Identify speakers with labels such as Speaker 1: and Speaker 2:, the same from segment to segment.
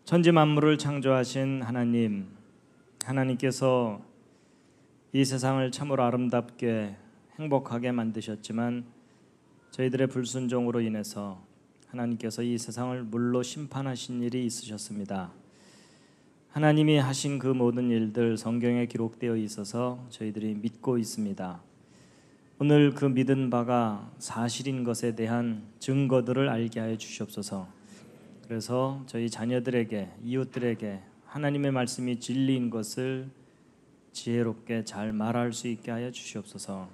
Speaker 1: 천지 만물을 창조하신 하나님께서 이 세상을 참으로 아름답게 행복하게 만드셨지만 저희들의 불순종으로 인해서 하나님께서 이 세상을 물로 심판하신 일이 있으셨습니다. 하나님이 하신 그 모든 일들 성경에 기록되어 있어서 저희들이 믿고 있습니다. 오늘 그 믿은 바가 사실인 것에 대한 증거들을 알게 하여 주시옵소서. 그래서 저희 자녀들에게, 이웃들에게 하나님의 말씀이 진리인 것을 지혜롭게 잘 말할 수 있게 하여 주시옵소서.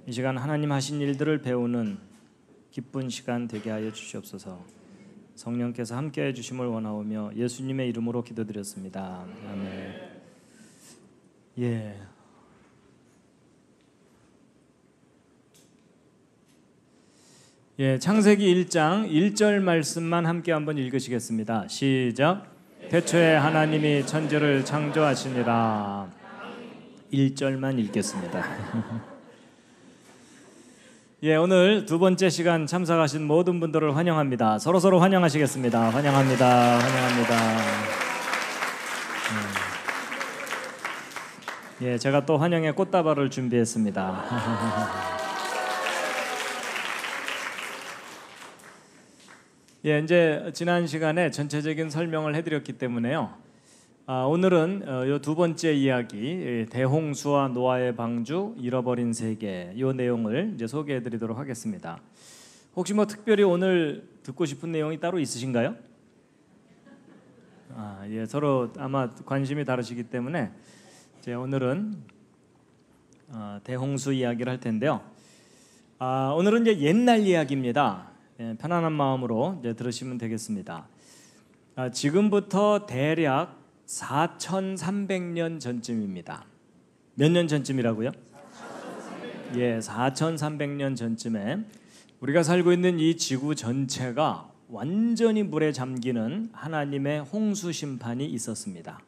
Speaker 1: 이 시간 하나님 하신 일들을 배우는 기쁜 시간 되게 하여 주시옵소서. 성령께서 함께해 주심을 원하오며 예수님의 이름으로 기도드렸습니다. 아멘. 창세기 1장 1절 말씀만 함께 한번 읽으시겠습니다. 시작. 태초에 하나님이 천지를 창조하시니라. 1절만 읽겠습니다. 오늘 두 번째 시간 참석하신 모든 분들을 환영합니다. 서로 환영하시겠습니다. 환영합니다. 제가 또 환영의 꽃다발을 준비했습니다. 이제 지난 시간에 전체적인 설명을 해드렸기 때문에요. 오늘은 이 두 번째 이야기, 대홍수와 노아의 방주, 잃어버린 세계, 이 내용을 이제 소개해드리도록 하겠습니다. 혹시 특별히 오늘 듣고 싶은 내용이 따로 있으신가요? 서로 아마 관심이 다르시기 때문에 오늘은 대홍수 이야기를 할 텐데요. 오늘은 이제 옛날 이야기입니다. 편안한 마음으로 이제 들으시면 되겠습니다. 지금부터 대략 4,300년 전쯤입니다. 몇 년 전쯤이라고요? 4,300년 전쯤에 우리가 살고 있는 이 지구 전체가 완전히 물에 잠기는 하나님의 홍수 심판이 있었습니다.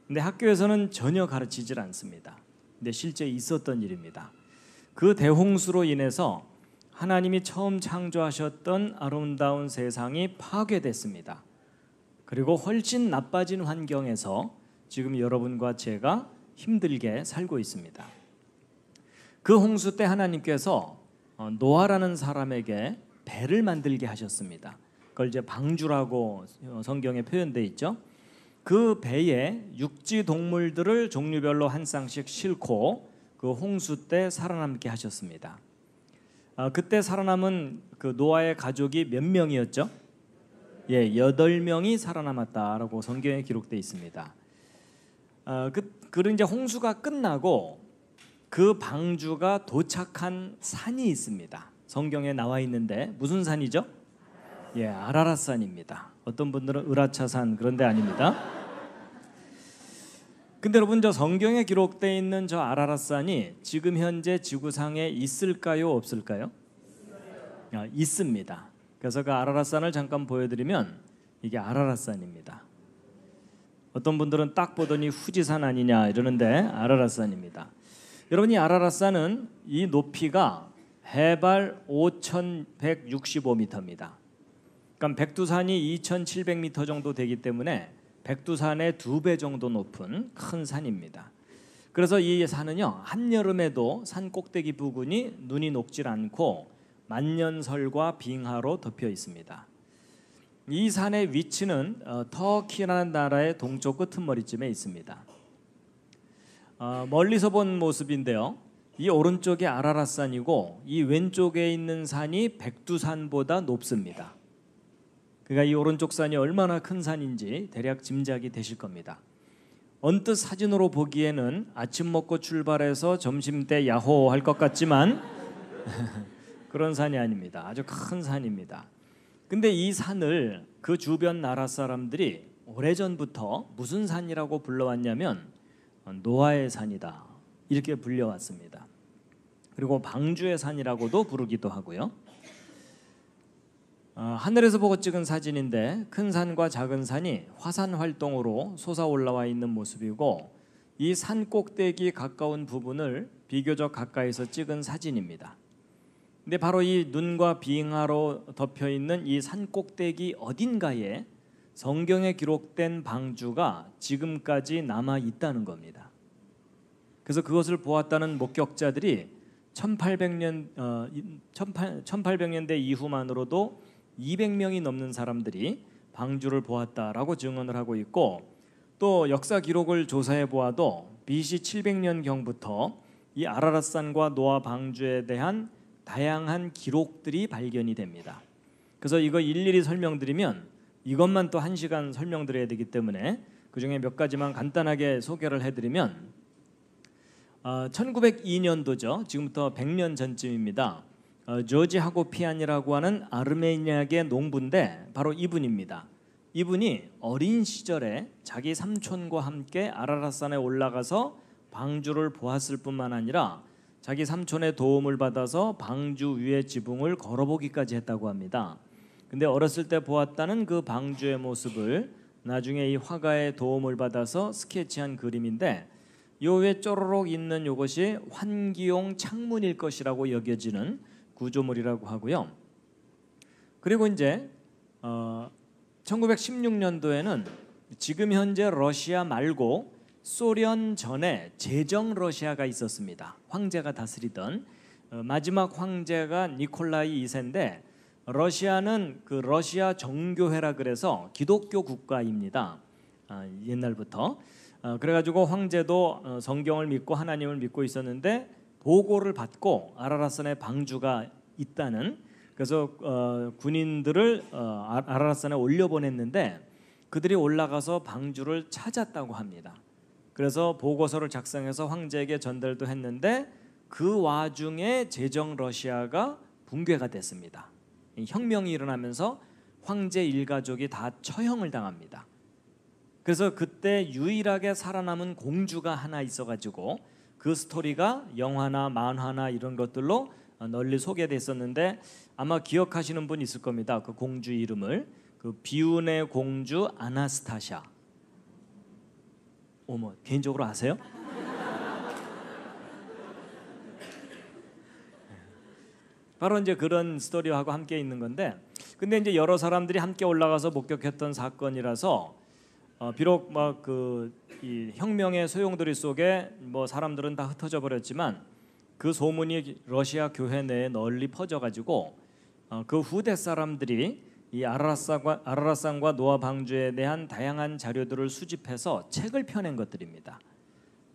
Speaker 1: 근데 학교에서는 전혀 가르치질 않습니다. 근데 실제 있었던 일입니다. 그 대홍수로 인해서 하나님이 처음 창조하셨던 아름다운 세상이 파괴됐습니다. 그리고 훨씬 나빠진 환경에서 지금 여러분과 제가 힘들게 살고 있습니다. 그 홍수 때 하나님께서 노아라는 사람에게 배를 만들게 하셨습니다. 그걸 이제 방주라고 성경에 표현되어 있죠. 그 배에 육지 동물들을 종류별로 한 쌍씩 싣고 그 홍수 때 살아남게 하셨습니다. 그때 살아남은 그 노아의 가족이 몇 명이었죠? 8명이 살아남았다라고 성경에 기록되어 있습니다. 그런 이제 홍수가 끝나고 그 방주가 도착한 산이 있습니다. 성경에 나와 있는데 무슨 산이죠? 아라랏산입니다. 어떤 분들은 으라차산 그런 데 아닙니다. 근데 여러분, 저 성경에 기록되어 있는 저 아라랏산이 지금 현재 지구상에 있을까요, 없을까요? 있습니다. 그래서 그 아라랏산을 잠깐 보여드리면 이게 아라랏산입니다. 어떤 분들은 딱 보더니 후지산 아니냐 이러는데 아라랏산입니다. 여러분, 이 아라랏산은 이 높이가 해발 5,165m입니다. 그러니까 백두산이 2,700m 정도 되기 때문에 백두산의 2배 정도 높은 큰 산입니다. 그래서 이 산은요, 한여름에도 산 꼭대기 부근이 눈이 녹질 않고 만년설과 빙하로 덮여 있습니다. 이 산의 위치는 터키라는 나라의 동쪽 끄트머리쯤에 있습니다. 멀리서 본 모습인데요, 이 오른쪽이 아라랏산이고 이 왼쪽에 있는 산이 백두산보다 높습니다. 그러니까 이 오른쪽 산이 얼마나 큰 산인지 대략 짐작이 되실 겁니다. 언뜻 사진으로 보기에는 아침 먹고 출발해서 점심때 야호 할 것 같지만 그런 산이 아닙니다. 아주 큰 산입니다. 근데 이 산을 그 주변 나라 사람들이 오래전부터 무슨 산이라고 불러왔냐면 노아의 산이다 이렇게 불려왔습니다. 그리고 방주의 산이라고도 부르기도 하고요. 하늘에서 보고 찍은 사진인데 큰 산과 작은 산이 화산 활동으로 솟아 올라와 있는 모습이고, 이 산 꼭대기 가까운 부분을 비교적 가까이서 찍은 사진입니다. 근데 바로 이 눈과 빙하로 덮여 있는 이 산 꼭대기 어딘가에 성경에 기록된 방주가 지금까지 남아 있다는 겁니다. 그래서 그것을 보았다는 목격자들이 1800년대 이후만으로도 200명이 넘는 사람들이 방주를 보았다라고 증언을 하고 있고, 또 역사 기록을 조사해 보아도 BC 700년경부터 이 아라랏산과 노아 방주에 대한 다양한 기록들이 발견이 됩니다. 그래서 이거 일일이 설명드리면 이것만 또 1시간 설명드려야 되기 때문에 그중에 몇 가지만 간단하게 소개를 해드리면, 1902년도죠. 지금부터 100년 전쯤입니다. 조지 하고피안이라고 하는 아르메니아계 농부인데 바로 이분입니다. 이분이 어린 시절에 자기 삼촌과 함께 아라랏산에 올라가서 방주를 보았을 뿐만 아니라 자기 삼촌의 도움을 받아서 방주 위의 지붕을 걸어보기까지 했다고 합니다. 근데 어렸을 때 보았다는 그 방주의 모습을 나중에 이 화가의 도움을 받아서 스케치한 그림인데, 요 위에 쪼로록 있는 이것이 환기용 창문일 것이라고 여겨지는 구조물이라고 하고요. 그리고 이제 1916년도에는 지금 현재 러시아 말고 소련 전에 제정 러시아가 있었습니다. 황제가 다스리던 마지막 황제가 니콜라이 2세인데, 러시아는 그 러시아 정교회라 그래서 기독교 국가입니다. 옛날부터. 그래가지고 황제도 성경을 믿고 하나님을 믿고 있었는데 보고를 받고 아라랏산에 방주가 있다는, 그래서 군인들을 아라랏산에 올려보냈는데 그들이 올라가서 방주를 찾았다고 합니다. 그래서 보고서를 작성해서 황제에게 전달도 했는데 그 와중에 제정 러시아가 붕괴가 됐습니다. 혁명이 일어나면서 황제 일가족이 다 처형을 당합니다. 그래서 그때 유일하게 살아남은 공주가 하나 있어가지고 그 스토리가 영화나 만화나 이런 것들로 널리 소개됐었는데, 아마 기억하시는 분 있을 겁니다. 그 공주 이름을, 그 비운의 공주 아나스타샤. 어머, 개인적으로 아세요? 바로 이제 그런 스토리하고 함께 있는 건데, 근데 이제 여러 사람들이 함께 올라가서 목격했던 사건이라서 비록 막 이 혁명의 소용돌이 속에 뭐 사람들은 다 흩어져 버렸지만 그 소문이 러시아 교회 내에 널리 퍼져가지고 그 후대 사람들이 이 아라랏산과 노아 방주에 대한 다양한 자료들을 수집해서 책을 펴낸 것들입니다.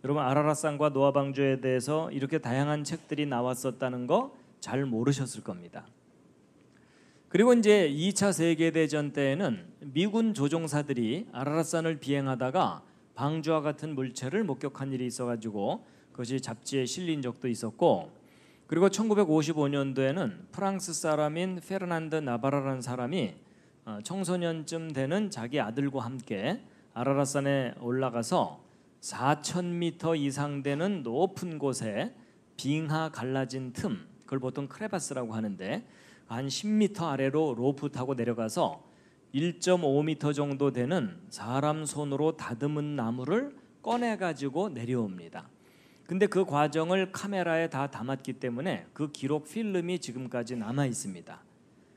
Speaker 1: 여러분, 아라랏산과 노아 방주에 대해서 이렇게 다양한 책들이 나왔었다는 거 잘 모르셨을 겁니다. 그리고 이제 2차 세계대전 때에는 미군 조종사들이 아라랏산을 비행하다가 방주와 같은 물체를 목격한 일이 있어가지고 그것이 잡지에 실린 적도 있었고, 그리고 1955년도에는 프랑스 사람인 페르난드 나바라라는 사람이 청소년쯤 되는 자기 아들과 함께 아라랏산에 올라가서 4,000m 이상 되는 높은 곳에 빙하 갈라진 틈, 그걸 보통 크레바스라고 하는데 한 10m 아래로 로프 타고 내려가서 1.5m 정도 되는 사람 손으로 다듬은 나무를 꺼내가지고 내려옵니다. 근데 그 과정을 카메라에 다 담았기 때문에 그 기록 필름이 지금까지 남아 있습니다.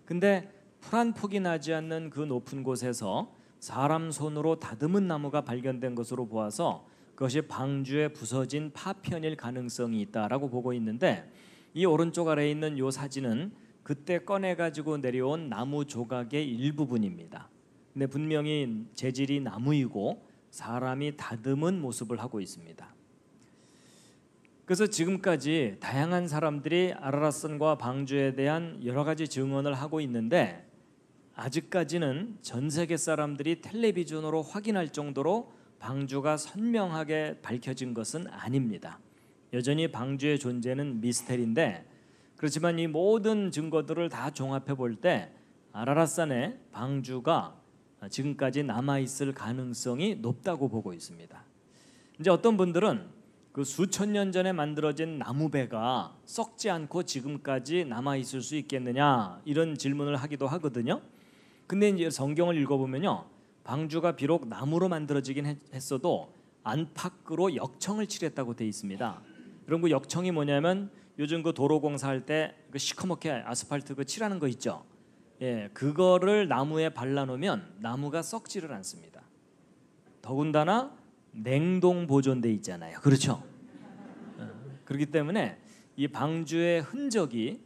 Speaker 1: 근데 풀 한 폭이 나지 않는 그 높은 곳에서 사람 손으로 다듬은 나무가 발견된 것으로 보아서 그것이 방주에 부서진 파편일 가능성이 있다라고 보고 있는데, 이 오른쪽 아래에 있는 이 사진은 그때 꺼내가지고 내려온 나무 조각의 일부분입니다. 근데 분명히 재질이 나무이고 사람이 다듬은 모습을 하고 있습니다. 그래서 지금까지 다양한 사람들이 아라랏산과 방주에 대한 여러 가지 증언을 하고 있는데, 아직까지는 전 세계 사람들이 텔레비전으로 확인할 정도로 방주가 선명하게 밝혀진 것은 아닙니다. 여전히 방주의 존재는 미스테리인데, 그렇지만 이 모든 증거들을 다 종합해 볼 때 아라랏산에 방주가 지금까지 남아 있을 가능성이 높다고 보고 있습니다. 이제 어떤 분들은 그 수천 년 전에 만들어진 나무배가 썩지 않고 지금까지 남아 있을 수 있겠느냐, 이런 질문을 하기도 하거든요. 근데 이제 성경을 읽어보면요, 방주가 비록 나무로 만들어지긴 했어도 안팎으로 역청을 칠했다고 돼 있습니다. 그럼 그 역청이 뭐냐면 요즘 그 도로 공사할 때 그 시커멓게 아스팔트 그 칠하는 거 있죠. 그거를 나무에 발라놓으면 나무가 썩지를 않습니다. 더군다나 냉동 보존돼 있잖아요. 그렇죠? 그렇기 때문에 이 방주의 흔적이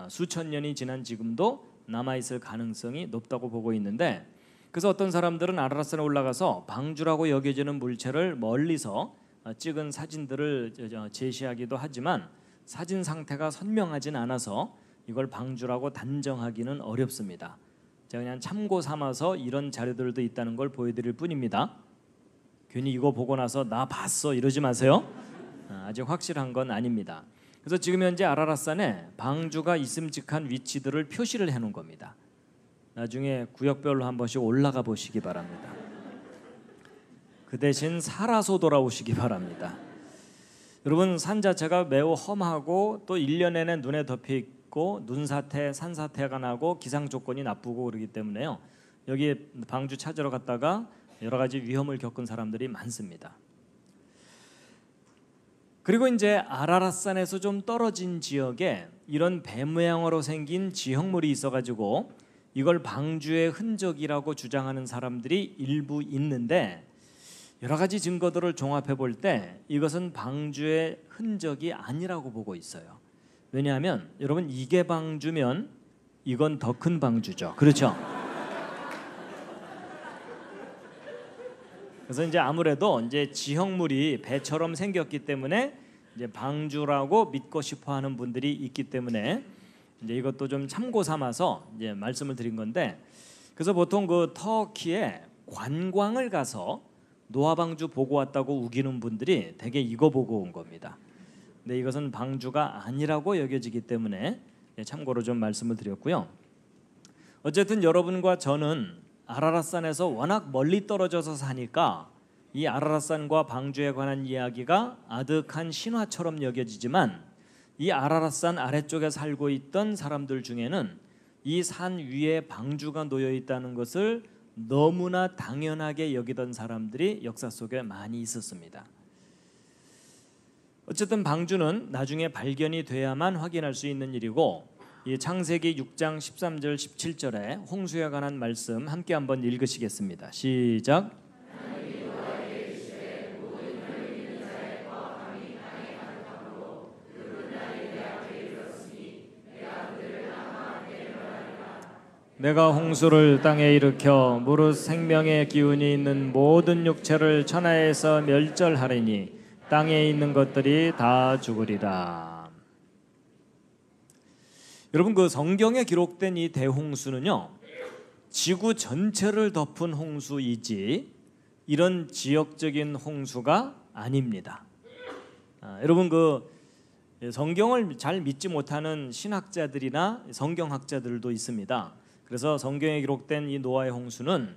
Speaker 1: 수천 년이 지난 지금도 남아있을 가능성이 높다고 보고 있는데, 그래서 어떤 사람들은 아라랏산에 올라가서 방주라고 여겨지는 물체를 멀리서 찍은 사진들을 제시하기도 하지만 사진 상태가 선명하진 않아서 이걸 방주라고 단정하기는 어렵습니다. 제가 그냥 참고 삼아서 이런 자료들도 있다는 걸 보여드릴 뿐입니다. 괜히 이거 보고 나서 나 봤어 이러지 마세요. 아직 확실한 건 아닙니다. 그래서 지금 현재 아라랏산에 방주가 있음직한 위치들을 표시를 해놓은 겁니다. 나중에 구역별로 한 번씩 올라가 보시기 바랍니다. 그 대신 살아서 돌아오시기 바랍니다. 여러분, 산 자체가 매우 험하고 또 1년 내내 눈에 덮여 있고 눈사태, 산사태가 나고 기상 조건이 나쁘고 그러기 때문에요. 여기 방주 찾으러 갔다가 여러 가지 위험을 겪은 사람들이 많습니다. 그리고 이제 아라랏산에서 좀 떨어진 지역에 이런 배 모양으로 생긴 지형물이 있어가지고 이걸 방주의 흔적이라고 주장하는 사람들이 일부 있는데, 여러 가지 증거들을 종합해 볼 때 이것은 방주의 흔적이 아니라고 보고 있어요. 왜냐하면 여러분, 이게 방주면 이건 더 큰 방주죠. 그렇죠? 그래서 이제 아무래도 이제 지형물이 배처럼 생겼기 때문에 이제 방주라고 믿고 싶어하는 분들이 있기 때문에 이제 이것도 좀 참고 삼아서 이제 말씀을 드린 건데, 그래서 보통 그 터키에 관광을 가서 노아 방주 보고 왔다고 우기는 분들이 대개 이거 보고 온 겁니다. 근데 이것은 방주가 아니라고 여겨지기 때문에 참고로 좀 말씀을 드렸고요. 어쨌든 여러분과 저는 아라랏산에서 워낙 멀리 떨어져서 사니까 이 아라랏산과 방주에 관한 이야기가 아득한 신화처럼 여겨지지만, 이 아라랏산 아래쪽에 살고 있던 사람들 중에는 이 산 위에 방주가 놓여 있다는 것을 너무나 당연하게 여기던 사람들이 역사 속에 많이 있었습니다. 어쨌든 방주는 나중에 발견이 돼야만 확인할 수 있는 일이고, 이 창세기 6장 13절 17절에 홍수에 관한 말씀 함께 한번 읽으시겠습니다. 시작. 내가 홍수를 땅에 일으켜 무릇 생명의 기운이 있는 모든 육체를 천하에서 멸절하리니 땅에 있는 것들이 다 죽으리라. 여러분, 그 성경에 기록된 이 대홍수는요, 지구 전체를 덮은 홍수이지 이런 지역적인 홍수가 아닙니다. 여러분, 그 성경을 잘 믿지 못하는 신학자들이나 성경학자들도 있습니다. 그래서 성경에 기록된 이 노아의 홍수는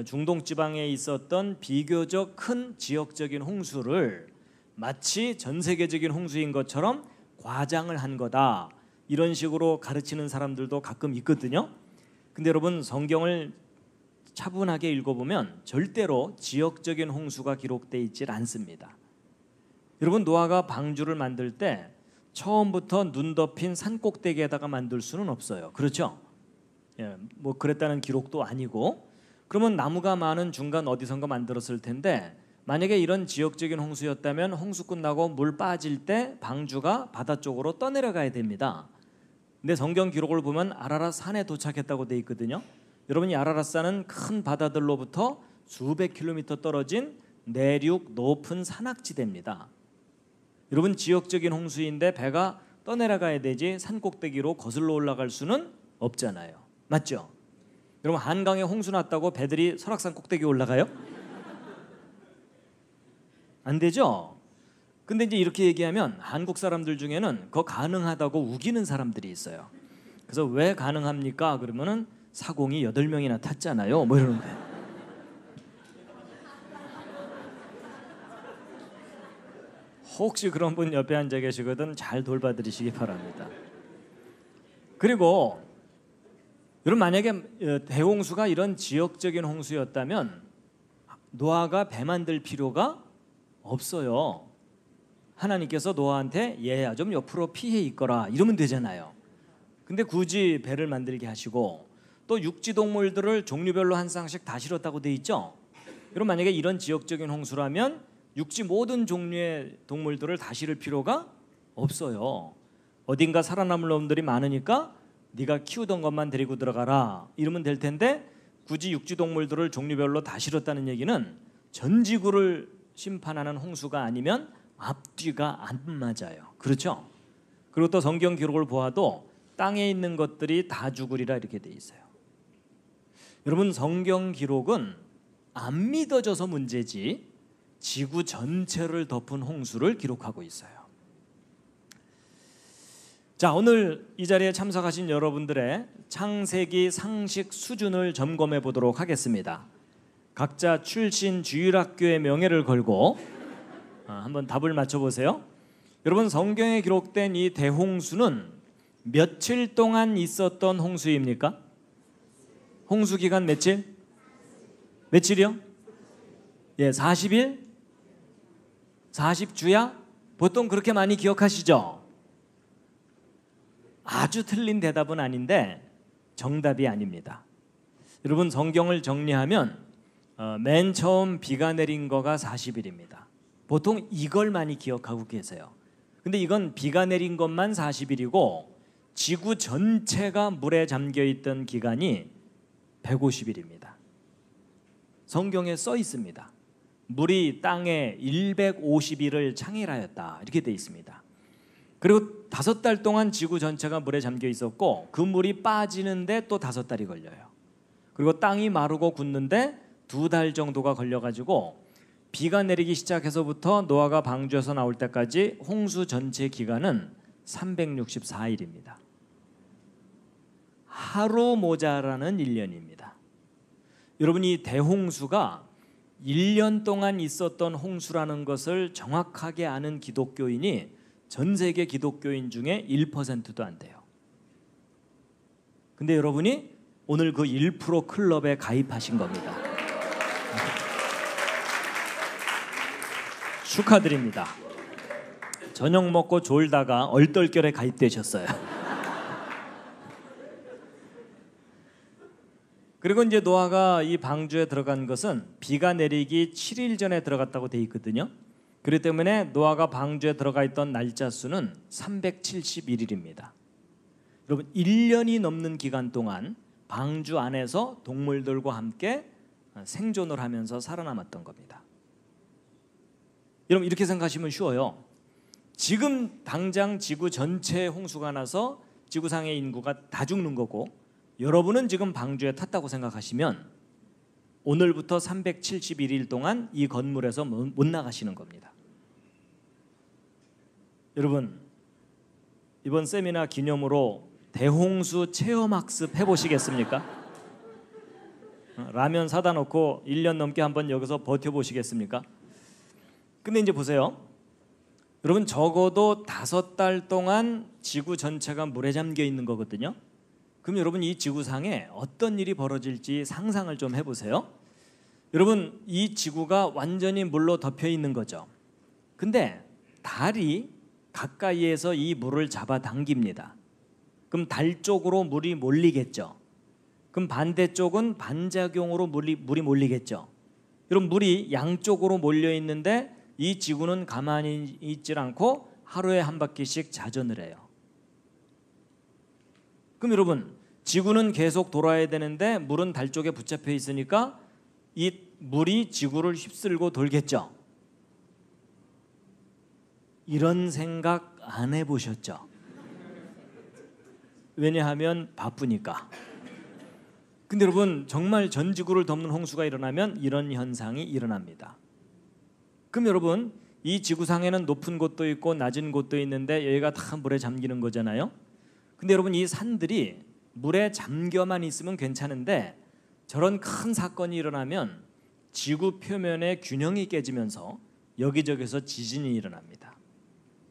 Speaker 1: 중동 지방에 있었던 비교적 큰 지역적인 홍수를 마치 전 세계적인 홍수인 것처럼 과장을 한 거다, 이런 식으로 가르치는 사람들도 가끔 있거든요. 근데 여러분, 성경을 차분하게 읽어보면 절대로 지역적인 홍수가 기록되어 있질 않습니다. 여러분, 노아가 방주를 만들 때 처음부터 눈 덮인 산꼭대기에다가 만들 수는 없어요. 그렇죠? 뭐 그랬다는 기록도 아니고, 그러면 나무가 많은 중간 어디선가 만들었을 텐데, 만약에 이런 지역적인 홍수였다면 홍수 끝나고 물 빠질 때 방주가 바다 쪽으로 떠내려가야 됩니다. 근데 성경 기록을 보면 아라랏 산에 도착했다고 돼 있거든요. 여러분, 이 아라랏 산은 큰 바다들로부터 수백 킬로미터 떨어진 내륙 높은 산악지대입니다. 여러분, 지역적인 홍수인데 배가 떠내려가야 되지 산꼭대기로 거슬러 올라갈 수는 없잖아요. 맞죠? 여러분, 한강에 홍수 났다고 배들이 설악산 꼭대기 올라가요? 안 되죠? 근데 이제 이렇게 얘기하면 한국 사람들 중에는 그거 가능하다고 우기는 사람들이 있어요. 그래서 왜 가능합니까? 그러면은 사공이 8명이나 탔잖아요. 뭐 이러는 거예요. 혹시 그런 분 옆에 앉아 계시거든 잘 돌봐드리시기 바랍니다. 그리고 여러분, 만약에 대홍수가 이런 지역적인 홍수였다면 노아가 배 만들 필요가 없어요. 하나님께서 노아한테 얘야 좀 옆으로 피해 있거라 이러면 되잖아요. 근데 굳이 배를 만들게 하시고 또 육지 동물들을 종류별로 한 쌍씩 다 실었다고 돼 있죠. 그럼 만약에 이런 지역적인 홍수라면 육지 모든 종류의 동물들을 다 실을 필요가 없어요. 어딘가 살아남을 놈들이 많으니까 네가 키우던 것만 데리고 들어가라 이러면 될 텐데, 굳이 육지 동물들을 종류별로 다 실었다는 얘기는 전 지구를 심판하는 홍수가 아니면 앞뒤가 안 맞아요. 그렇죠? 그리고 또 성경 기록을 보아도 땅에 있는 것들이 다 죽으리라 이렇게 돼 있어요. 여러분, 성경 기록은 안 믿어져서 문제지 지구 전체를 덮은 홍수를 기록하고 있어요. 자, 오늘 이 자리에 참석하신 여러분들의 창세기 상식 수준을 점검해 보도록 하겠습니다. 각자 출신 주일학교의 명예를 걸고 한번 답을 맞춰보세요. 여러분, 성경에 기록된 이 대홍수는 며칠 동안 있었던 홍수입니까? 홍수 기간 며칠? 며칠이요? 예, 40일? 40주야? 보통 그렇게 많이 기억하시죠? 아주 틀린 대답은 아닌데 정답이 아닙니다. 여러분, 성경을 정리하면 맨 처음 비가 내린 거가 40일입니다. 보통 이걸 많이 기억하고 계세요. 근데 이건 비가 내린 것만 40일이고 지구 전체가 물에 잠겨 있던 기간이 150일입니다. 성경에 써 있습니다. 물이 땅에 150일을 창일하였다 이렇게 돼 있습니다. 그리고 5달 동안 지구 전체가 물에 잠겨 있었고 그 물이 빠지는데 또 5달이 걸려요. 그리고 땅이 마르고 굳는데 2달 정도가 걸려가지고 비가 내리기 시작해서부터 노아가 방주에서 나올 때까지 홍수 전체 기간은 364일입니다. 하루 모자라는 1년입니다. 여러분, 이 대홍수가 1년 동안 있었던 홍수라는 것을 정확하게 아는 기독교인이 전 세계 기독교인 중에 1%도 안 돼요. 근데 여러분이 오늘 그 1% 클럽에 가입하신 겁니다. 축하드립니다. 저녁 먹고 졸다가 얼떨결에 가입되셨어요. 그리고 이제 노아가 이 방주에 들어간 것은 비가 내리기 7일 전에 들어갔다고 돼 있거든요. 그렇기 때문에 노아가 방주에 들어가 있던 날짜 수는 371일입니다. 여러분, 1년이 넘는 기간 동안 방주 안에서 동물들과 함께 생존을 하면서 살아남았던 겁니다. 여러분, 이렇게 생각하시면 쉬워요. 지금 당장 지구 전체에 홍수가 나서 지구상의 인구가 다 죽는 거고 여러분은 지금 방주에 탔다고 생각하시면 오늘부터 371일 동안 이 건물에서 못 나가시는 겁니다. 여러분, 이번 세미나 기념으로 대홍수 체험학습 해보시겠습니까? 라면 사다 놓고 1년 넘게 한번 여기서 버텨보시겠습니까? 근데 이제 보세요. 여러분, 적어도 5달 동안 지구 전체가 물에 잠겨 있는 거거든요. 그럼 여러분, 이 지구상에 어떤 일이 벌어질지 상상을 좀 해보세요. 여러분, 이 지구가 완전히 물로 덮여 있는 거죠. 근데 달이 가까이에서 이 물을 잡아당깁니다. 그럼 달 쪽으로 물이 몰리겠죠. 그럼 반대쪽은 반작용으로 물이 몰리겠죠. 여러분, 물이 양쪽으로 몰려 있는데 이 지구는 가만히 있질 않고 하루에 한 바퀴씩 자전을 해요. 그럼 여러분, 지구는 계속 돌아야 되는데 물은 달 쪽에 붙잡혀 있으니까 이 물이 지구를 휩쓸고 돌겠죠. 이런 생각 안 해보셨죠? 왜냐하면 바쁘니까. 근데 여러분, 정말 전 지구를 덮는 홍수가 일어나면 이런 현상이 일어납니다. 그럼 여러분, 이 지구상에는 높은 곳도 있고 낮은 곳도 있는데 여기가 다 물에 잠기는 거잖아요. 근데 여러분, 이 산들이 물에 잠겨만 있으면 괜찮은데 저런 큰 사건이 일어나면 지구 표면의 균형이 깨지면서 여기저기서 지진이 일어납니다.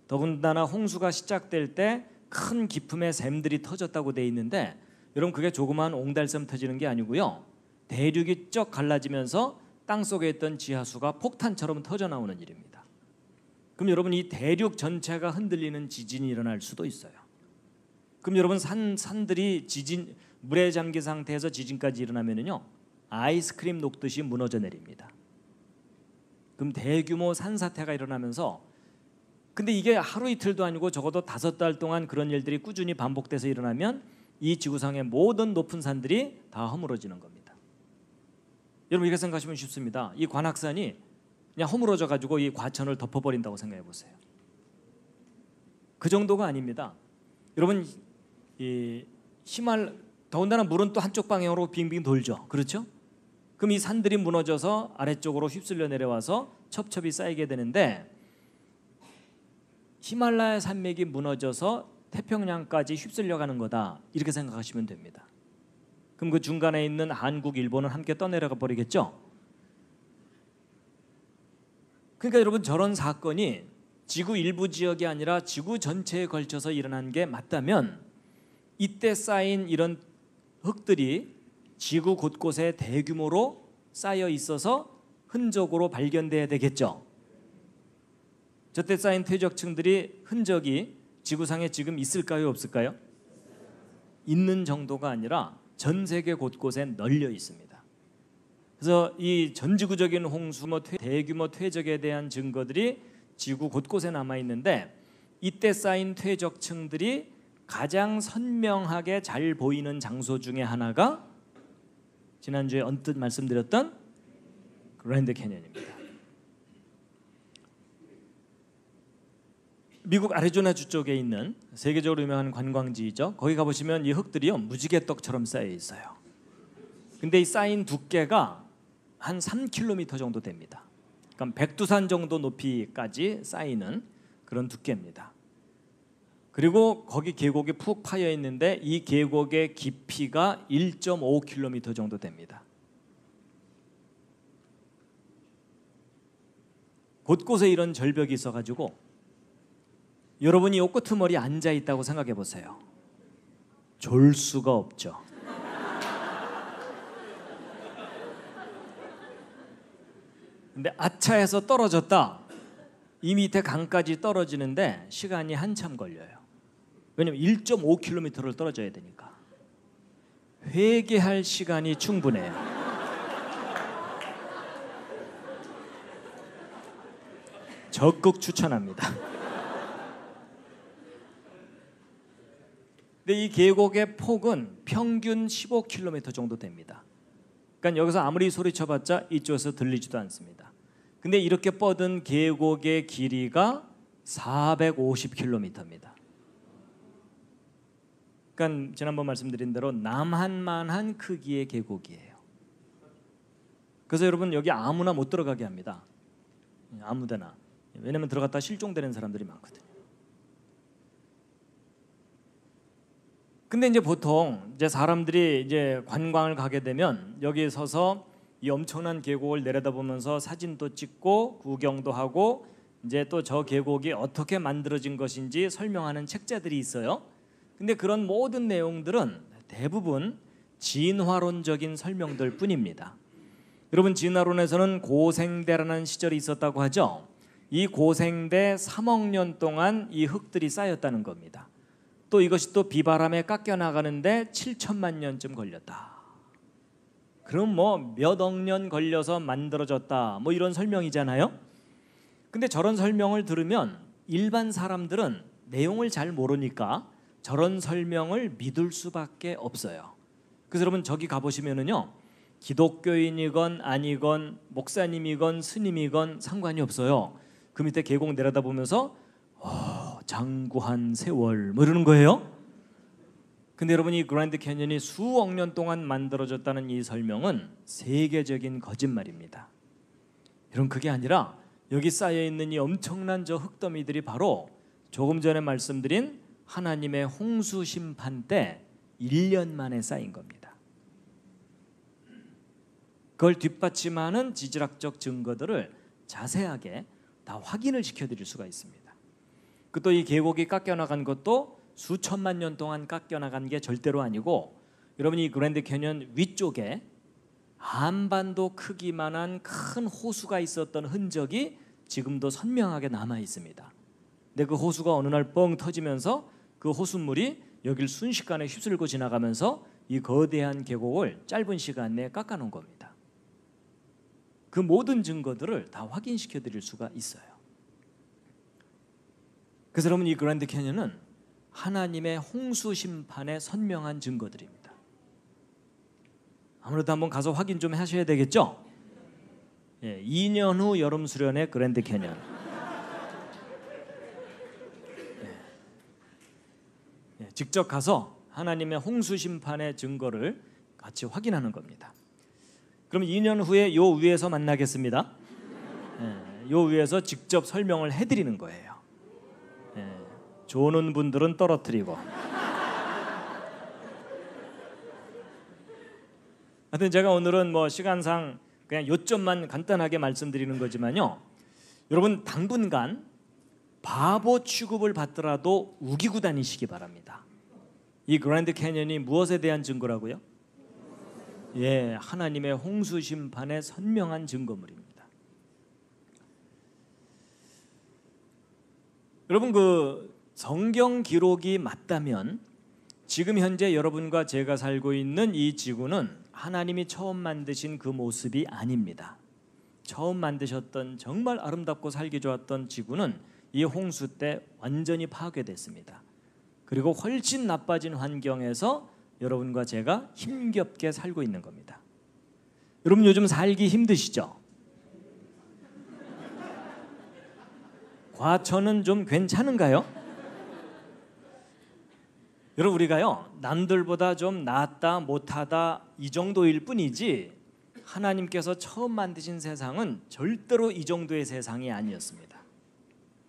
Speaker 1: 더군다나 홍수가 시작될 때 큰 기품의 샘들이 터졌다고 돼 있는데 여러분, 그게 조그마한 옹달샘 터지는 게 아니고요. 대륙이 쩍 갈라지면서 땅속에 있던 지하수가 폭탄처럼 터져 나오는 일입니다. 그럼 여러분, 이 대륙 전체가 흔들리는 지진이 일어날 수도 있어요. 그럼 여러분 산들이 물에 잠긴 상태에서 지진까지 일어나면은요 아이스크림 녹듯이 무너져 내립니다. 그럼 대규모 산사태가 일어나면서, 근데 이게 하루 이틀도 아니고 적어도 5달 동안 그런 일들이 꾸준히 반복돼서 일어나면 이 지구상의 모든 높은 산들이 다 허물어지는 겁니다. 여러분 이렇게 생각하시면 쉽습니다. 이 관악산이 그냥 허물어져 가지고 이 과천을 덮어버린다고 생각해 보세요. 그 정도가 아닙니다. 여러분 이 더군다나 물은 또 한쪽 방향으로 빙빙 돌죠. 그렇죠? 그럼 이 산들이 무너져서 아래쪽으로 휩쓸려 내려와서 첩첩이 쌓이게 되는데, 히말라야 산맥이 무너져서 태평양까지 휩쓸려가는 거다 이렇게 생각하시면 됩니다. 그럼 그 중간에 있는 한국, 일본은 함께 떠내려가 버리겠죠. 그러니까 여러분 저런 사건이 지구 일부 지역이 아니라 지구 전체에 걸쳐서 일어난 게 맞다면 이때 쌓인 이런 흙들이 지구 곳곳에 대규모로 쌓여 있어서 흔적으로 발견돼야 되겠죠. 저때 쌓인 퇴적층들이 흔적이 지구상에 지금 있을까요, 없을까요? 있는 정도가 아니라 전 세계 곳곳에 널려 있습니다. 그래서 이 전지구적인 홍수, 대규모 퇴적에 대한 증거들이 지구 곳곳에 남아 있는데, 이때 쌓인 퇴적층들이 가장 선명하게 잘 보이는 장소 중에 하나가 지난주에 언뜻 말씀드렸던 그랜드 캐니언입니다. 미국 애리조나주 쪽에 있는 세계적으로 유명한 관광지이죠. 거기 가보시면 이 흙들이요 무지개떡처럼 쌓여 있어요. 근데 이 쌓인 두께가 한 3km 정도 됩니다. 그러니까 백두산 정도 높이까지 쌓이는 그런 두께입니다. 그리고 거기 계곡이 푹 파여 있는데 이 계곡의 깊이가 1.5km 정도 됩니다. 곳곳에 이런 절벽이 있어가지고 여러분이 이 끄트머리에 앉아 있다고 생각해 보세요. 졸 수가 없죠. 근데 아차해서 떨어졌다. 이 밑에 강까지 떨어지는데 시간이 한참 걸려요. 왜냐면 1.5km를 떨어져야 되니까. 회개할 시간이 충분해요. 적극 추천합니다. 근데 이 계곡의 폭은 평균 15km 정도 됩니다. 그러니까 여기서 아무리 소리쳐봤자 이쪽에서 들리지도 않습니다. 근데 이렇게 뻗은 계곡의 길이가 450km입니다. 그러니까 지난번 말씀드린 대로 남한만한 크기의 계곡이에요. 그래서 여러분 여기 아무나 못 들어가게 합니다. 아무데나. 왜냐면 들어갔다 실종되는 사람들이 많거든요. 근데 이제 보통 이제 사람들이 이제 관광을 가게 되면 여기에 서서 이 엄청난 계곡을 내려다보면서 사진도 찍고 구경도 하고 이제 또 저 계곡이 어떻게 만들어진 것인지 설명하는 책자들이 있어요. 근데 그런 모든 내용들은 대부분 진화론적인 설명들 뿐입니다. 여러분 진화론에서는 고생대라는 시절이 있었다고 하죠. 이 고생대 3억 년 동안 이 흙들이 쌓였다는 겁니다. 또 이것이 또 비바람에 깎여 나가는데 7천만 년쯤 걸렸다. 그럼 뭐 몇 억 년 걸려서 만들어졌다. 뭐 이런 설명이잖아요. 근데 저런 설명을 들으면 일반 사람들은 내용을 잘 모르니까 저런 설명을 믿을 수밖에 없어요. 그래서 여러분 저기 가보시면은요 기독교인이건 아니건 목사님이건 스님이건 상관이 없어요. 그 밑에 계곡 내려다보면서 장구한 세월 뭐 이러는 거예요. 근데 여러분 이 그랜드 캐니언이 수억 년 동안 만들어졌다는 이 설명은 세계적인 거짓말입니다. 여러분 그게 아니라 여기 쌓여있는 이 엄청난 저 흙더미들이 바로 조금 전에 말씀드린 하나님의 홍수 심판 때 1년 만에 쌓인 겁니다. 그걸 뒷받침하는 지질학적 증거들을 자세하게 다 확인을 시켜드릴 수가 있습니다. 또 이 계곡이 깎여나간 것도 수천만 년 동안 깎여나간 게 절대로 아니고 여러분 이 그랜드 캐니언 위쪽에 한반도 크기만한 큰 호수가 있었던 흔적이 지금도 선명하게 남아 있습니다. 근데 그 호수가 어느 날 뻥 터지면서 그 호수물이 여길 순식간에 휩쓸고 지나가면서 이 거대한 계곡을 짧은 시간 내에 깎아놓은 겁니다. 그 모든 증거들을 다 확인시켜 드릴 수가 있어요. 그래서 여러분, 이 그랜드 캐니언은 하나님의 홍수 심판의 선명한 증거들입니다. 아무래도 한번 가서 확인 좀 하셔야 되겠죠? 2년 후 여름 수련회 그랜드 캐니언. 직접 가서 하나님의 홍수 심판의 증거를 같이 확인하는 겁니다. 그럼 2년 후에 요 위에서 만나겠습니다. 요 위에서 직접 설명을 해드리는 거예요. 조는 분들은 떨어뜨리고. 하여튼 제가 오늘은 뭐 시간상 그냥 요점만 간단하게 말씀드리는 거지만요, 여러분 당분간 바보 취급을 받더라도 우기고 다니시기 바랍니다. 이 그랜드 캐니언이 무엇에 대한 증거라고요? 하나님의 홍수 심판의 선명한 증거물입니다. 여러분, 그 성경 기록이 맞다면 지금 현재 여러분과 제가 살고 있는 이 지구는 하나님이 처음 만드신 그 모습이 아닙니다. 처음 만드셨던 정말 아름답고 살기 좋았던 지구는 이 홍수 때 완전히 파괴됐습니다. 그리고 훨씬 나빠진 환경에서 여러분과 제가 힘겹게 살고 있는 겁니다. 여러분 요즘 살기 힘드시죠? 과천은 좀 괜찮은가요? 여러분, 우리가요 남들보다 좀 낫다 못하다 이 정도일 뿐이지 하나님께서 처음 만드신 세상은 절대로 이 정도의 세상이 아니었습니다.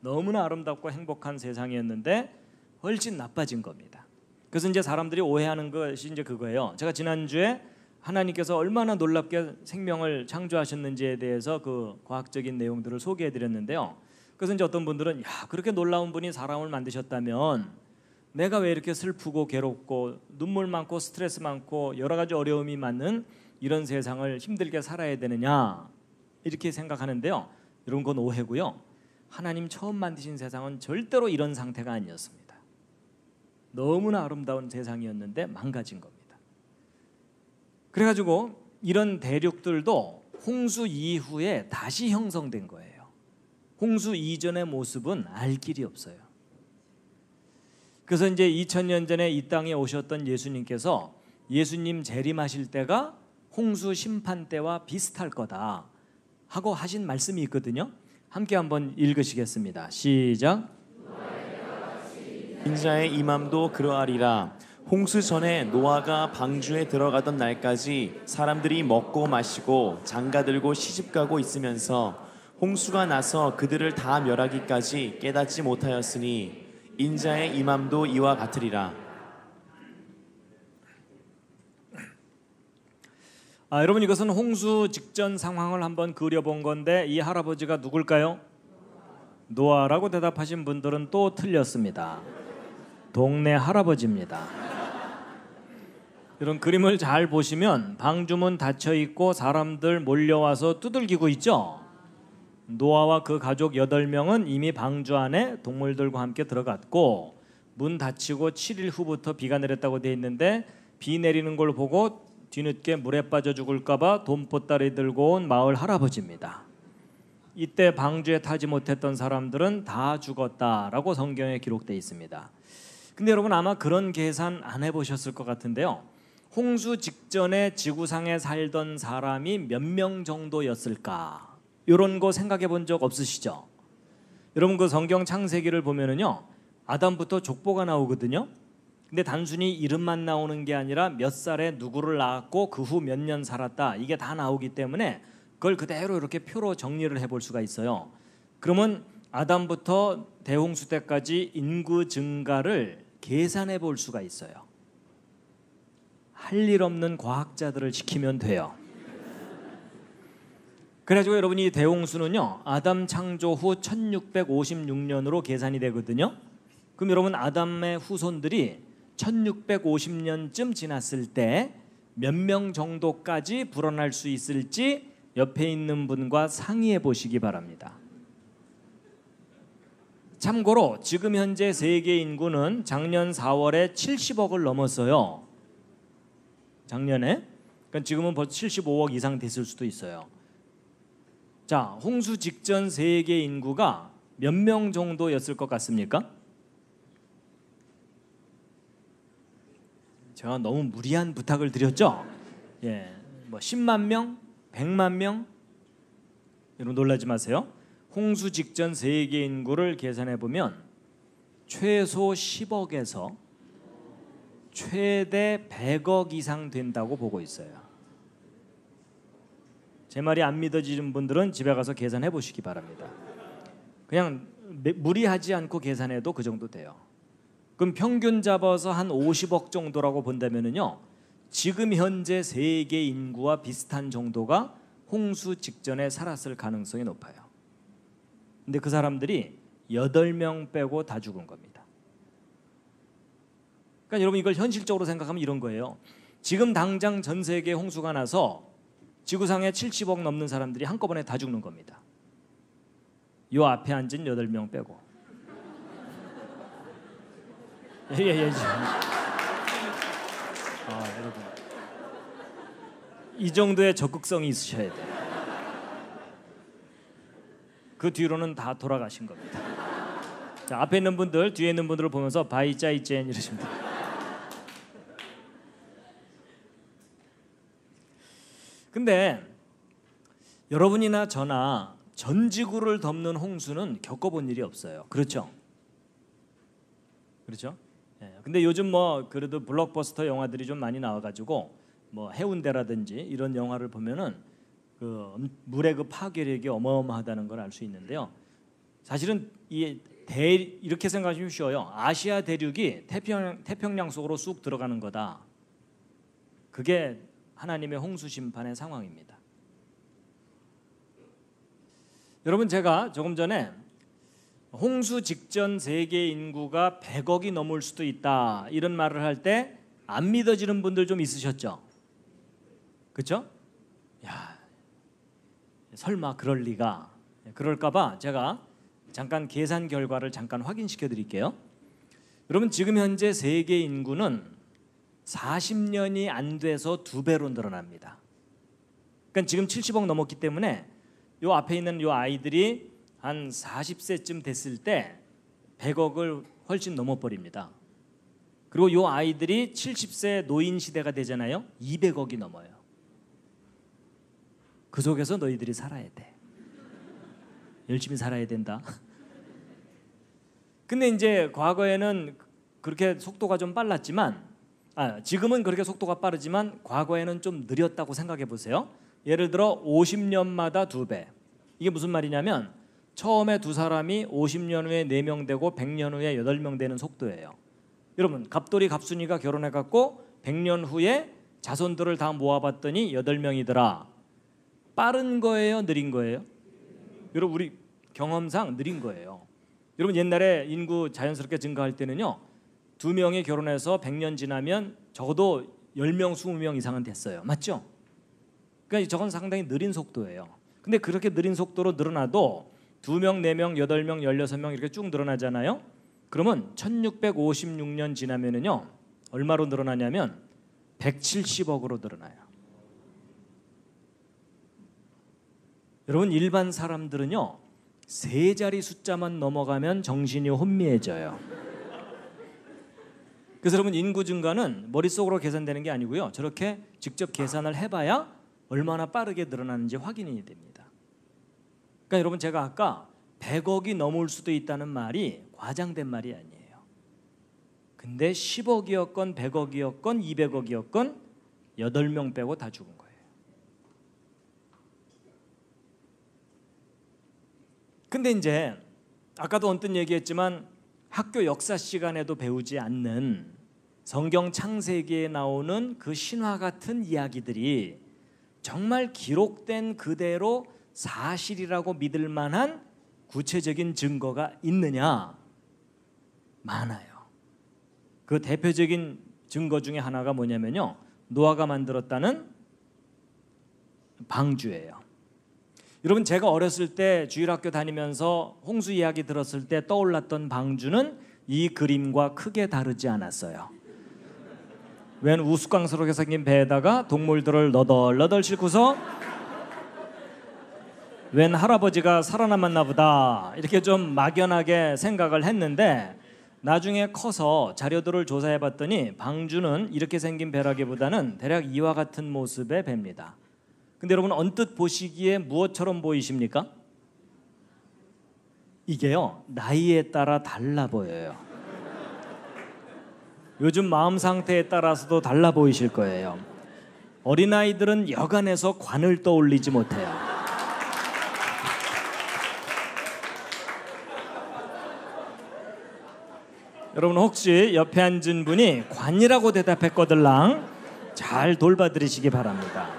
Speaker 1: 너무나 아름답고 행복한 세상이었는데 훨씬 나빠진 겁니다. 그래서 이제 사람들이 오해하는 것이 이제 그거예요. 제가 지난주에 하나님께서 얼마나 놀랍게 생명을 창조하셨는지에 대해서 그 과학적인 내용들을 소개해 드렸는데요. 그래서 이제 어떤 분들은 야, 그렇게 놀라운 분이 사람을 만드셨다면 내가 왜 이렇게 슬프고 괴롭고 눈물 많고 스트레스 많고 여러 가지 어려움이 많은 이런 세상을 힘들게 살아야 되느냐 이렇게 생각하는데요. 여러분, 그건 오해고요. 하나님 처음 만드신 세상은 절대로 이런 상태가 아니었습니다. 너무나 아름다운 세상이었는데 망가진 겁니다. 그래가지고 이런 대륙들도 홍수 이후에 다시 형성된 거예요. 홍수 이전의 모습은 알 길이 없어요. 그래서 이제 2000년 전에 이 땅에 오셨던 예수님께서 예수님 재림하실 때가 홍수 심판 때와 비슷할 거다 하고 하신 말씀이 있거든요. 함께 한번 읽으시겠습니다. 시작.
Speaker 2: 인자의 임함도 그러하리라. 홍수 전에 노아가 방주에 들어가던 날까지 사람들이 먹고 마시고 장가들고 시집가고 있으면서 홍수가 나서 그들을 다 멸하기까지 깨닫지 못하였으니 인자의 임함도 이와 같으리라.
Speaker 1: 여러분, 이것은 홍수 직전 상황을 한번 그려본 건데 이 할아버지가 누굴까요? 노아라고 대답하신 분들은 또 틀렸습니다. 동네 할아버지입니다. 이런 그림을 잘 보시면 방주문 닫혀 있고 사람들 몰려와서 두들기고 있죠. 노아와 그 가족 8명은 이미 방주 안에 동물들과 함께 들어갔고 문 닫히고 7일 후부터 비가 내렸다고 되어 있는데 비 내리는 걸 보고 뒤늦게 물에 빠져 죽을까 봐 돈보따리 들고 온 마을 할아버지입니다. 이때 방주에 타지 못했던 사람들은 다 죽었다라고 성경에 기록되어 있습니다. 근데 여러분 아마 그런 계산 안 해보셨을 것 같은데요. 홍수 직전에 지구상에 살던 사람이 몇 명 정도였을까? 이런 거 생각해 본 적 없으시죠? 여러분 그 성경 창세기를 보면은요 아담부터 족보가 나오거든요. 근데 단순히 이름만 나오는 게 아니라 몇 살에 누구를 낳았고 그 후 몇 년 살았다 이게 다 나오기 때문에 그걸 그대로 이렇게 표로 정리를 해볼 수가 있어요. 그러면 아담부터 대홍수 때까지 인구 증가를 계산해 볼 수가 있어요. 할 일 없는 과학자들을 시키면 돼요. 그래가지고 여러분이 대홍수는요 아담 창조 후 1656년으로 계산이 되거든요. 그럼 여러분 아담의 후손들이 1650년쯤 지났을 때 몇 명 정도까지 불어날 수 있을지 옆에 있는 분과 상의해 보시기 바랍니다. 참고로 지금 현재 세계 인구는 작년 4월에 70억을 넘었어요. 작년에. 그러니까 지금은 벌써 75억 이상 됐을 수도 있어요. 자, 홍수 직전 세계 인구가 몇 명 정도였을 것 같습니까? 제가 너무 무리한 부탁을 드렸죠? 예, 뭐 10만 명, 100만 명? 여러분 놀라지 마세요. 홍수 직전 세계 인구를 계산해 보면 최소 10억에서 최대 100억 이상 된다고 보고 있어요. 제 말이 안 믿어지는 분들은 집에 가서 계산해 보시기 바랍니다. 그냥 무리하지 않고 계산해도 그 정도 돼요. 그럼 평균 잡아서 한 50억 정도라고 본다면은요, 지금 현재 세계 인구와 비슷한 정도가 홍수 직전에 살았을 가능성이 높아요. 근데 그 사람들이 8명 빼고 다 죽은 겁니다. 그러니까 여러분 이걸 현실적으로 생각하면 이런 거예요. 지금 당장 전 세계에 홍수가 나서 지구상에 70억 넘는 사람들이 한꺼번에 다 죽는 겁니다. 요 앞에 앉은 8명 빼고. 예. 여러분. 이 정도의 적극성이 있으셔야 돼요. 그 뒤로는 다 돌아가신 겁니다. 자, 앞에 있는 분들, 뒤에 있는 분들을 보면서 바이 짜이젠 이러시면 돼요. 근데 여러분이나 저나 전 지구를 덮는 홍수는 겪어본 일이 없어요. 그렇죠? 그렇죠? 예. 근데 요즘 뭐 그래도 블록버스터 영화들이 좀 많이 나와가지고 뭐 해운대라든지 이런 영화를 보면은 그 물의 그 파괴력이 어마어마하다는 걸 알 수 있는데요. 사실은 이렇게 생각하시면 쉬워요. 아시아 대륙이 태평양 속으로 쑥 들어가는 거다. 그게 하나님의 홍수 심판의 상황입니다. 여러분, 제가 조금 전에 홍수 직전 세계 인구가 100억이 넘을 수도 있다 이런 말을 할 때 안 믿어지는 분들 좀 있으셨죠? 그렇죠? 야, 설마 그럴 리가. 그럴까 봐 제가 잠깐 계산 결과를 잠깐 확인시켜 드릴게요. 여러분, 지금 현재 세계 인구는 40년이 안 돼서 2배로 늘어납니다. 그러니까 지금 70억 넘었기 때문에 요 앞에 있는 요 아이들이 한 40세쯤 됐을 때 100억을 훨씬 넘어버립니다. 그리고 요 아이들이 70세 노인 시대가 되잖아요. 200억이 넘어요. 그 속에서 너희들이 살아야 돼. 열심히 살아야 된다. 근데 이제 과거에는 그렇게 속도가 좀 빨랐지만, 지금은 그렇게 속도가 빠르지만 과거에는 좀 느렸다고 생각해 보세요. 예를 들어 50년마다 2배. 이게 무슨 말이냐면 처음에 두 사람이 50년 후에 4명 되고 100년 후에 8명 되는 속도예요. 여러분, 갑돌이 갑순이가 결혼해갖고 100년 후에 자손들을 다 모아봤더니 8명이더라. 빠른 거예요? 느린 거예요? 여러분, 우리 경험상 느린 거예요. 여러분, 옛날에 인구 자연스럽게 증가할 때는요, 2명이 결혼해서 100년 지나면 적어도 10명, 20명 이상은 됐어요. 맞죠? 그러니까 저건 상당히 느린 속도예요. 근데 그렇게 느린 속도로 늘어나도 2명, 4명, 8명, 16명 이렇게 쭉 늘어나잖아요. 그러면 1656년 지나면은요, 얼마로 늘어나냐면 170억으로 늘어나요. 여러분, 일반 사람들은요 3자리 숫자만 넘어가면 정신이 혼미해져요. 그래서 여러분, 인구 증가는 머릿속으로 계산되는 게 아니고요, 저렇게 직접 계산을 해봐야 얼마나 빠르게 늘어나는지 확인이 됩니다. 그러니까 여러분, 제가 아까 100억이 넘을 수도 있다는 말이 과장된 말이 아니에요. 근데 10억이었건 100억이었건 200억이었건 8명 빼고 다 죽은 거예요. 근데 이제 아까도 언뜻 얘기했지만 학교 역사 시간에도 배우지 않는 성경 창세기에 나오는 그 신화 같은 이야기들이 정말 기록된 그대로 사실이라고 믿을 만한 구체적인 증거가 있느냐? 많아요. 그 대표적인 증거 중에 하나가 뭐냐면요, 노아가 만들었다는 방주예요. 여러분 제가 어렸을 때 주일학교 다니면서 홍수 이야기 들었을 때 떠올랐던 방주는 이 그림과 크게 다르지 않았어요. 웬 우스꽝스럽게 생긴 배에다가 동물들을 너덜너덜 싣고서 웬 할아버지가 살아남았나 보다 이렇게 좀 막연하게 생각을 했는데 나중에 커서 자료들을 조사해 봤더니 방주는 이렇게 생긴 배라기보다는 대략 이와 같은 모습의 배입니다. 근데 여러분 언뜻 보시기에 무엇처럼 보이십니까? 이게요 나이에 따라 달라 보여요. 요즘 마음 상태에 따라서도 달라 보이실 거예요. 어린아이들은 여간해서 관을 떠올리지 못해요. 여러분 혹시 옆에 앉은 분이 관이라고 대답했거들랑 잘 돌봐드리시기 바랍니다.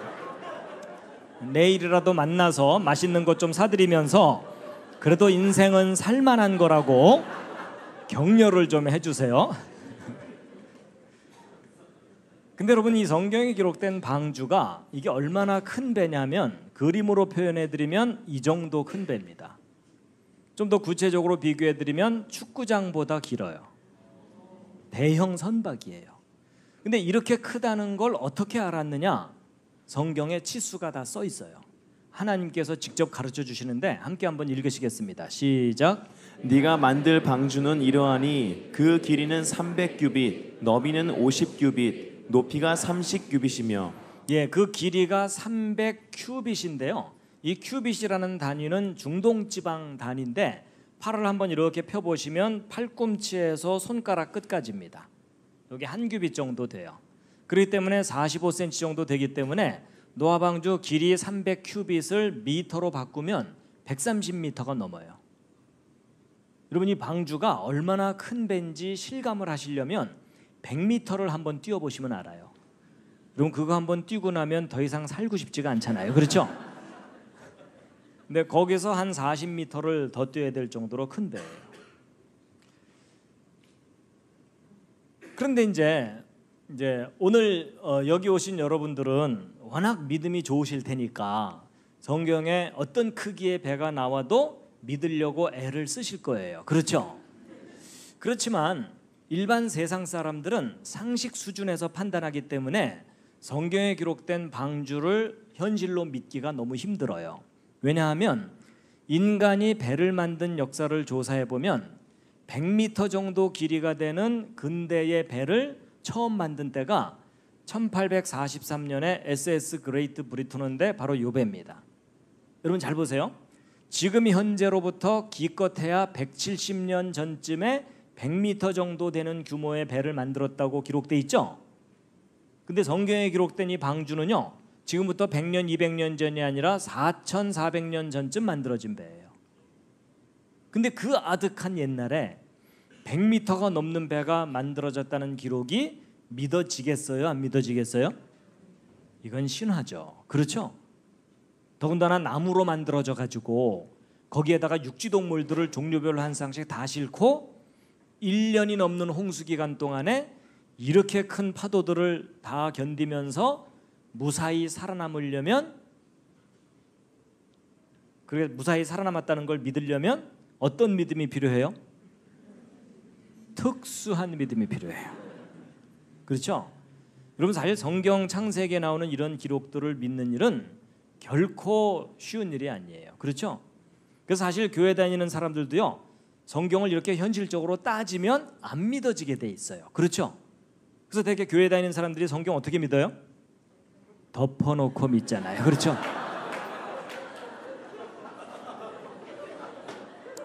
Speaker 1: 내일이라도 만나서 맛있는 것 좀 사드리면서 그래도 인생은 살만한 거라고 격려를 좀 해주세요. 근데 여러분 이 성경에 기록된 방주가 이게 얼마나 큰 배냐면 그림으로 표현해드리면 이 정도 큰 배입니다. 좀 더 구체적으로 비교해드리면 축구장보다 길어요. 대형 선박이에요. 근데 이렇게 크다는 걸 어떻게 알았느냐? 성경에 치수가 다 써 있어요. 하나님께서 직접 가르쳐 주시는데 함께 한번 읽으시겠습니다. 시작.
Speaker 2: 네가 만들 방주는 이러하니 그 길이는 300규빗, 너비는 50규빗, 높이가 30규빗이며.
Speaker 1: 예, 그 길이가 300규빗인데요. 이 규빗이라는 단위는 중동 지방 단위인데 팔을 한번 이렇게 펴 보시면 팔꿈치에서 손가락 끝까지입니다. 여기 한 규빗 정도 돼요. 그렇기 때문에 45cm 정도 되기 때문에 노아 방주 길이 300규빗을 미터로 바꾸면 130m가 넘어요. 여러분 이 방주가 얼마나 큰 배인지 실감을 하시려면 100m를 한번 뛰어보시면 알아요. 여러분 그거 한번 뛰고 나면 더 이상 살고 싶지가 않잖아요. 그렇죠? 근데 거기서 한 40m를 더 뛰어야 될 정도로 큰 배예요. 그런데 이제 오늘 여기 오신 여러분들은 워낙 믿음이 좋으실 테니까 성경에 어떤 크기의 배가 나와도 믿으려고 애를 쓰실 거예요. 그렇죠? 그렇지만 일반 세상 사람들은 상식 수준에서 판단하기 때문에 성경에 기록된 방주를 현실로 믿기가 너무 힘들어요. 왜냐하면 인간이 배를 만든 역사를 조사해 보면 100m 정도 길이가 되는 근대의 배를 처음 만든 때가 1843년에 SS 그레이트 브리튼인데 바로 요 배입니다. 여러분 잘 보세요. 지금 현재로부터 기껏해야 170년 전쯤에 100m 정도 되는 규모의 배를 만들었다고 기록돼 있죠. 근데 성경에 기록된 이 방주는요 지금부터 100년 200년 전이 아니라 4400년 전쯤 만들어진 배예요. 근데 그 아득한 옛날에 100m가 넘는 배가 만들어졌다는 기록이 믿어지겠어요? 안 믿어지겠어요? 이건 신화죠. 그렇죠? 더군다나 나무로 만들어져 가지고 거기에다가 육지동물들을 종류별로 한 쌍씩 다 싣고 1년이 넘는 홍수 기간 동안에 이렇게 큰 파도들을 다 견디면서 무사히 살아남으려면, 그래 무사히 살아남았다는 걸 믿으려면 어떤 믿음이 필요해요? 특수한 믿음이 필요해요. 그렇죠? 여러분 사실 성경 창세기에 나오는 이런 기록들을 믿는 일은 결코 쉬운 일이 아니에요. 그렇죠? 그래서 사실 교회 다니는 사람들도요 성경을 이렇게 현실적으로 따지면 안 믿어지게 돼 있어요. 그렇죠? 그래서 되게 교회 다니는 사람들이 성경 어떻게 믿어요? 덮어놓고 믿잖아요. 그렇죠?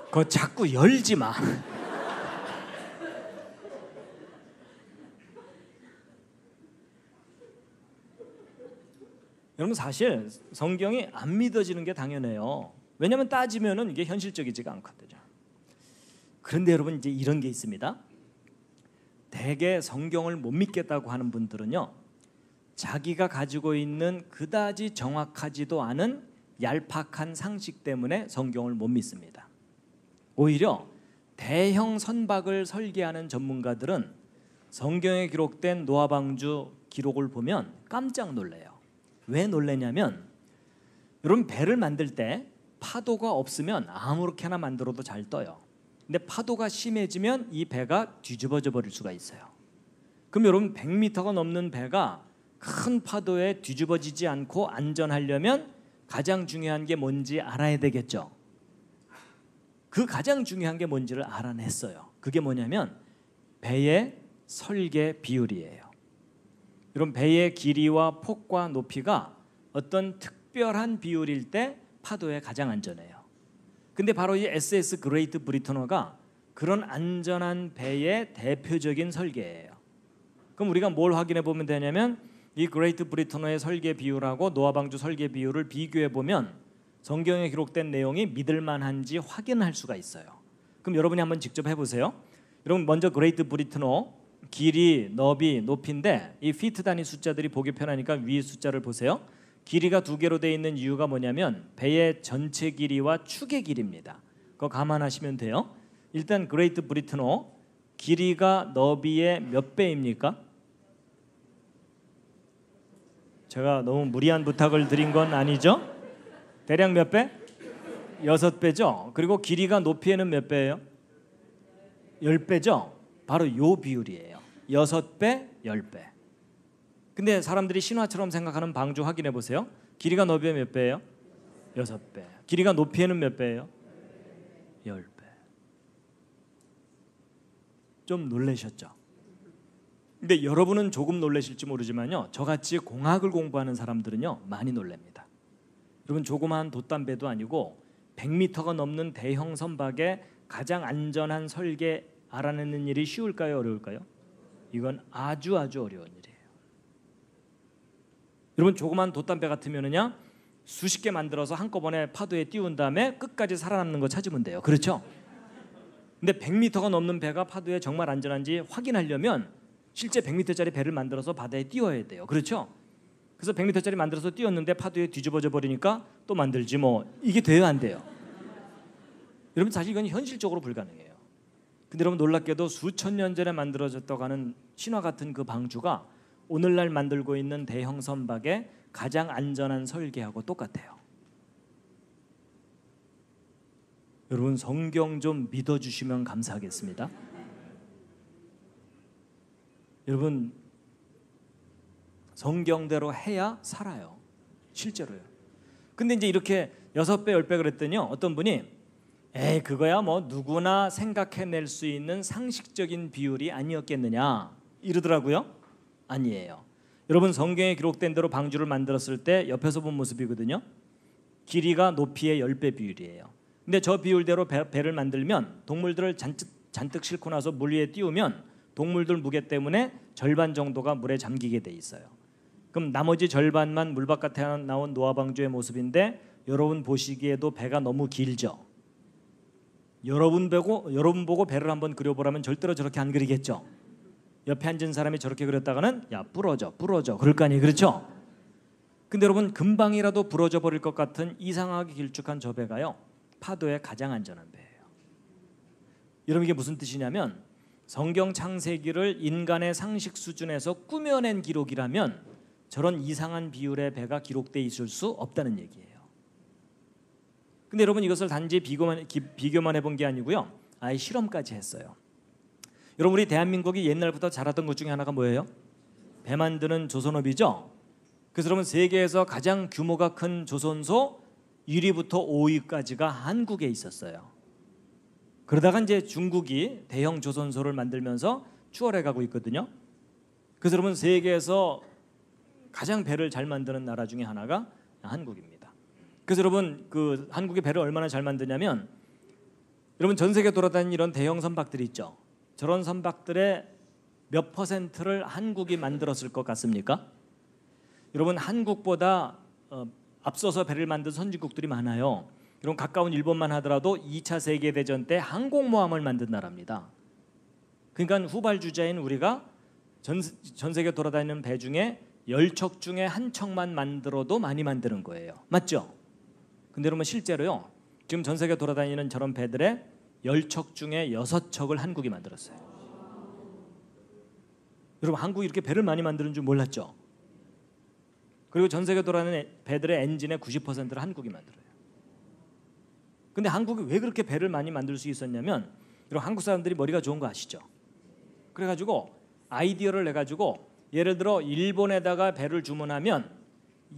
Speaker 1: 그거 자꾸 열지 마. 여러분 사실 성경이 안 믿어지는 게 당연해요. 왜냐하면 따지면은 이게 현실적이지가 않거든요. 그런데 여러분 이제 이런 게 있습니다. 대개 성경을 못 믿겠다고 하는 분들은요 자기가 가지고 있는 그다지 정확하지도 않은 얄팍한 상식 때문에 성경을 못 믿습니다. 오히려 대형 선박을 설계하는 전문가들은 성경에 기록된 노아 방주 기록을 보면 깜짝 놀래요. 왜 놀래냐면 여러분 배를 만들 때 파도가 없으면 아무렇게나 만들어도 잘 떠요. 근데 파도가 심해지면 이 배가 뒤집어져 버릴 수가 있어요. 그럼 여러분 100m가 넘는 배가 큰 파도에 뒤집어지지 않고 안전하려면 가장 중요한 게 뭔지 알아야 되겠죠. 그 가장 중요한 게 뭔지를 알아냈어요. 그게 뭐냐면 배의 설계 비율이에요. 여러분 배의 길이와 폭과 높이가 어떤 특별한 비율일 때 파도에 가장 안전해요. 근데 바로 이 SS 그레이트 브리터너가 그런 안전한 배의 대표적인 설계예요. 그럼 우리가 뭘 확인해 보면 되냐면 이 그레이트 브리터너의 설계 비율하고 노아 방주 설계 비율을 비교해 보면 성경에 기록된 내용이 믿을 만한지 확인할 수가 있어요. 그럼 여러분이 한번 직접 해보세요. 여러분 먼저 그레이트 브리터너 길이, 너비, 높이인데 이 피트 단위 숫자들이 보기 편하니까 위 숫자를 보세요. 길이가 2개로 되어 있는 이유가 뭐냐면 배의 전체 길이와 축의 길이입니다. 그거 감안하시면 돼요. 일단 그레이트 브리터너 길이가 너비의 몇 배입니까? 제가 너무 무리한 부탁을 드린 건 아니죠? 대략 몇 배? 6배죠. 그리고 길이가 높이에는 몇 배예요? 10배죠. 바로 요 비율이에요. 6배, 10배. 근데 사람들이 신화처럼 생각하는 방주 확인해 보세요. 길이가 너비에 몇 배예요? 6배. 길이가 높이에는 몇 배예요? 10배. 좀 놀라셨죠? 근데 여러분은 조금 놀라실지 모르지만요, 저같이 공학을 공부하는 사람들은요 많이 놀랍니다. 여러분 조그마한 돛담배도 아니고 100m가 넘는 대형 선박의 가장 안전한 설계 알아내는 일이 쉬울까요? 어려울까요? 이건 아주 어려운 일이에요. 여러분 조그만 돛담배 같으면은요 수십 개 만들어서 한꺼번에 파도에 띄운 다음에 끝까지 살아남는 거 찾으면 돼요. 그렇죠? 근데 100m가 넘는 배가 파도에 정말 안전한지 확인하려면 실제 100m짜리 배를 만들어서 바다에 띄워야 돼요. 그렇죠? 그래서 100m짜리 만들어서 띄웠는데 파도에 뒤집어져 버리니까 또 만들지 뭐. 이게 돼요, 안 돼요? 여러분 사실 이건 현실적으로 불가능해요. 근데 여러분 놀랍게도 수천 년 전에 만들어졌다고 하는 신화 같은 그 방주가 오늘날 만들고 있는 대형 선박의 가장 안전한 설계하고 똑같아요. 여러분 성경 좀 믿어주시면 감사하겠습니다. 여러분 성경대로 해야 살아요. 실제로요. 근데 이제 이렇게 6배, 10배 그랬더니요, 어떤 분이 에이 그거야 뭐 누구나 생각해낼 수 있는 상식적인 비율이 아니었겠느냐 이러더라고요. 아니에요. 여러분 성경에 기록된 대로 방주를 만들었을 때 옆에서 본 모습이거든요. 길이가 높이의 10배 비율이에요. 근데 저 비율대로 배를 만들면 동물들을 잔뜩 싣고 나서 물 위에 띄우면 동물들 무게 때문에 절반 정도가 물에 잠기게 돼 있어요. 그럼 나머지 절반만 물 바깥에 나온 노아 방주의 모습인데 여러분 보시기에도 배가 너무 길죠. 여러분 보고 배를 한번 그려보라면 절대로 저렇게 안 그리겠죠. 옆에 앉은 사람이 저렇게 그렸다가는 야 부러져 그럴 거 아니에요. 그렇죠? 근데 여러분 금방이라도 부러져 버릴 것 같은 이상하게 길쭉한 저 배가요 파도에 가장 안전한 배예요. 여러분 이게 무슨 뜻이냐면 성경 창세기를 인간의 상식 수준에서 꾸며낸 기록이라면 저런 이상한 비율의 배가 기록돼 있을 수 없다는 얘기예요. 근데 여러분 이것을 단지 비교만 해본 게 아니고요, 아예 실험까지 했어요. 여러분 우리 대한민국이 옛날부터 잘하던 것 중에 하나가 뭐예요? 배 만드는 조선업이죠. 그래서 여러분 세계에서 가장 규모가 큰 조선소 1위부터 5위까지가 한국에 있었어요. 그러다가 이제 중국이 대형 조선소를 만들면서 추월해 가고 있거든요. 그래서 여러분 세계에서 가장 배를 잘 만드는 나라 중에 하나가 한국입니다. 그래서 여러분 그 한국의 배를 얼마나 잘 만드냐면 여러분 전 세계 돌아다니는 이런 대형 선박들이 있죠. 저런 선박들의 몇 퍼센트를 한국이 만들었을 것 같습니까? 여러분 한국보다 앞서서 배를 만든 선진국들이 많아요. 여러분 가까운 일본만 하더라도 2차 세계대전 때 항공모함을 만든 나라입니다. 그러니까 후발주자인 우리가 전 세계 돌아다니는 배 중에 10척 중에 한 척만 만들어도 많이 만드는 거예요. 맞죠? 근데 여러분 실제로요, 지금 전 세계 돌아다니는 저런 배들의 10척 중에 6척을 한국이 만들었어요. 여러분 한국이 이렇게 배를 많이 만드는 줄 몰랐죠? 그리고 전 세계 돌아다니는 배들의 엔진의 90%를 한국이 만들어요. 근데 한국이 왜 그렇게 배를 많이 만들 수 있었냐면 이런 한국 사람들이 머리가 좋은 거 아시죠? 그래가지고 아이디어를 내가지고 예를 들어 일본에다가 배를 주문하면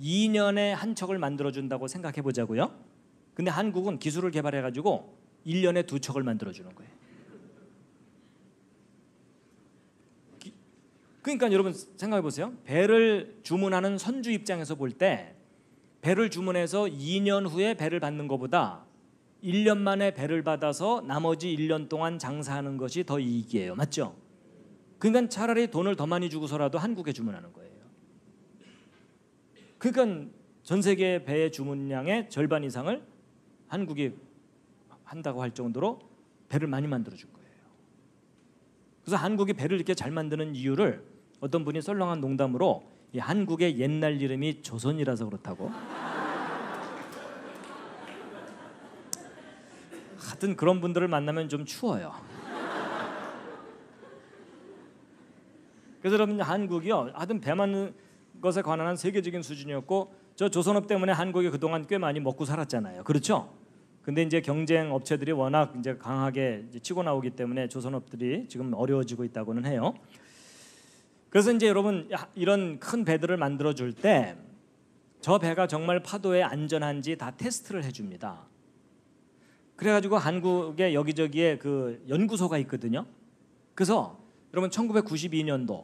Speaker 1: 2년에 한 척을 만들어준다고 생각해 보자고요. 근데 한국은 기술을 개발해가지고 1년에 2척을 만들어주는 거예요. 그러니까 여러분 생각해 보세요. 배를 주문하는 선주 입장에서 볼 때 배를 주문해서 2년 후에 배를 받는 것보다 1년 만에 배를 받아서 나머지 1년 동안 장사하는 것이 더 이익이에요. 맞죠? 그러니까 차라리 돈을 더 많이 주고서라도 한국에 주문하는 거예요. 그러니까 전 세계 배의 주문량의 절반 이상을 한국이 한다고 할 정도로 배를 많이 만들어준 거예요. 그래서 한국이 배를 이렇게 잘 만드는 이유를 어떤 분이 썰렁한 농담으로 이 한국의 옛날 이름이 조선이라서 그렇다고. 하여튼 그런 분들을 만나면 좀 추워요. 그래서 여러분 한국이요, 하여튼 배 만드는 것에 관한 세계적인 수준이었고 저 조선업 때문에 한국이 그동안 꽤 많이 먹고 살았잖아요. 그렇죠? 근데 이제 경쟁 업체들이 워낙 이제 강하게 이제 치고 나오기 때문에 조선업들이 지금 어려워지고 있다고는 해요. 그래서 이제 여러분 이런 큰 배들을 만들어 줄 때 저 배가 정말 파도에 안전한지 다 테스트를 해줍니다. 그래가지고 한국에 여기저기에 그 연구소가 있거든요. 그래서 여러분 1992년도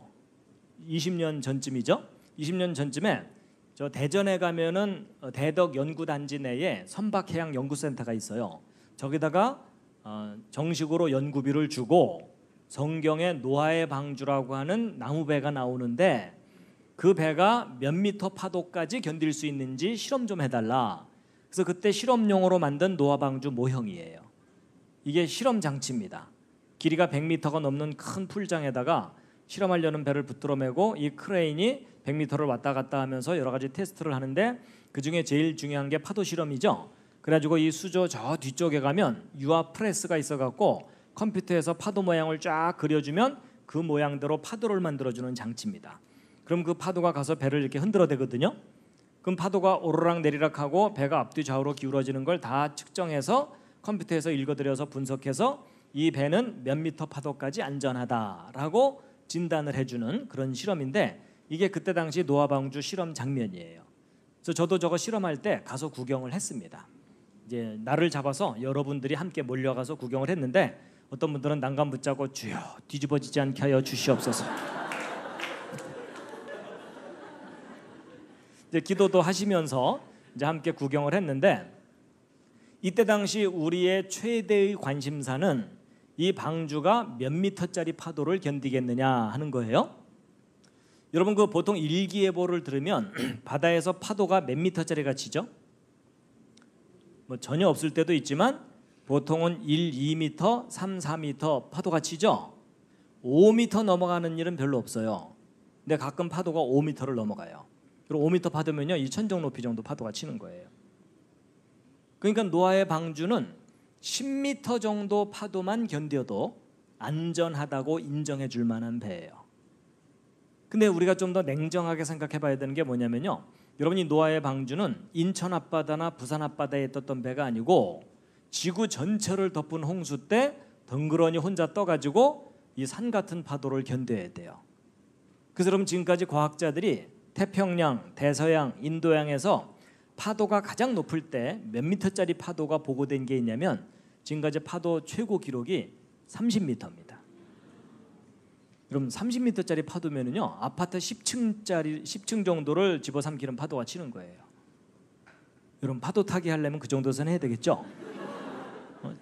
Speaker 1: 20년 전쯤이죠. 20년 전쯤에 저 대전에 가면은 대덕 연구단지 내에 선박해양 연구센터가 있어요. 저기다가 정식으로 연구비를 주고 성경의 노아의 방주라고 하는 나무배가 나오는데 그 배가 몇 미터 파도까지 견딜 수 있는지 실험 좀 해달라. 그래서 그때 실험용으로 만든 노아 방주 모형이에요. 이게 실험 장치입니다. 길이가 100m가 넘는 큰 풀장에다가 실험하려는 배를 붙들어 메고 이 크레인이 100m를 왔다 갔다 하면서 여러 가지 테스트를 하는데 그중에 제일 중요한 게 파도 실험이죠. 그래가지고 이 수조 저 뒤쪽에 가면 유압 프레스가 있어갖고 컴퓨터에서 파도 모양을 쫙 그려주면 그 모양대로 파도를 만들어주는 장치입니다. 그럼 그 파도가 가서 배를 이렇게 흔들어대거든요. 그럼 파도가 오르락 내리락하고 배가 앞뒤 좌우로 기울어지는 걸 다 측정해서 컴퓨터에서 읽어들여서 분석해서 이 배는 몇 미터 파도까지 안전하다라고 진단을 해주는 그런 실험인데 이게 그때 당시 노아 방주 실험 장면이에요. 그래서 저도 저거 실험할 때 가서 구경을 했습니다. 이제 날을 잡아서 여러분들이 함께 몰려가서 구경을 했는데 어떤 분들은 난간 붙잡고 주여 뒤집어지지 않게 하여 주시옵소서. 이제 기도도 하시면서 이제 함께 구경을 했는데 이때 당시 우리의 최대의 관심사는 이 방주가 몇 미터짜리 파도를 견디겠느냐 하는 거예요. 여러분 그 보통 일기예보를 들으면 바다에서 파도가 몇 미터짜리가 치죠? 뭐 전혀 없을 때도 있지만 보통은 1, 2미터, 3, 4미터 파도가 치죠. 5미터 넘어가는 일은 별로 없어요. 근데 가끔 파도가 5미터를 넘어가요. 그리고 5미터 파도면요 이 천정 높이 정도 파도가 치는 거예요. 그러니까 노아의 방주는 10미터 정도 파도만 견뎌도 안전하다고 인정해 줄 만한 배예요. 근데 우리가 좀 더 냉정하게 생각해 봐야 되는 게 뭐냐면요, 여러분이 노아의 방주는 인천 앞바다나 부산 앞바다에 떴던 배가 아니고 지구 전체를 덮은 홍수 때 덩그러니 혼자 떠가지고 이 산 같은 파도를 견뎌야 돼요. 그래서 여러분 지금까지 과학자들이 태평양, 대서양, 인도양에서 파도가 가장 높을 때 몇 미터짜리 파도가 보고된 게 있냐면 지금까지 파도 최고 기록이 30미터입니다. 그럼 30미터짜리 파도면은요 아파트 10층 정도를 집어삼키는 파도가 치는 거예요. 여러분 파도 타기 하려면 그 정도선 해야 되겠죠?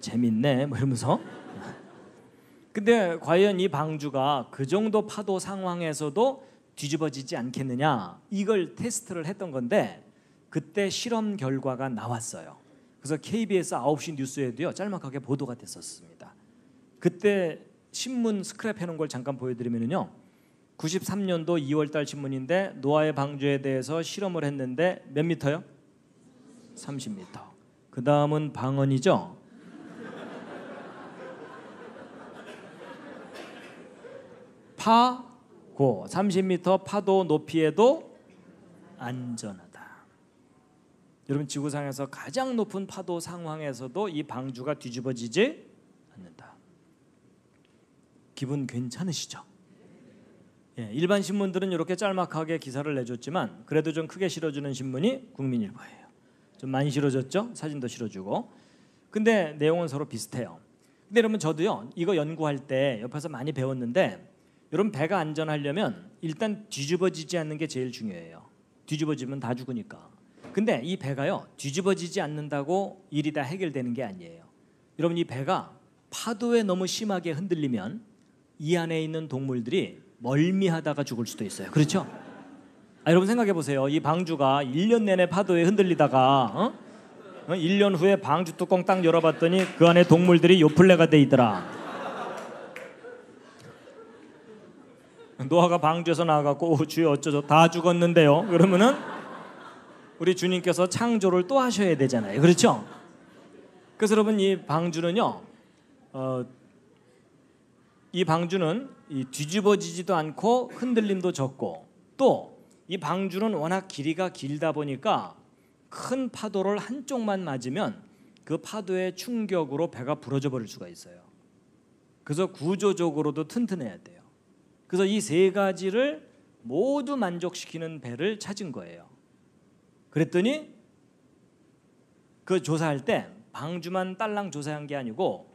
Speaker 1: 재밌네 뭐 이러면서. 근데 과연 이 방주가 그 정도 파도 상황에서도 뒤집어지지 않겠느냐 이걸 테스트를 했던 건데 그때 실험 결과가 나왔어요. 그래서 KBS 9시 뉴스에도요 짤막하게 보도가 됐었습니다. 그때 신문 스크랩 해놓은 걸 잠깐 보여드리면요 93년도 2월달 신문인데 노아의 방주에 대해서 실험을 했는데 몇 미터요? 30미터. 그 다음은 방언이죠. 파고 30미터 파도 높이에도 안전하다. 여러분, 지구상에서 가장 높은 파도 상황에서도 이 방주가 뒤집어지지 않는다. 기분 괜찮으시죠? 예, 일반 신문들은 이렇게 짤막하게 기사를 내줬지만 그래도 좀 크게 실어주는 신문이 국민일보예요. 좀 많이 실어줬죠? 사진도 실어주고. 근데 내용은 서로 비슷해요. 근데 여러분, 저도요 이거 연구할 때 옆에서 많이 배웠는데, 여러분 배가 안전하려면 일단 뒤집어지지 않는 게 제일 중요해요. 뒤집어지면 다 죽으니까. 근데 이 배가요 뒤집어지지 않는다고 일이 다 해결되는 게 아니에요. 여러분, 이 배가 파도에 너무 심하게 흔들리면 이 안에 있는 동물들이 멀미하다가 죽을 수도 있어요. 그렇죠? 여러분 생각해 보세요. 이 방주가 1년 내내 파도에 흔들리다가 1년 후에 방주 뚜껑 딱 열어봤더니 그 안에 동물들이 요플레가 돼 있더라. 노아가 방주에서 나와갖고 주여 어쩌죠? 다 죽었는데요. 그러면은 우리 주님께서 창조를 또 하셔야 되잖아요. 그렇죠? 그래서 여러분, 이 방주는요 이 방주는 뒤집어지지도 않고 흔들림도 적고, 또 이 방주는 워낙 길이가 길다 보니까 큰 파도를 한쪽만 맞으면 그 파도의 충격으로 배가 부러져 버릴 수가 있어요. 그래서 구조적으로도 튼튼해야 돼요. 그래서 이 세 가지를 모두 만족시키는 배를 찾은 거예요. 그랬더니 그 조사할 때 방주만 딸랑 조사한 게 아니고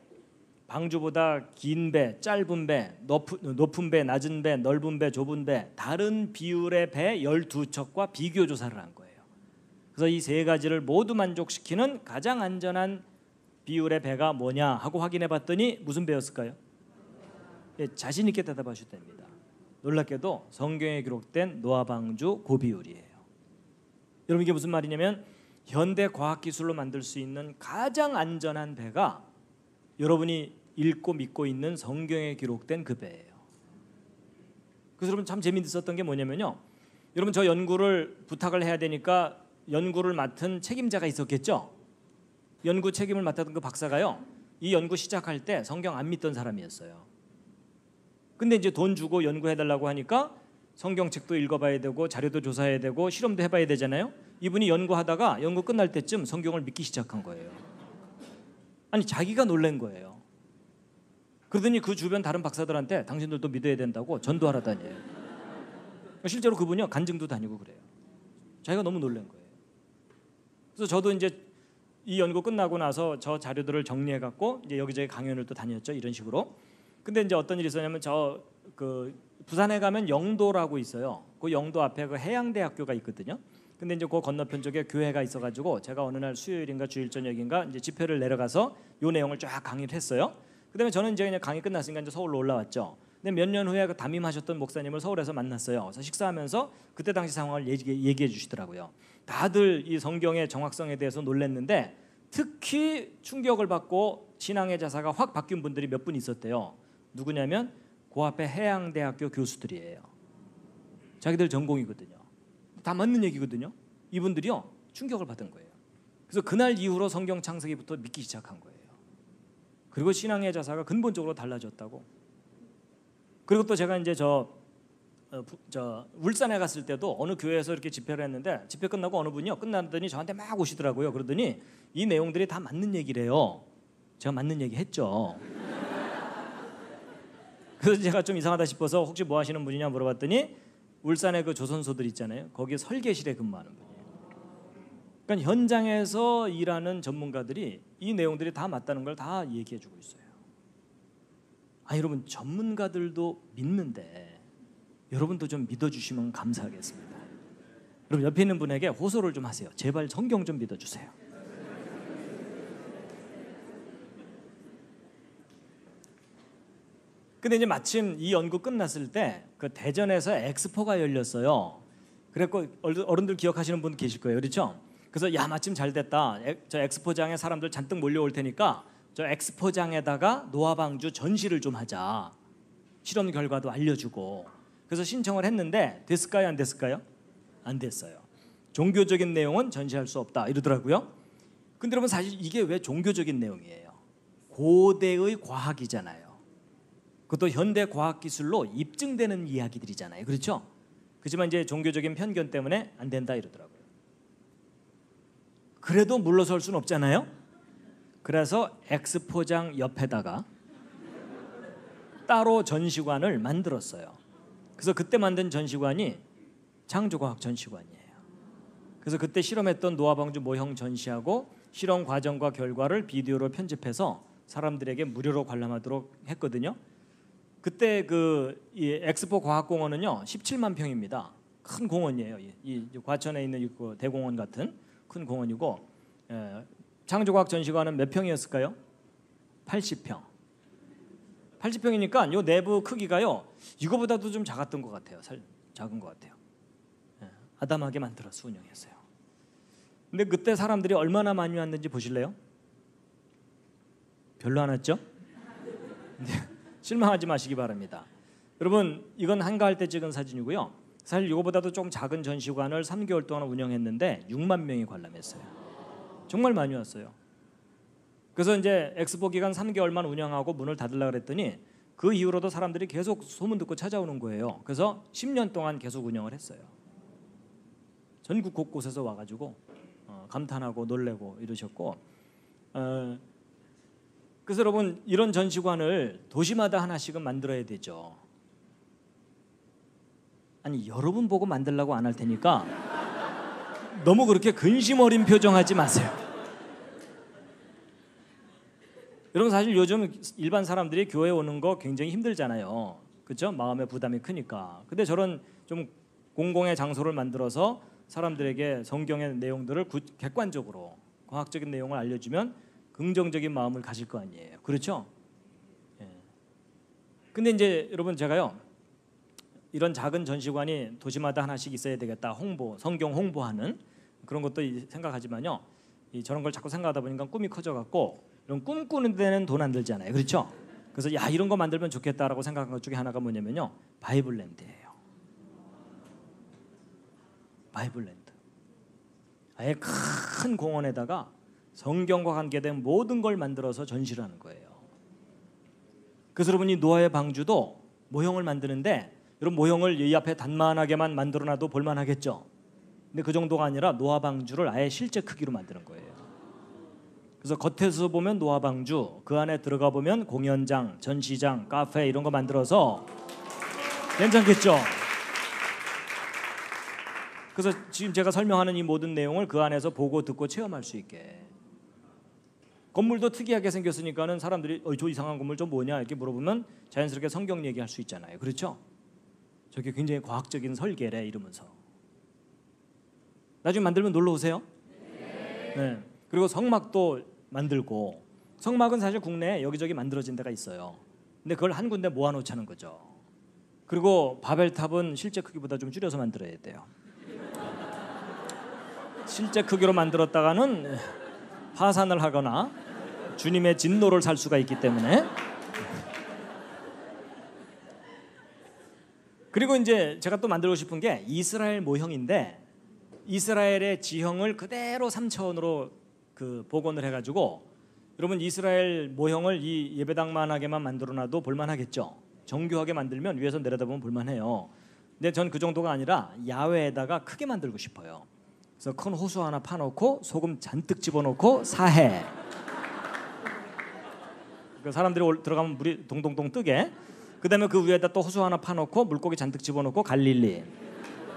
Speaker 1: 방주보다 긴 배, 짧은 배, 높은 배, 낮은 배, 넓은 배, 좁은 배, 다른 비율의 배 12척과 비교 조사를 한 거예요. 그래서 이 세 가지를 모두 만족시키는 가장 안전한 비율의 배가 뭐냐 하고 확인해 봤더니 무슨 배였을까요? 예, 자신 있게 대답하셔도 됩니다. 놀랍게도 성경에 기록된 노아 방주 고비율이에요. 여러분, 이게 무슨 말이냐면 현대 과학 기술로 만들 수 있는 가장 안전한 배가 여러분이 읽고 믿고 있는 성경에 기록된 그 배예요. 그래서 여러분, 참 재미있었던 게 뭐냐면요, 여러분 저 연구를 부탁을 해야 되니까 연구를 맡은 책임자가 있었겠죠. 연구 책임을 맡았던 그 박사가요 이 연구 시작할 때 성경 안 믿던 사람이었어요. 근데 이제 돈 주고 연구해달라고 하니까 성경책도 읽어봐야 되고 자료도 조사해야 되고 실험도 해봐야 되잖아요. 이분이 연구하다가 연구 끝날 때쯤 성경을 믿기 시작한 거예요. 아니, 자기가 놀란 거예요. 그러더니 그 주변 다른 박사들한테 당신들도 믿어야 된다고 전도하라다니요. 실제로 그분이요 간증도 다니고 그래요. 자기가 너무 놀란 거예요. 그래서 저도 이제 이 연구 끝나고 나서 저 자료들을 정리해 갖고 이제 여기저기 강연을 또 다녔죠. 이런 식으로. 근데 이제 어떤 일이 있었냐면 부산에 가면 영도라고 있어요. 그 영도 앞에 그 해양대학교가 있거든요. 근데 이제 그 건너편 쪽에 교회가 있어가지고 제가 어느 날 수요일인가 주일 저녁인가 이제 집회를 내려가서 요 내용을 쫙 강의를 했어요. 그다음에 저는 이제 그냥 강의 끝났으니까 이제 서울로 올라왔죠. 근데 몇 년 후에 그 담임하셨던 목사님을 서울에서 만났어요. 그래서 식사하면서 그때 당시 상황을 얘기해 주시더라고요. 다들 이 성경의 정확성에 대해서 놀랐는데 특히 충격을 받고 신앙의 자세가 확 바뀐 분들이 몇 분 있었대요. 누구냐면 그 앞에 해양대학교 교수들이에요. 자기들 전공이거든요. 다 맞는 얘기거든요. 이분들이요 충격을 받은 거예요. 그래서 그날 이후로 성경 창세기부터 믿기 시작한 거예요. 그리고 신앙의 자세가 근본적으로 달라졌다고. 그리고 또 제가 이제 저 울산에 갔을 때도 어느 교회에서 이렇게 집회를 했는데 집회 끝나고 어느 분이요 끝났더니 저한테 막 오시더라고요. 그러더니 이 내용들이 다 맞는 얘기래요. 제가 맞는 얘기 했죠. 그래서 제가 좀 이상하다 싶어서 혹시 뭐 하시는 분이냐 물어봤더니 울산의 그 조선소들 있잖아요. 거기 설계실에 근무하는 분이에요. 그러니까 현장에서 일하는 전문가들이 이 내용들이 다 맞다는 걸 다 얘기해주고 있어요. 여러분 전문가들도 믿는데 여러분도 좀 믿어주시면 감사하겠습니다. 여러분 옆에 있는 분에게 호소를 좀 하세요. 제발 성경 좀 믿어주세요. 근데 이제 마침 이 연구 끝났을 때 그 대전에서 엑스포가 열렸어요. 그래서 어른들 기억하시는 분 계실 거예요, 그렇죠? 그래서 야 마침 잘 됐다. 저 엑스포장에 사람들 잔뜩 몰려올 테니까 저 엑스포장에다가 노아방주 전시를 좀 하자. 실험 결과도 알려주고. 그래서 신청을 했는데 됐을까요, 안 됐을까요? 안 됐어요. 종교적인 내용은 전시할 수 없다 이러더라고요. 근데 여러분 사실 이게 왜 종교적인 내용이에요? 고대의 과학이잖아요. 그것도 현대 과학 기술로 입증되는 이야기들이잖아요. 그렇죠? 그렇지만 이제 종교적인 편견 때문에 안 된다 이러더라고요. 그래도 물러설 수는 없잖아요. 그래서 엑스포장 옆에다가 따로 전시관을 만들었어요. 그래서 그때 만든 전시관이 창조과학 전시관이에요. 그래서 그때 실험했던 노아방주 모형 전시하고 실험 과정과 결과를 비디오로 편집해서 사람들에게 무료로 관람하도록 했거든요. 그때 이 엑스포 과학공원은요 17만 평입니다. 큰 공원이에요. 이 과천에 있는 이 대공원 같은 큰 공원이고, 창조과학 전시관은 몇 평이었을까요? 80평. 80평이니까 요 내부 크기가요 이거보다도 좀 작았던 것 같아요. 작은 것 같아요. 아담하게 만들어서 운영했어요. 근데 그때 사람들이 얼마나 많이 왔는지 보실래요? 별로 안 왔죠? 실망하지 마시기 바랍니다. 여러분, 이건 한가할 때 찍은 사진이고요. 사실 이거보다도 좀 작은 전시관을 3개월 동안 운영했는데 6만 명이 관람했어요. 정말 많이 왔어요. 그래서 이제 엑스포 기간 3개월만 운영하고 문을 닫으려고 그랬더니 그 이후로도 사람들이 계속 소문 듣고 찾아오는 거예요. 그래서 10년 동안 계속 운영을 했어요. 전국 곳곳에서 와가지고 감탄하고 놀래고 이러셨고, 그래서 여러분 이런 전시관을 도시마다 하나씩은 만들어야 되죠. 아니 여러분 보고 만들라고 안 할 테니까 너무 그렇게 근심 어린 표정하지 마세요. 여러분 사실 요즘 일반 사람들이 교회 오는 거 굉장히 힘들잖아요. 그렇죠? 마음의 부담이 크니까. 근데 저런 좀 공공의 장소를 만들어서 사람들에게 성경의 내용들을 객관적으로 과학적인 내용을 알려주면 긍정적인 마음을 가질 거 아니에요. 그렇죠? 예. 근데 이제 여러분 제가요 이런 작은 전시관이 도시마다 하나씩 있어야 되겠다. 성경 홍보하는 그런 것도 생각하지만요. 저런 걸 자꾸 생각하다 보니까 꿈이 커져갖고 이런 꿈 꾸는 데는 돈 안 들잖아요. 그렇죠? 그래서 야 이런 거 만들면 좋겠다라고 생각한 것 중에 하나가 뭐냐면요. 바이블랜드예요. 바이블랜드. 아예 큰 공원에다가 성경과 관계된 모든 걸 만들어서 전시를 하는 거예요. 그래서 여러분이 노아의 방주도 모형을 만드는데 여러분 모형을 이 앞에 단만하게만 만들어놔도 볼만하겠죠. 근데 그 정도가 아니라 노아 방주를 아예 실제 크기로 만드는 거예요. 그래서 겉에서 보면 노아 방주, 그 안에 들어가 보면 공연장, 전시장, 카페 이런 거 만들어서 괜찮겠죠. 그래서 지금 제가 설명하는 이 모든 내용을 그 안에서 보고 듣고 체험할 수 있게. 건물도 특이하게 생겼으니까는 사람들이 저 이상한 건물 좀 뭐냐 이렇게 물어보면 자연스럽게 성경 얘기할 수 있잖아요. 그렇죠? 저게 굉장히 과학적인 설계래 이러면서. 나중에 만들면 놀러 오세요. 네. 그리고 성막도 만들고, 성막은 사실 국내에 여기저기 만들어진 데가 있어요. 근데 그걸 한 군데 모아놓자는 거죠. 그리고 바벨탑은 실제 크기보다 좀 줄여서 만들어야 돼요. 실제 크기로 만들었다가는 파산을 하거나 주님의 진노를 살 수가 있기 때문에. 그리고 이제 제가 또 만들고 싶은 게 이스라엘 모형인데 이스라엘의 지형을 그대로 3차원으로 복원을 해가지고 여러분 이스라엘 모형을 이 예배당만하게만 만들어놔도 볼만하겠죠. 정교하게 만들면 위에서 내려다보면 볼만해요. 근데 전 그 정도가 아니라 야외에다가 크게 만들고 싶어요. 그래서 큰 호수 하나 파놓고 소금 잔뜩 집어넣고 사해. 그 사람들이 들어가면 물이 동동동 뜨게. 그다음에 그 위에다 또 호수 하나 파놓고 물고기 잔뜩 집어넣고 갈릴리.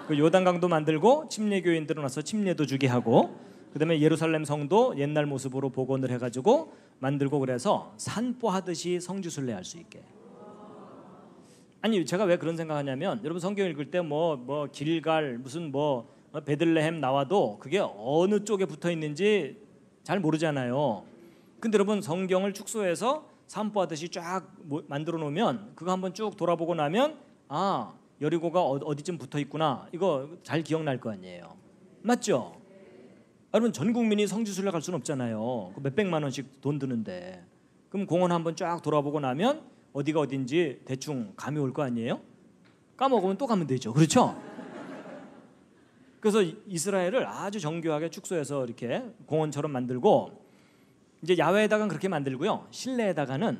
Speaker 1: 그 요단강도 만들고 침례교인들은 와서 침례도 주게 하고, 그다음에 예루살렘 성도 옛날 모습으로 복원을 해가지고 만들고, 그래서 산보하듯이 성지순례 할 수 있게. 아니 제가 왜 그런 생각하냐면 여러분 성경 읽을 때 뭐 길갈 무슨 베들레헴 나와도 그게 어느 쪽에 붙어 있는지 잘 모르잖아요. 근데 여러분 성경을 축소해서 산보하듯이 쫙 만들어 놓으면 그거 한번 쭉 돌아보고 나면 아 여리고가 어디쯤 붙어 있구나 이거 잘 기억날 거 아니에요. 맞죠? 여러분 전 국민이 성지순례 갈 수는 없잖아요. 그 몇백만 원씩 돈 드는데. 그럼 공원 한번 쫙 돌아보고 나면 어디가 어딘지 대충 감이 올 거 아니에요? 까먹으면 또 가면 되죠. 그렇죠? 그래서 이스라엘을 아주 정교하게 축소해서 이렇게 공원처럼 만들고, 이제 야외에다가는 그렇게 만들고요. 실내에다가는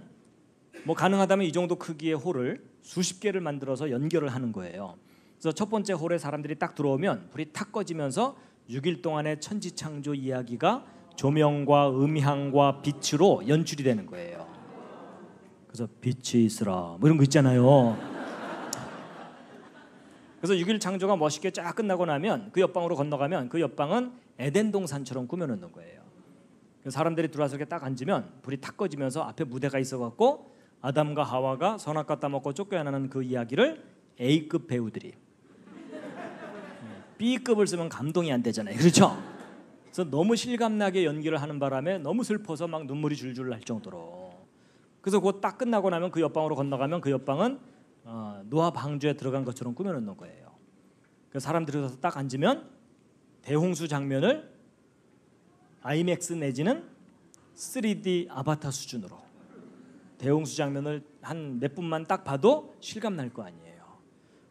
Speaker 1: 뭐 가능하다면 이 정도 크기의 홀을 수십 개를 만들어서 연결을 하는 거예요. 그래서 첫 번째 홀에 사람들이 딱 들어오면 불이 탁 꺼지면서 6일 동안의 천지창조 이야기가 조명과 음향과 빛으로 연출이 되는 거예요. 그래서 빛이 있으라 뭐 이런 거 있잖아요. 그래서 6일 창조가 멋있게 쫙 끝나고 나면 그 옆방으로 건너가면 그 옆방은 에덴 동산처럼 꾸며놓는 거예요. 그래서 사람들이 들어와서 이렇게 딱 앉으면 불이 탁 꺼지면서 앞에 무대가 있어갖고 아담과 하와가 선악과 따먹고 쫓겨나는 그 이야기를 A급 배우들이 B급을 쓰면 감동이 안 되잖아요. 그렇죠? 그래서 너무 실감나게 연기를 하는 바람에 너무 슬퍼서 막 눈물이 줄줄 날 정도로. 그래서 그거 딱 끝나고 나면 그 옆방으로 건너가면 그 옆방은 노아 방주에 들어간 것처럼 꾸며놓는 거예요. 그래서 사람들이 가서 딱 앉으면 대홍수 장면을 IMAX 내지는 3D 아바타 수준으로 대홍수 장면을 한 몇 분만 딱 봐도 실감 날 거 아니에요.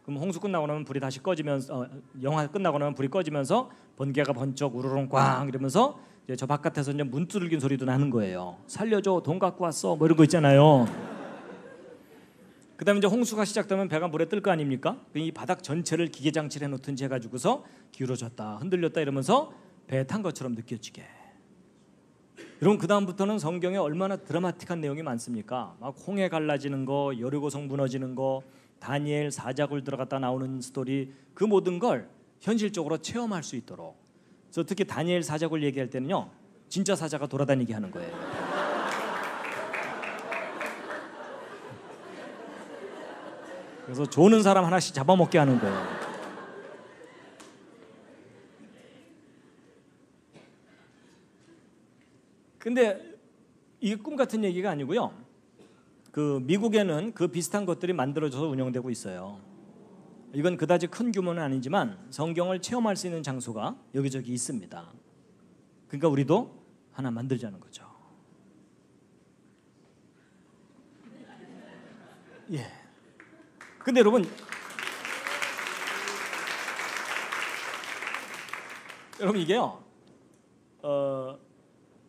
Speaker 1: 그럼 홍수 끝나고 나면 불이 다시 꺼지면서 영화 끝나고 나면 불이 꺼지면서 번개가 번쩍 우르릉 꽝 이러면서 이제 저 바깥에서 이제 문 두들긴 소리도 나는 거예요. 살려줘, 돈 갖고 왔어, 뭐 이런 거 있잖아요. 그다음에 이제 홍수가 시작되면 배가 물에 뜰 거 아닙니까? 이 바닥 전체를 기계 장치를 해놓든지 해가지고서 기울어졌다, 흔들렸다 이러면서 배에 탄 것처럼 느껴지게. 여러분 그 다음부터는 성경에 얼마나 드라마틱한 내용이 많습니까? 막 홍해 갈라지는 거, 여리고성 무너지는 거, 다니엘 사자굴 들어갔다 나오는 스토리, 그 모든 걸 현실적으로 체험할 수 있도록. 그래서 특히 다니엘 사자굴 얘기할 때는요, 진짜 사자가 돌아다니게 하는 거예요. 그래서 조는 사람 하나씩 잡아먹게 하는 거예요. 근데 이게 꿈 같은 얘기가 아니고요. 그 미국에는 그 비슷한 것들이 만들어져서 운영되고 있어요. 이건 그다지 큰 규모는 아니지만 성경을 체험할 수 있는 장소가 여기저기 있습니다. 그러니까 우리도 하나 만들자는 거죠. 예. 근데 여러분 이게요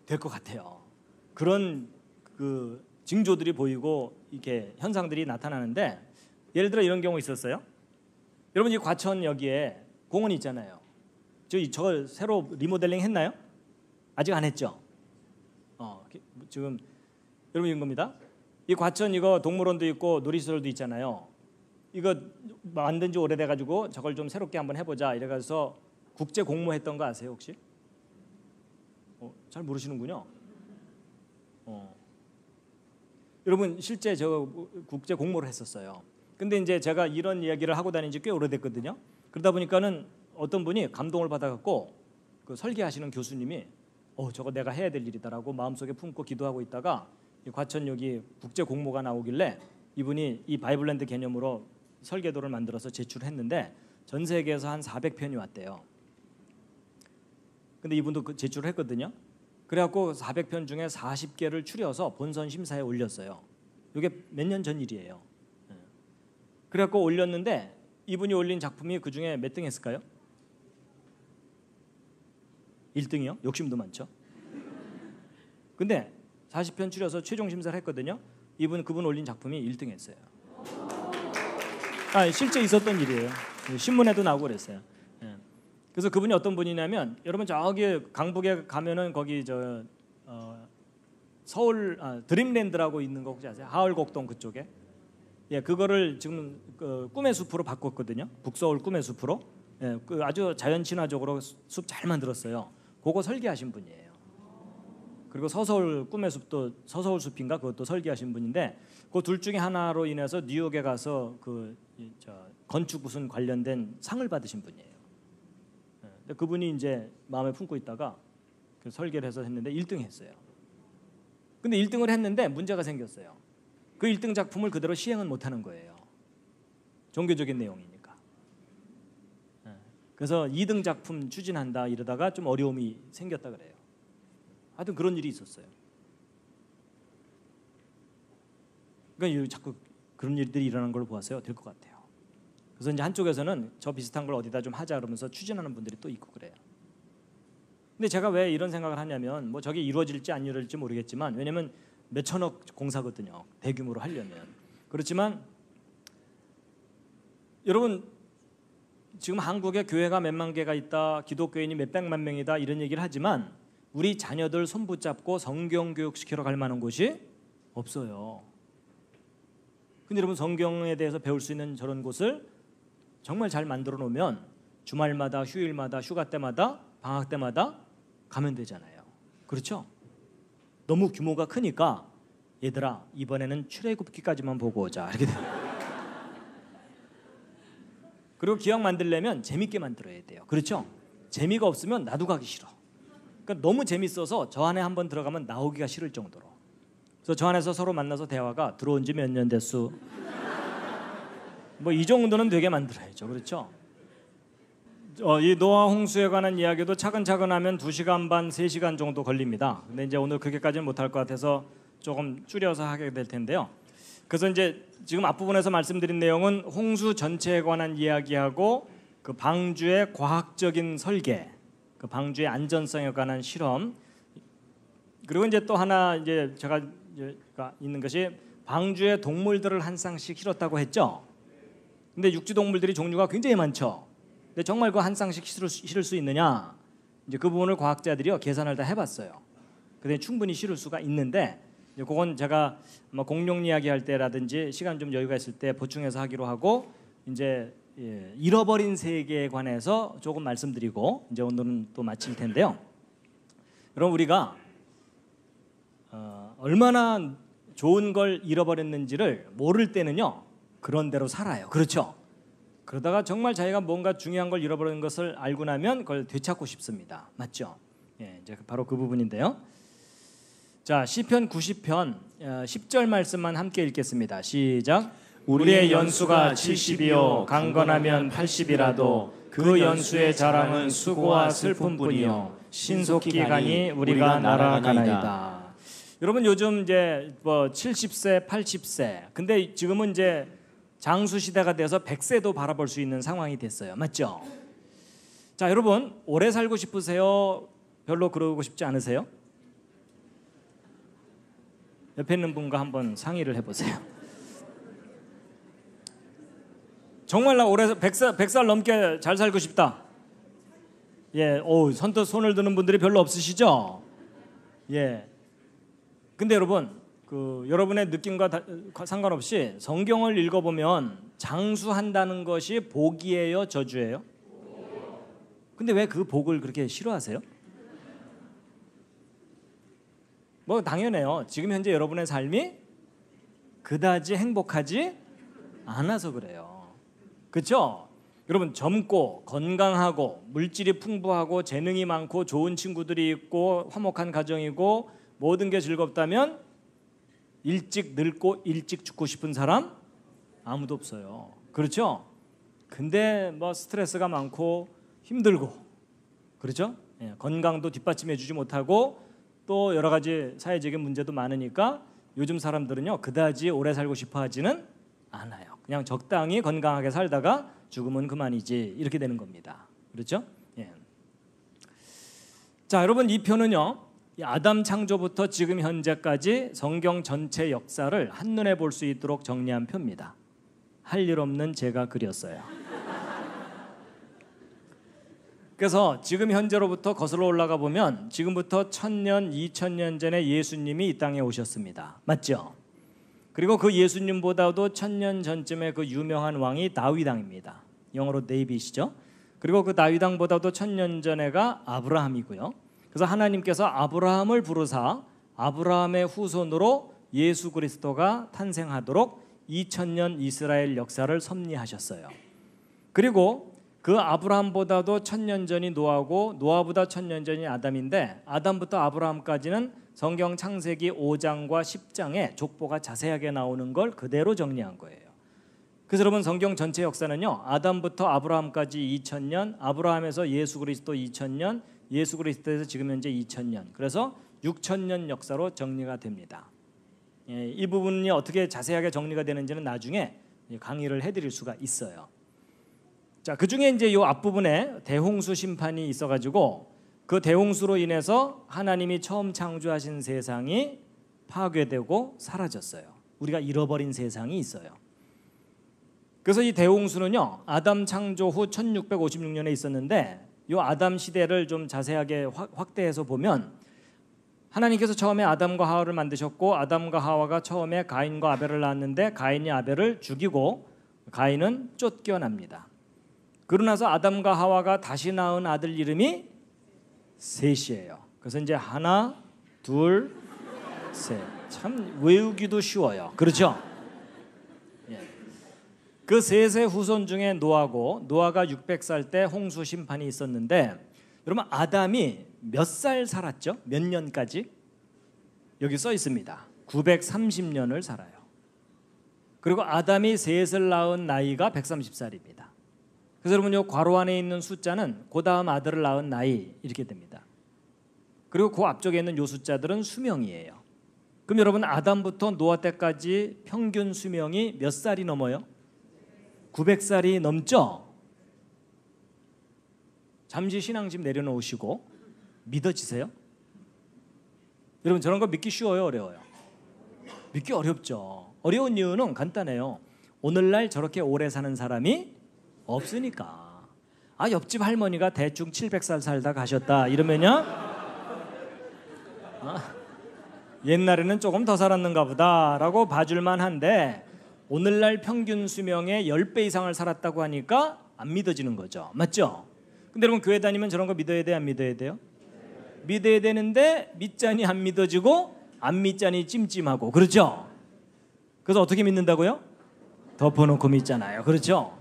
Speaker 1: 될 것 같아요. 그런 그 징조들이 보이고 이렇게 현상들이 나타나는데, 예를 들어 이런 경우 있었어요. 여러분 이 과천 여기에 공원이 있잖아요. 저걸 새로 리모델링 했나요? 아직 안 했죠. 지금 여러분 이런 겁니다. 이 과천 이거 동물원도 있고 놀이시설도 있잖아요. 이거 만든 지 오래돼 가지고 저걸 좀 새롭게 한번 해보자 이래가서 국제 공모했던 거 아세요 혹시? 잘 모르시는군요. 여러분 실제 저 국제 공모를 했었어요. 근데 이제 제가 이런 이야기를 하고 다닌 지 꽤 오래됐거든요. 그러다 보니까는 어떤 분이 감동을 받아갖고 그 설계하시는 교수님이 저거 내가 해야 될 일이다라고 마음속에 품고 기도하고 있다가 이 과천 여기 국제 공모가 나오길래 이분이 이 바이블랜드 개념으로 설계도를 만들어서 제출했는데 전 세계에서 한 400편이 왔대요. 근데 이분도 그 제출을 했거든요. 그래갖고 400편 중에 40개를 추려서 본선 심사에 올렸어요. 이게 몇 년 전 일이에요. 그래갖고 올렸는데 이분이 올린 작품이 그 중에 몇 등 했을까요? 1등이요? 욕심도 많죠. 근데 40편 추려서 최종 심사를 했거든요. 그분 올린 작품이 1등 했어요. 실제 있었던 일이에요. 신문에도 나오고 그랬어요. 그래서 그분이 어떤 분이냐면, 여러분 저기 강북에 가면은 거기 서울 드림랜드라고 있는 거 혹시 아세요? 하얼곡동 그쪽에. 예, 그거를 지금 꿈의 숲으로 바꿨거든요. 북서울 꿈의 숲으로. 예, 아주 자연 친화적으로 숲 잘 만들었어요. 그거 설계하신 분이에요. 그리고 서서울 꿈의 숲도 서서울 숲인가 그것도 설계하신 분인데, 그 둘 중에 하나로 인해서 뉴욕에 가서 건축 무슨 관련된 상을 받으신 분이에요. 예, 그분이 이제 마음에 품고 있다가 그 설계를 해서 했는데 1등 했어요. 근데 1등을 했는데 문제가 생겼어요. 그 1등 작품을 그대로 시행은 못하는 거예요. 종교적인 내용이니까. 그래서 2등 작품 추진한다 이러다가 좀 어려움이 생겼다 그래요. 하여튼 그런 일이 있었어요. 그러니까 자꾸 그런 일들이 일어나는 걸 보았어요. 될 것 같아요. 그래서 이제 한쪽에서는 저 비슷한 걸 어디다 좀 하자 그러면서 추진하는 분들이 또 있고 그래요. 근데 제가 왜 이런 생각을 하냐면, 뭐 저게 이루어질지 안 이루어질지 모르겠지만, 왜냐면 몇 천억 공사거든요. 대규모로 하려면. 그렇지만 여러분 지금 한국에 교회가 몇만 개가 있다, 기독교인이 몇백만 명이다 이런 얘기를 하지만 우리 자녀들 손 붙잡고 성경 교육시키러 갈 만한 곳이 없어요. 근데 여러분 성경에 대해서 배울 수 있는 저런 곳을 정말 잘 만들어 놓으면 주말마다, 휴일마다, 휴가 때마다, 방학 때마다 가면 되잖아요. 그렇죠? 너무 규모가 크니까 얘들아 이번에는 출애굽기까지만 보고 오자 이렇게 돼요. 그리고 기왕 만들려면 재밌게 만들어야 돼요. 그렇죠? 재미가 없으면 나도 가기 싫어. 그러니까 너무 재밌어서 저 안에 한번 들어가면 나오기가 싫을 정도로. 그래서 저 안에서 서로 만나서 대화가 들어온 지 몇 년 됐수? 뭐 이 정도는 되게 만들어야죠. 그렇죠? 이 노아 홍수에 관한 이야기도 차근차근 하면 2시간 반, 3시간 정도 걸립니다. 근데 이제 오늘 그렇게까지는 못할 것 같아서 조금 줄여서 하게 될 텐데요. 그래서 이제 지금 앞부분에서 말씀드린 내용은 홍수 전체에 관한 이야기하고 그 방주의 과학적인 설계, 그 방주의 안전성에 관한 실험, 그리고 이제 또 하나 이제 제가 있는 것이 방주의 동물들을 한 쌍씩 실었다고 했죠. 근데 육지 동물들이 종류가 굉장히 많죠. 근데 정말 그 한 쌍씩 실을 수 있느냐? 이제 그 부분을 과학자들이요 계산을 다 해봤어요. 근데 충분히 실을 수가 있는데 이제 그건 제가 공룡 이야기할 때라든지 시간 좀 여유가 있을 때 보충해서 하기로 하고 이제 잃어버린 세계에 관해서 조금 말씀드리고 이제 오늘은 또 마칠 텐데요. 여러분 우리가 얼마나 좋은 걸 잃어버렸는지를 모를 때는요 그런 대로 살아요. 그렇죠? 그러다가 정말 자기가 뭔가 중요한 걸 잃어버린 것을 알고 나면 그걸 되찾고 싶습니다. 맞죠? 예, 이제 바로 그 부분인데요. 자, 시편 90편 10절 말씀만 함께 읽겠습니다. 시작. 우리의 연수가 70이요 강건하면 80이라도 그 연수의 자랑은 수고와 슬픔뿐이요 신속히 가니 우리가 날아가나이다. 여러분 요즘 이제 뭐 70세, 80세. 근데 지금은 이제 장수 시대가 돼서 100세도 바라볼 수 있는 상황이 됐어요. 맞죠? 자, 여러분 오래 살고 싶으세요? 별로 그러고 싶지 않으세요? 옆에 있는 분과 한번 상의를 해보세요. 정말 나 올해 100살 넘게 잘 살고 싶다. 예, 선뜻 손을 드는 분들이 별로 없으시죠? 예. 근데 여러분, 여러분의 느낌과 상관없이 성경을 읽어보면 장수한다는 것이 복이에요, 저주예요? 근데 왜 그 복을 그렇게 싫어하세요? 뭐 당연해요. 지금 현재 여러분의 삶이 그다지 행복하지 않아서 그래요. 그렇죠? 여러분 젊고 건강하고 물질이 풍부하고 재능이 많고 좋은 친구들이 있고 화목한 가정이고 모든 게 즐겁다면 일찍 늙고 일찍 죽고 싶은 사람 아무도 없어요. 그렇죠? 근데 뭐 스트레스가 많고 힘들고 그렇죠? 예, 건강도 뒷받침해주지 못하고 또 여러 가지 사회적인 문제도 많으니까 요즘 사람들은요 그다지 오래 살고 싶어 하지는 않아요. 그냥 적당히 건강하게 살다가 죽으면 그만이지 이렇게 되는 겁니다. 그렇죠? 예. 자, 여러분 이 표는요 아담 창조부터 지금 현재까지 성경 전체 역사를 한눈에 볼 수 있도록 정리한 표입니다. 할 일 없는 제가 그렸어요. 그래서 지금 현재로부터 거슬러 올라가 보면 지금부터 1000년, 2000년 전에 예수님이 이 땅에 오셨습니다. 맞죠? 그리고 그 예수님보다도 1000년 전쯤에 그 유명한 왕이 다윗 왕입니다. 영어로 데이빗이죠. 그리고 그 다윗 왕보다도 1000년 전에가 아브라함이고요. 그래서 하나님께서 아브라함을 부르사 아브라함의 후손으로 예수 그리스도가 탄생하도록 2000년 이스라엘 역사를 섭리하셨어요. 그리고 그 아브라함보다도 1000년 전이 노아고 노아보다 1000년 전이 아담인데 아담부터 아브라함까지는 성경 창세기 5장과 10장에 족보가 자세하게 나오는 걸 그대로 정리한 거예요. 그래서 여러분 성경 전체 역사는요 아담부터 아브라함까지 2000년, 아브라함에서 예수 그리스도 2000년, 예수 그리스도에서 지금 현재 2000년, 그래서 6000년 역사로 정리가 됩니다. 이 부분이 어떻게 자세하게 정리가 되는지는 나중에 강의를 해드릴 수가 있어요. 자, 그 중에 이제 이 앞부분에 대홍수 심판이 있어가지고 그 대홍수로 인해서 하나님이 처음 창조하신 세상이 파괴되고 사라졌어요. 우리가 잃어버린 세상이 있어요. 그래서 이 대홍수는요, 아담 창조 후 1656년에 있었는데 이 아담 시대를 좀 자세하게 확대해서 보면 하나님께서 처음에 아담과 하와를 만드셨고 아담과 하와가 처음에 가인과 아벨을 낳았는데 가인이 아벨을 죽이고 가인은 쫓겨납니다. 그러고 나서 아담과 하와가 다시 낳은 아들 이름이 셋이에요. 그래서 이제 하나, 둘, 셋. 참 외우기도 쉬워요. 그렇죠? 예. 그 셋의 후손 중에 노아고, 노아가 600살 때 홍수 심판이 있었는데, 여러분 아담이 몇 살 살았죠? 몇 년까지? 여기 써 있습니다. 930년을 살아요. 그리고 아담이 셋을 낳은 나이가 130살입니다. 그래서 여러분 이 괄호 안에 있는 숫자는 그 다음 아들을 낳은 나이 이렇게 됩니다. 그리고 그 앞쪽에 있는 요 숫자들은 수명이에요. 그럼 여러분 아담부터 노아 때까지 평균 수명이 몇 살이 넘어요? 900살이 넘죠? 잠시 신앙심 내려놓으시고 믿어지세요? 여러분 저런 거 믿기 쉬워요? 어려워요? 믿기 어렵죠. 어려운 이유는 간단해요. 오늘날 저렇게 오래 사는 사람이 없으니까. 아, 옆집 할머니가 대충 700살 살다 가셨다 이러면요, 옛날에는 조금 더 살았는가 보다라고 봐줄만 한데 오늘날 평균 수명의 10배 이상을 살았다고 하니까 안 믿어지는 거죠. 맞죠? 근데 여러분 교회 다니면 저런 거 믿어야 돼요? 안 믿어야 돼요? 믿어야 되는데 믿자니 안 믿어지고 안 믿자니 찜찜하고. 그렇죠? 그래서 어떻게 믿는다고요? 덮어놓고 믿잖아요. 그렇죠?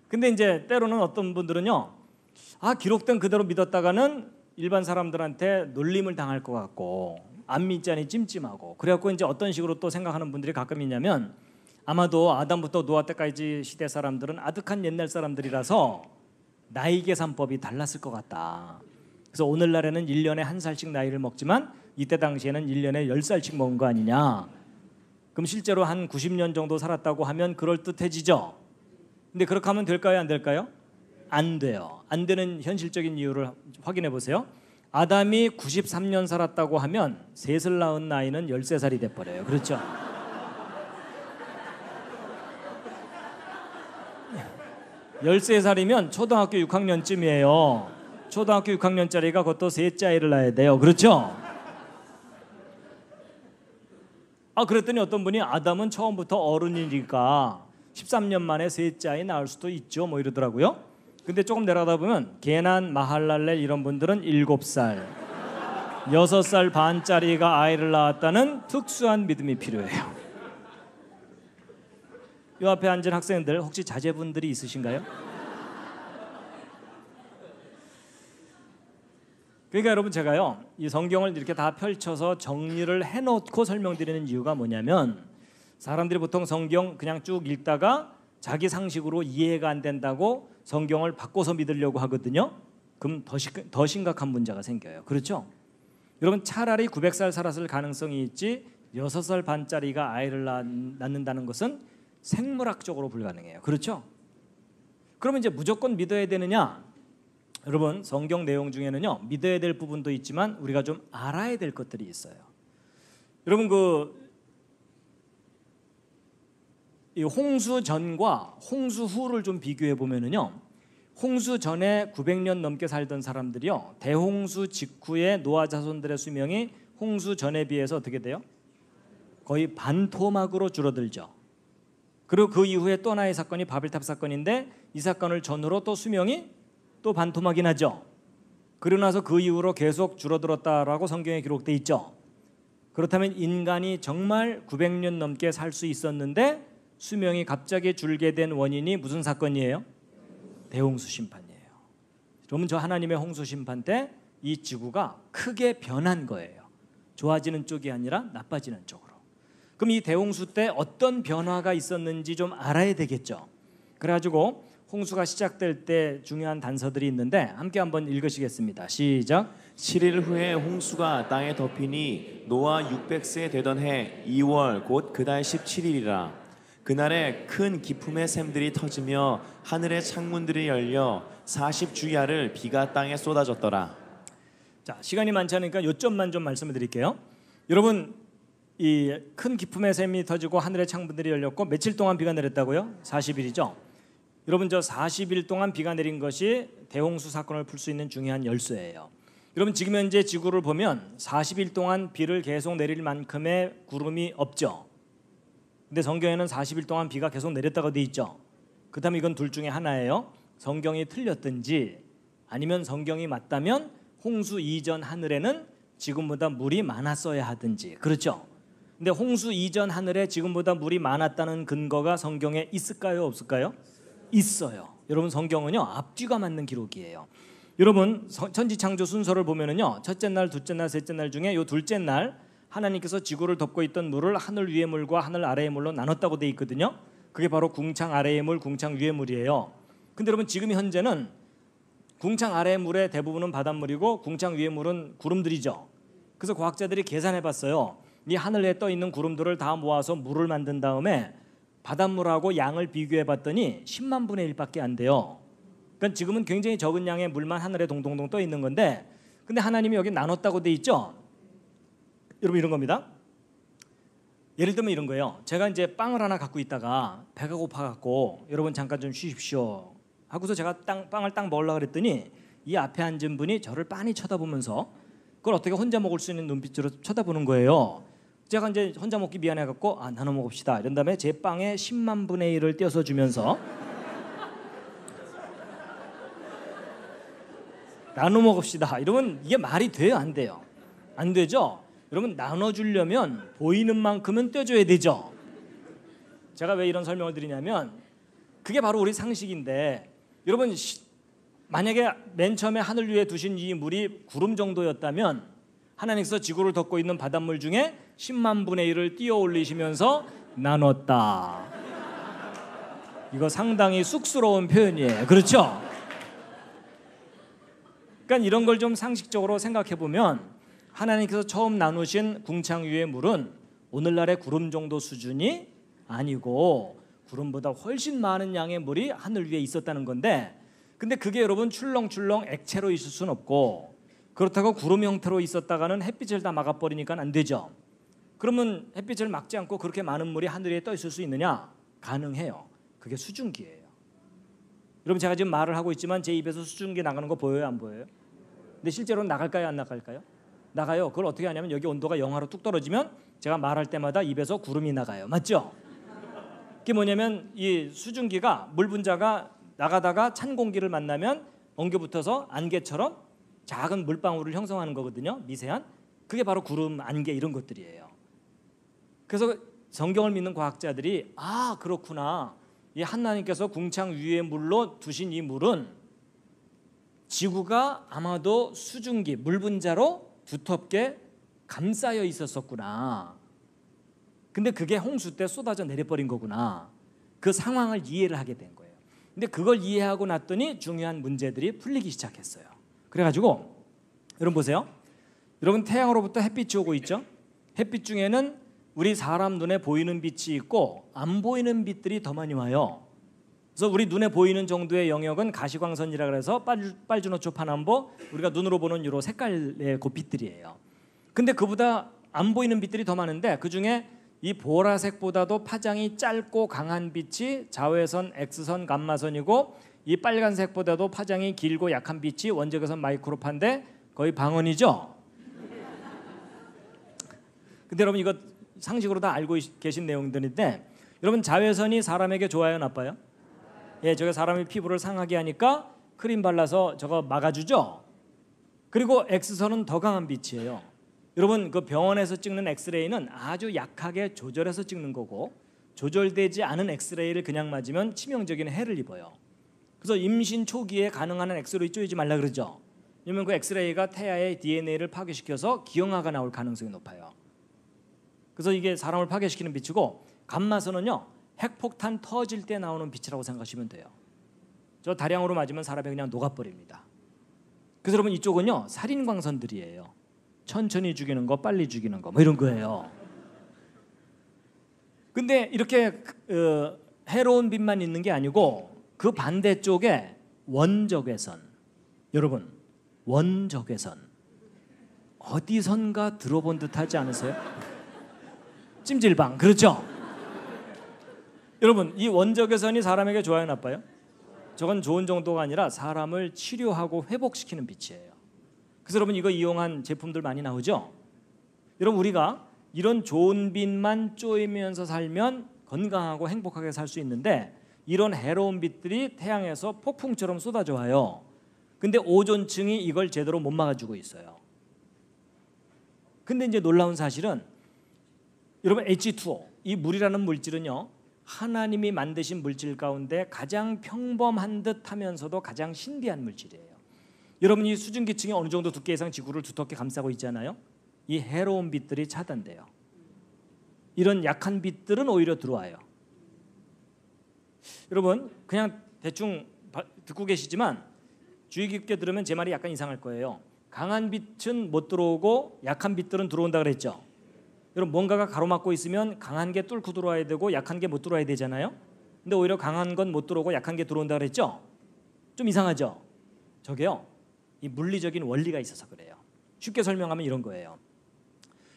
Speaker 1: 근데 이제 때로는 어떤 분들은요, 아, 기록된 그대로 믿었다가는 일반 사람들한테 놀림을 당할 것 같고 안 믿자니 찜찜하고, 그래갖고 이제 어떤 식으로 또 생각하는 분들이 가끔 있냐면, 아마도 아담부터 노아 때까지 시대 사람들은 아득한 옛날 사람들이라서 나이 계산법이 달랐을 것 같다. 그래서 오늘날에는 1년에 1살씩 나이를 먹지만 이때 당시에는 1년에 10살씩 먹은 거 아니냐. 그럼 실제로 한 90년 정도 살았다고 하면 그럴듯해지죠. 근데 그렇게 하면 될까요? 안 될까요? 안 돼요. 안 되는 현실적인 이유를 확인해 보세요. 아담이 93년 살았다고 하면 셋을 낳은 나이는 13살이 돼버려요. 그렇죠? 열세 살이면 초등학교 6학년쯤이에요. 초등학교 6학년짜리가 그것도 셋째 아이를 낳아야 돼요. 그렇죠? 아, 그랬더니 어떤 분이 아담은 처음부터 어른이니까 13년 만에 셋째 아이 낳을 수도 있죠, 뭐 이러더라고요. 근데 조금 내려가다 보면 게난, 마할랄렐 이런 분들은 7살, 6살 반짜리가 아이를 낳았다는 특수한 믿음이 필요해요. 이 앞에 앉은 학생들 혹시 자제분들이 있으신가요? 그러니까 여러분 제가요, 이 성경을 이렇게 다 펼쳐서 정리를 해놓고 설명드리는 이유가 뭐냐면, 사람들이 보통 성경 그냥 쭉 읽다가 자기 상식으로 이해가 안 된다고 성경을 바꿔서 믿으려고 하거든요. 그럼 더 심각한 문제가 생겨요. 그렇죠? 여러분 차라리 900살 살았을 가능성이 있지 6살 반짜리가 아이를 낳는다는 것은 생물학적으로 불가능해요. 그렇죠? 그러면 이제 무조건 믿어야 되느냐? 여러분 성경 내용 중에는요, 믿어야 될 부분도 있지만 우리가 좀 알아야 될 것들이 있어요. 여러분 이 홍수 전과 홍수 후를 좀 비교해 보면은요, 홍수 전에 900년 넘게 살던 사람들이요, 대홍수 직후에 노아 자손들의 수명이 홍수 전에 비해서 어떻게 돼요? 거의 반토막으로 줄어들죠. 그리고 그 이후에 또 하나의 사건이 바벨탑 사건인데, 이 사건을 전후로 또 수명이 또 반토막이 나죠. 그러고 나서 그 이후로 계속 줄어들었다라고 성경에 기록돼 있죠. 그렇다면 인간이 정말 900년 넘게 살 수 있었는데 수명이 갑자기 줄게 된 원인이 무슨 사건이에요? 대홍수 심판이에요. 그러면 저 하나님의 홍수 심판 때 이 지구가 크게 변한 거예요. 좋아지는 쪽이 아니라 나빠지는 쪽으로. 그럼 이 대홍수 때 어떤 변화가 있었는지 좀 알아야 되겠죠. 그래가지고 홍수가 시작될 때 중요한 단서들이 있는데 함께 한번 읽으시겠습니다. 시작.
Speaker 2: 7일 후에 홍수가 땅에 덮이니 노아 600세 되던 해 2월 곧 그달 17일이라. 그날에 큰 기품의 샘들이 터지며 하늘의 창문들이 열려 40주야를 비가 땅에 쏟아졌더라.
Speaker 1: 자, 시간이 많지 않으니까 요점만 좀 말씀을 드릴게요. 여러분 이 큰 기품의 샘이 터지고 하늘의 창문들이 열렸고 며칠 동안 비가 내렸다고요? 40일이죠. 여러분 저 40일 동안 비가 내린 것이 대홍수 사건을 풀 수 있는 중요한 열쇠예요. 여러분 지금 현재 지구를 보면 40일 동안 비를 계속 내릴 만큼의 구름이 없죠. 근데 성경에는 40일 동안 비가 계속 내렸다고 돼 있죠. 그렇다면 이건 둘 중에 하나예요. 성경이 틀렸든지 아니면 성경이 맞다면 홍수 이전 하늘에는 지금보다 물이 많았어야 하든지. 그렇죠. 근데 홍수 이전 하늘에 지금보다 물이 많았다는 근거가 성경에 있을까요? 없을까요? 있어요. 여러분 성경은요 앞뒤가 맞는 기록이에요. 여러분 천지창조 순서를 보면은요 첫째 날, 둘째 날, 셋째 날 중에 요 둘째 날 하나님께서 지구를 덮고 있던 물을 하늘 위의 물과 하늘 아래의 물로 나눴다고 돼 있거든요. 그게 바로 궁창 아래의 물, 궁창 위의 물이에요. 근데 여러분 지금 현재는 궁창 아래의 물의 대부분은 바닷물이고 궁창 위의 물은 구름들이죠. 그래서 과학자들이 계산해 봤어요. 이 하늘에 떠 있는 구름들을 다 모아서 물을 만든 다음에 바닷물하고 양을 비교해 봤더니 10만 분의 1밖에 안 돼요. 그러니까 지금은 굉장히 적은 양의 물만 하늘에 동동동 떠 있는 건데, 근데 하나님이 여기 나눴다고 돼 있죠. 여러분 이런 겁니다. 예를 들면 이런 거예요. 제가 이제 빵을 하나 갖고 있다가 배가 고파 갖고 여러분 잠깐 좀 쉬십시오 하고서 제가 빵을 딱 먹으려고 그랬더니 이 앞에 앉은 분이 저를 빤히 쳐다보면서 그걸 어떻게 혼자 먹을 수 있는 눈빛으로 쳐다보는 거예요. 제가 이제 혼자 먹기 미안해 갖고 나눠 먹읍시다 이런 다음에 제 빵에 10만 분의 1을 떼어서 주면서 나눠 먹읍시다 이러면 이게 말이 돼요? 안 돼요? 안 되죠? 여러분 나눠주려면 보이는 만큼은 떼줘야 되죠. 제가 왜 이런 설명을 드리냐면 그게 바로 우리 상식인데, 여러분 만약에 맨 처음에 하늘 위에 두신 이 물이 구름 정도였다면 하나님께서 지구를 덮고 있는 바닷물 중에 10만 분의 1을 띄어 올리시면서 나눴다. 이거 상당히 쑥스러운 표현이에요. 그렇죠? 그러니까 이런 걸 좀 상식적으로 생각해 보면 하나님께서 처음 나누신 궁창 위의 물은 오늘날의 구름 정도 수준이 아니고 구름보다 훨씬 많은 양의 물이 하늘 위에 있었다는 건데, 근데 그게 여러분 출렁출렁 액체로 있을 수는 없고 그렇다고 구름 형태로 있었다가는 햇빛을 다 막아버리니까 안 되죠. 그러면 햇빛을 막지 않고 그렇게 많은 물이 하늘 위에 떠 있을 수 있느냐? 가능해요. 그게 수증기예요. 여러분 제가 지금 말을 하고 있지만 제 입에서 수증기 나가는 거 보여요? 안 보여요? 근데 실제로 나갈까요? 안 나갈까요? 나가요. 그걸 어떻게 하냐면 여기 온도가 영하로 뚝 떨어지면 제가 말할 때마다 입에서 구름이 나가요. 맞죠? 그게 뭐냐면 이 수증기가 물 분자가 나가다가 찬 공기를 만나면 엉겨붙어서 안개처럼 작은 물방울을 형성하는 거거든요. 미세한. 그게 바로 구름, 안개 이런 것들이에요. 그래서 성경을 믿는 과학자들이 그렇구나. 이 하나님께서 궁창 위의 물로 두신 이 물은 지구가 아마도 수증기, 물 분자로 두텁게 감싸여 있었었구나. 근데 그게 홍수 때 쏟아져 내려버린 거구나. 그 상황을 이해를 하게 된 거예요. 근데 그걸 이해하고 났더니 중요한 문제들이 풀리기 시작했어요. 그래가지고 여러분 보세요. 여러분 태양으로부터 햇빛이 오고 있죠. 햇빛 중에는 우리 사람 눈에 보이는 빛이 있고 안 보이는 빛들이 더 많이 와요. 그래서 우리 눈에 보이는 정도의 영역은 가시광선이라 그래서 빨주노초 파남보, 우리가 눈으로 보는 유로 색깔의 그 빛들이에요. 근데 그보다 안 보이는 빛들이 더 많은데 그중에 이 보라색보다도 파장이 짧고 강한 빛이 자외선, X선, 감마선이고 이 빨간색보다도 파장이 길고 약한 빛이 원적외선, 마이크로파인데 거의 방언이죠. 근데 여러분 이거 상식으로 다 알고 계신 내용들인데, 여러분 자외선이 사람에게 좋아요, 나빠요? 예, 저게 사람의 피부를 상하게 하니까 크림 발라서 저거 막아주죠. 그리고 X선은 더 강한 빛이에요. 여러분 그 병원에서 찍는 엑스레이는 아주 약하게 조절해서 찍는 거고 조절되지 않은 엑스레이를 그냥 맞으면 치명적인 해를 입어요. 그래서 임신 초기에 가능한 엑스레이 쪼이지 말라 그러죠. 왜냐면 그 엑스레이가 태아의 DNA를 파괴시켜서 기형아가 나올 가능성이 높아요. 그래서 이게 사람을 파괴시키는 빛이고, 감마선은요 핵폭탄 터질 때 나오는 빛이라고 생각하시면 돼요. 저 다량으로 맞으면 사람이 그냥 녹아버립니다. 그래서 여러분 이쪽은요 살인광선들이에요. 천천히 죽이는 거, 빨리 죽이는 거, 뭐 이런 거예요. 근데 이렇게 해로운 빛만 있는 게 아니고 그 반대쪽에 원적외선, 여러분 원적외선 어디선가 들어본 듯하지 않으세요? 찜질방. 그렇죠? 여러분, 이 원적외선이 사람에게 좋아요, 나빠요? 저건 좋은 정도가 아니라 사람을 치료하고 회복시키는 빛이에요. 그래서 여러분 이거 이용한 제품들 많이 나오죠? 여러분 우리가 이런 좋은 빛만 쬐면서 살면 건강하고 행복하게 살 수 있는데 이런 해로운 빛들이 태양에서 폭풍처럼 쏟아져 와요. 근데 오존층이 이걸 제대로 못 막아주고 있어요. 근데 이제 놀라운 사실은 여러분 H2O, 이 물이라는 물질은요, 하나님이 만드신 물질 가운데 가장 평범한 듯 하면서도 가장 신비한 물질이에요. 여러분 이 수증기층이 어느 정도 두께 이상 지구를 두텁게 감싸고 있잖아요. 이 해로운 빛들이 차단돼요. 이런 약한 빛들은 오히려 들어와요. 여러분 그냥 대충 듣고 계시지만 주의 깊게 들으면 제 말이 약간 이상할 거예요. 강한 빛은 못 들어오고 약한 빛들은 들어온다 그랬죠. 여러분 뭔가가 가로막고 있으면 강한 게 뚫고 들어와야 되고 약한 게 못 들어와야 되잖아요. 근데 오히려 강한 건 못 들어오고 약한 게 들어온다 그랬죠. 좀 이상하죠. 저게요, 이 물리적인 원리가 있어서 그래요. 쉽게 설명하면 이런 거예요.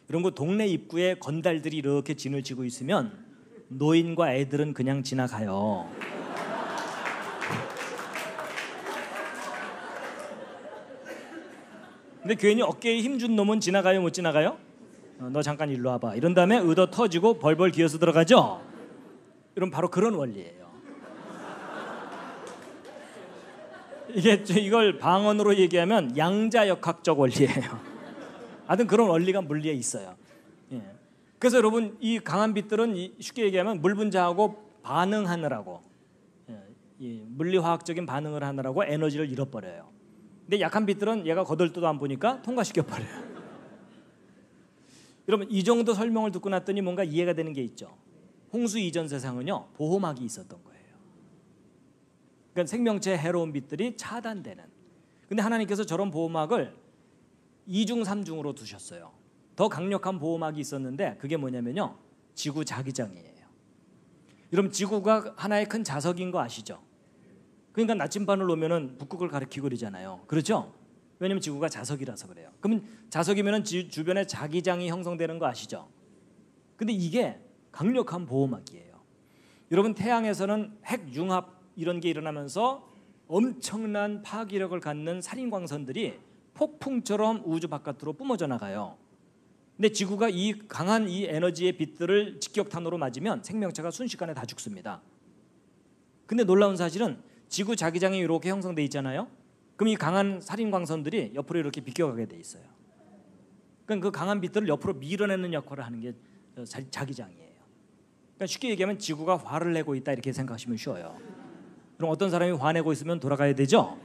Speaker 1: 이런 거 동네 입구에 건달들이 이렇게 진을 치고 있으면 노인과 애들은 그냥 지나가요. 근데 괜히 어깨에 힘준 놈은 지나가요, 못 지나가요? 너 잠깐 일로 와봐. 이런 다음에 의도 터지고 벌벌 기어서 들어가죠. 이런 바로 그런 원리예요. 이걸 방언으로 얘기하면 양자역학적 원리예요. 하여튼 그런 원리가 물리에 있어요. 예. 그래서 여러분 이 강한 빛들은 쉽게 얘기하면 물 분자하고 반응하느라고, 이 물리화학적인 반응을 하느라고 에너지를 잃어버려요. 근데 약한 빛들은 얘가 거들떠도 안 보니까 통과시켜버려요. 여러분 이 정도 설명을 듣고 났더니 뭔가 이해가 되는 게 있죠. 홍수 이전 세상은요, 보호막이 있었던 거예요. 그러니까 생명체의 해로운 빛들이 차단되는. 근데 하나님께서 저런 보호막을 2중 3중으로 두셨어요. 더 강력한 보호막이 있었는데 그게 뭐냐면요, 지구 자기장이에요. 여러분 지구가 하나의 큰 자석인 거 아시죠? 그러니까 나침반을 놓으면은 북극을 가리키고 그러잖아요. 그렇죠? 왜냐면 지구가 자석이라서 그래요. 그러면 자석이면은 주변에 자기장이 형성되는 거 아시죠? 근데 이게 강력한 보호막이에요. 여러분 태양에서는 핵융합 이런 게 일어나면서 엄청난 파괴력을 갖는 살인광선들이 폭풍처럼 우주 바깥으로 뿜어져 나가요. 근데 지구가 이 강한 이 에너지의 빛들을 직격탄으로 맞으면 생명체가 순식간에 다 죽습니다. 근데 놀라운 사실은 지구 자기장이 이렇게 형성돼 있잖아요. 그럼 이 강한 살인광선들이 옆으로 이렇게 비껴가게 돼 있어요. 그러니까 그 강한 빛들을 옆으로 밀어내는 역할을 하는 게 자기장이에요. 그러니까 쉽게 얘기하면 지구가 화를 내고 있다 이렇게 생각하시면 쉬워요. 그럼 어떤 사람이 화내고 있으면 돌아가야 되죠?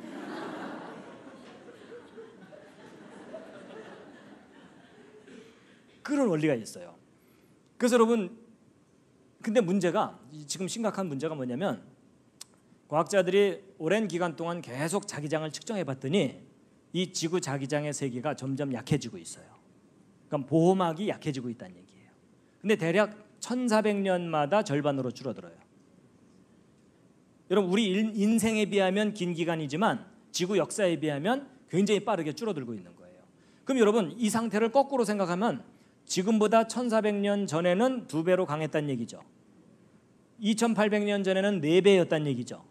Speaker 1: 그런 원리가 있어요. 그래서 여러분 근데 문제가 지금 심각한 문제가 뭐냐면 과학자들이 오랜 기간 동안 계속 자기장을 측정해 봤더니 이 지구 자기장의 세기가 점점 약해지고 있어요. 그러니까 보호막이 약해지고 있다는 얘기예요. 근데 대략 1400년마다 절반으로 줄어들어요. 여러분 우리 인생에 비하면 긴 기간이지만 지구 역사에 비하면 굉장히 빠르게 줄어들고 있는 거예요. 그럼 여러분 이 상태를 거꾸로 생각하면 지금보다 1400년 전에는 2배로 강했다는 얘기죠. 2800년 전에는 4배였다는 얘기죠.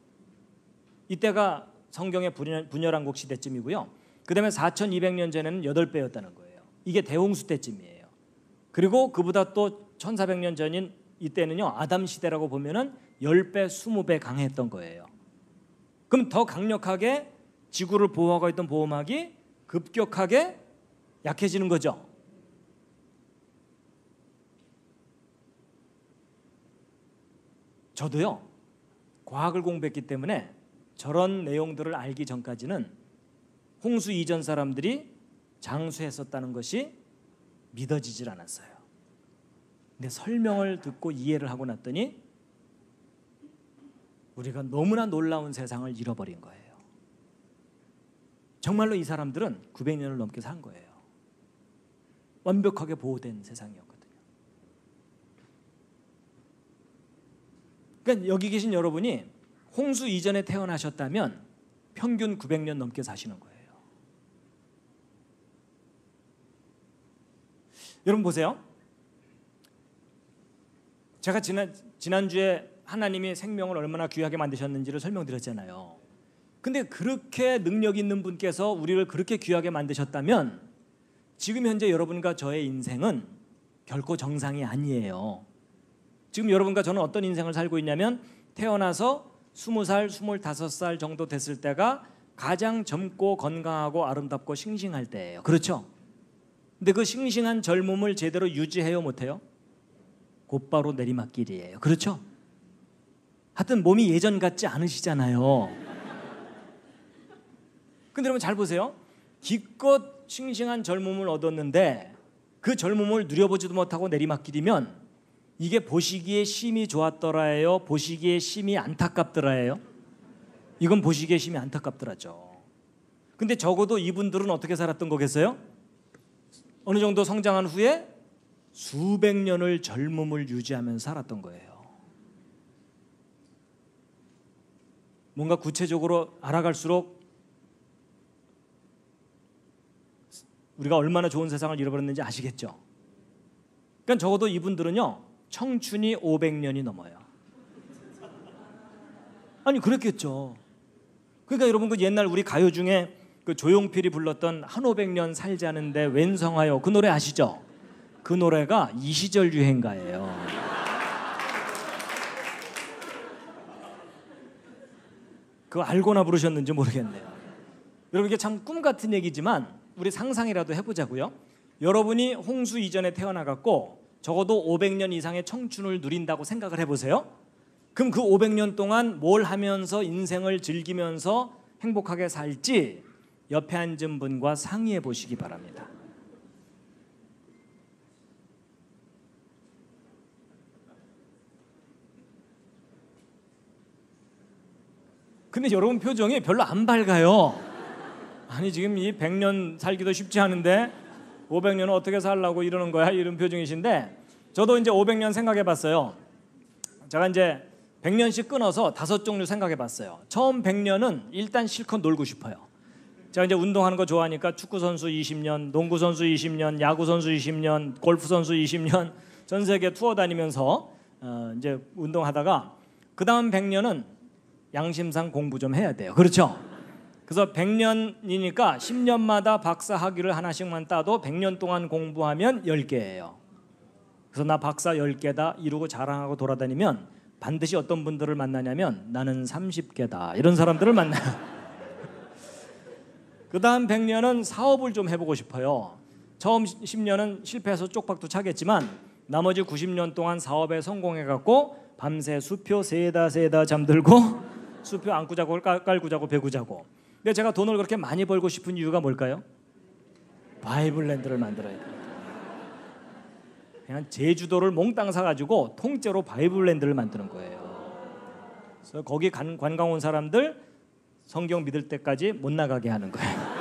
Speaker 1: 이때가 성경의 분열왕국 시대쯤이고요. 그 다음에 4200년 전에는 8배였다는 거예요. 이게 대홍수 때쯤이에요. 그리고 그보다 또 1400년 전인 이때는요, 아담 시대라고 보면은 10배, 20배 강했던 거예요. 그럼 더 강력하게 지구를 보호하고 있던 보호막이 급격하게 약해지는 거죠. 저도요, 과학을 공부했기 때문에 저런 내용들을 알기 전까지는 홍수 이전 사람들이 장수했었다는 것이 믿어지질 않았어요. 근데 설명을 듣고 이해를 하고 났더니 우리가 너무나 놀라운 세상을 잃어버린 거예요. 정말로 이 사람들은 900년을 넘게 산 거예요. 완벽하게 보호된 세상이었거든요. 그러니까 여기 계신 여러분이 홍수 이전에 태어나셨다면 평균 900년 넘게 사시는 거예요. 여러분 보세요. 제가 지난주에 하나님이 생명을 얼마나 귀하게 만드셨는지를 설명드렸잖아요. 근데 그렇게 능력 있는 분께서 우리를 그렇게 귀하게 만드셨다면 지금 현재 여러분과 저의 인생은 결코 정상이 아니에요. 지금 여러분과 저는 어떤 인생을 살고 있냐면 태어나서 20살, 25살 정도 됐을 때가 가장 젊고 건강하고 아름답고 싱싱할 때예요. 그렇죠? 근데 그 싱싱한 젊음을 제대로 유지해요, 못해요? 곧바로 내리막길이에요. 그렇죠? 하여튼 몸이 예전 같지 않으시잖아요. 근데 여러분 잘 보세요. 기껏 싱싱한 젊음을 얻었는데 그 젊음을 누려보지도 못하고 내리막길이면 이게 보시기에 심히 좋았더라예요? 보시기에 심히 안타깝더라예요? 이건 보시기에 심히 안타깝더라죠. 근데 적어도 이분들은 어떻게 살았던 거겠어요? 어느 정도 성장한 후에 수백 년을 젊음을 유지하면서 살았던 거예요. 뭔가 구체적으로 알아갈수록 우리가 얼마나 좋은 세상을 잃어버렸는지 아시겠죠? 그러니까 적어도 이분들은요 청춘이 500년이 넘어요. 아니 그랬겠죠. 그러니까 여러분 그 옛날 우리 가요 중에 그 조용필이 불렀던 한 500년 살자는데 웬성하여 그 노래 아시죠? 그 노래가 이 시절 유행가예요. 그거 알고나 부르셨는지 모르겠네요. 여러분 이게 참 꿈 같은 얘기지만 우리 상상이라도 해보자고요. 여러분이 홍수 이전에 태어나갖고 적어도 500년 이상의 청춘을 누린다고 생각을 해보세요. 그럼 그 500년 동안 뭘 하면서 인생을 즐기면서 행복하게 살지 옆에 앉은 분과 상의해 보시기 바랍니다. 근데 여러분 표정이 별로 안 밝아요. 아니 지금 이 100년 살기도 쉽지 않은데 500년은 어떻게 살라고 이러는 거야? 이런 표정이신데 저도 이제 500년 생각해 봤어요. 제가 이제 100년씩 끊어서 5종류 생각해 봤어요. 처음 100년은 일단 실컷 놀고 싶어요. 제가 이제 운동하는 거 좋아하니까 축구 선수 20년, 농구 선수 20년, 야구 선수 20년, 골프 선수 20년 전 세계 투어 다니면서 이제 운동하다가 그 다음 100년은 양심상 공부 좀 해야 돼요. 그렇죠? 그래서 100년이니까 10년마다 박사 학위를 하나씩만 따도 100년 동안 공부하면 10개예요. 그래서 나 박사 10개다 이러고 자랑하고 돌아다니면 반드시 어떤 분들을 만나냐면 나는 30개다 이런 사람들을 만나요. 그 다음 100년은 사업을 좀 해보고 싶어요. 처음 10년은 실패해서 쪽박도 차겠지만 나머지 90년 동안 사업에 성공해갖고 밤새 수표 세다 잠들고 수표 안고 자고 깔고 자고 배고 자고. 근데 제가 돈을 그렇게 많이 벌고 싶은 이유가 뭘까요? 바이블랜드를 만들어야 돼요. 그냥 제주도를 몽땅 사가지고 통째로 바이블랜드를 만드는 거예요. 그래서 거기 관광 온 사람들 성경 믿을 때까지 못 나가게 하는 거예요.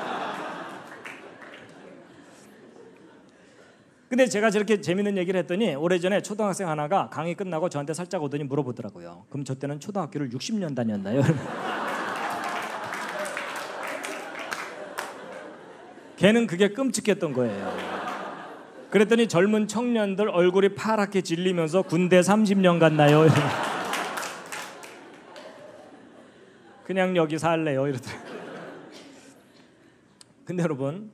Speaker 1: 근데 제가 저렇게 재밌는 얘기를 했더니 오래전에 초등학생 하나가 강의 끝나고 저한테 살짝 오더니 물어보더라고요. 그럼 저 때는 초등학교를 60년 다녔나요? 걔는 그게 끔찍했던 거예요. 그랬더니 젊은 청년들 얼굴이 파랗게 질리면서 군대 30년 갔나요? 그냥 여기 살래요 이러더라고요. 근데 여러분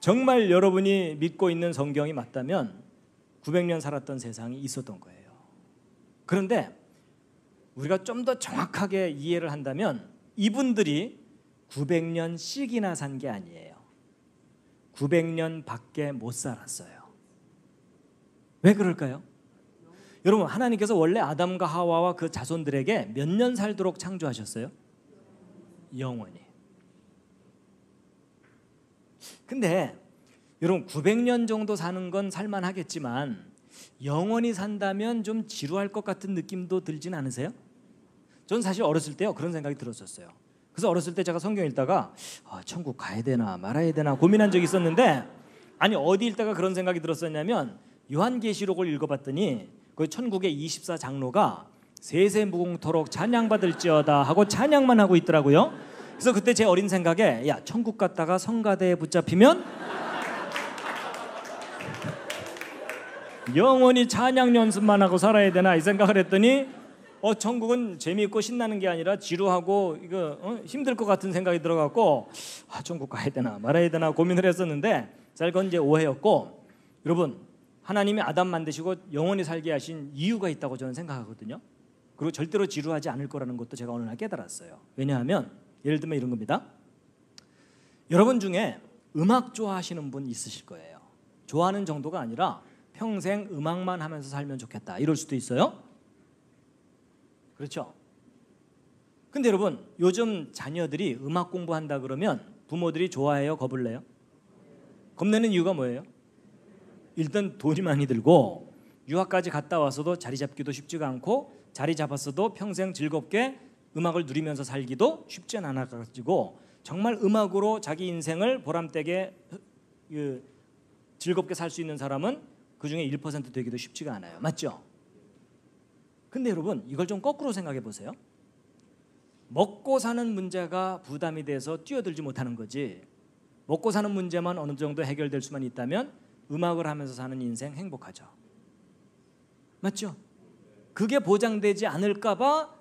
Speaker 1: 정말 여러분이 믿고 있는 성경이 맞다면 900년 살았던 세상이 있었던 거예요. 그런데 우리가 좀 더 정확하게 이해를 한다면 이분들이 900년씩이나 산 게 아니에요. 900년 밖에 못 살았어요. 왜 그럴까요? 여러분 하나님께서 원래 아담과 하와와 그 자손들에게 몇 년 살도록 창조하셨어요? 영원히. 근데 여러분 900년 정도 사는 건 살만하겠지만 영원히 산다면 좀 지루할 것 같은 느낌도 들진 않으세요? 전 사실 어렸을 때요 그런 생각이 들었었어요. 그래서 어렸을 때 제가 성경 읽다가 천국 가야 되나 말아야 되나 고민한 적이 있었는데 아니 어디 읽다가 그런 생각이 들었었냐면 요한계시록을 읽어봤더니 그 천국의 24장로가 세세무궁토록 찬양받을지어다 하고 찬양만 하고 있더라고요. 그래서 그때 제 어린 생각에 야 천국 갔다가 성가대에 붙잡히면 영원히 찬양 연습만 하고 살아야 되나 이 생각을 했더니 천국은 재미있고 신나는 게 아니라 지루하고 이거 힘들 것 같은 생각이 들어갖고 천국 가야 되나 말아야 되나 고민을 했었는데 사실 그건 이제 오해였고, 여러분 하나님이 아담 만드시고 영원히 살게 하신 이유가 있다고 저는 생각하거든요. 그리고 절대로 지루하지 않을 거라는 것도 제가 어느 날 깨달았어요. 왜냐하면 예를 들면 이런 겁니다. 여러분 중에 음악 좋아하시는 분 있으실 거예요. 좋아하는 정도가 아니라 평생 음악만 하면서 살면 좋겠다 이럴 수도 있어요. 그렇죠? 근데 여러분 요즘 자녀들이 음악 공부한다 그러면 부모들이 좋아해요? 겁을 내요? 겁내는 이유가 뭐예요? 일단 돈이 많이 들고 유학까지 갔다 와서도 자리 잡기도 쉽지가 않고 자리 잡았어도 평생 즐겁게 음악을 누리면서 살기도 쉽지 않아가지고 정말 음악으로 자기 인생을 보람되게 즐겁게 살 수 있는 사람은 그중에 1% 되기도 쉽지가 않아요. 맞죠? 근데 여러분 이걸 좀 거꾸로 생각해 보세요. 먹고 사는 문제가 부담이 돼서 뛰어들지 못하는 거지, 먹고 사는 문제만 어느 정도 해결될 수만 있다면 음악을 하면서 사는 인생 행복하죠. 맞죠? 그게 보장되지 않을까 봐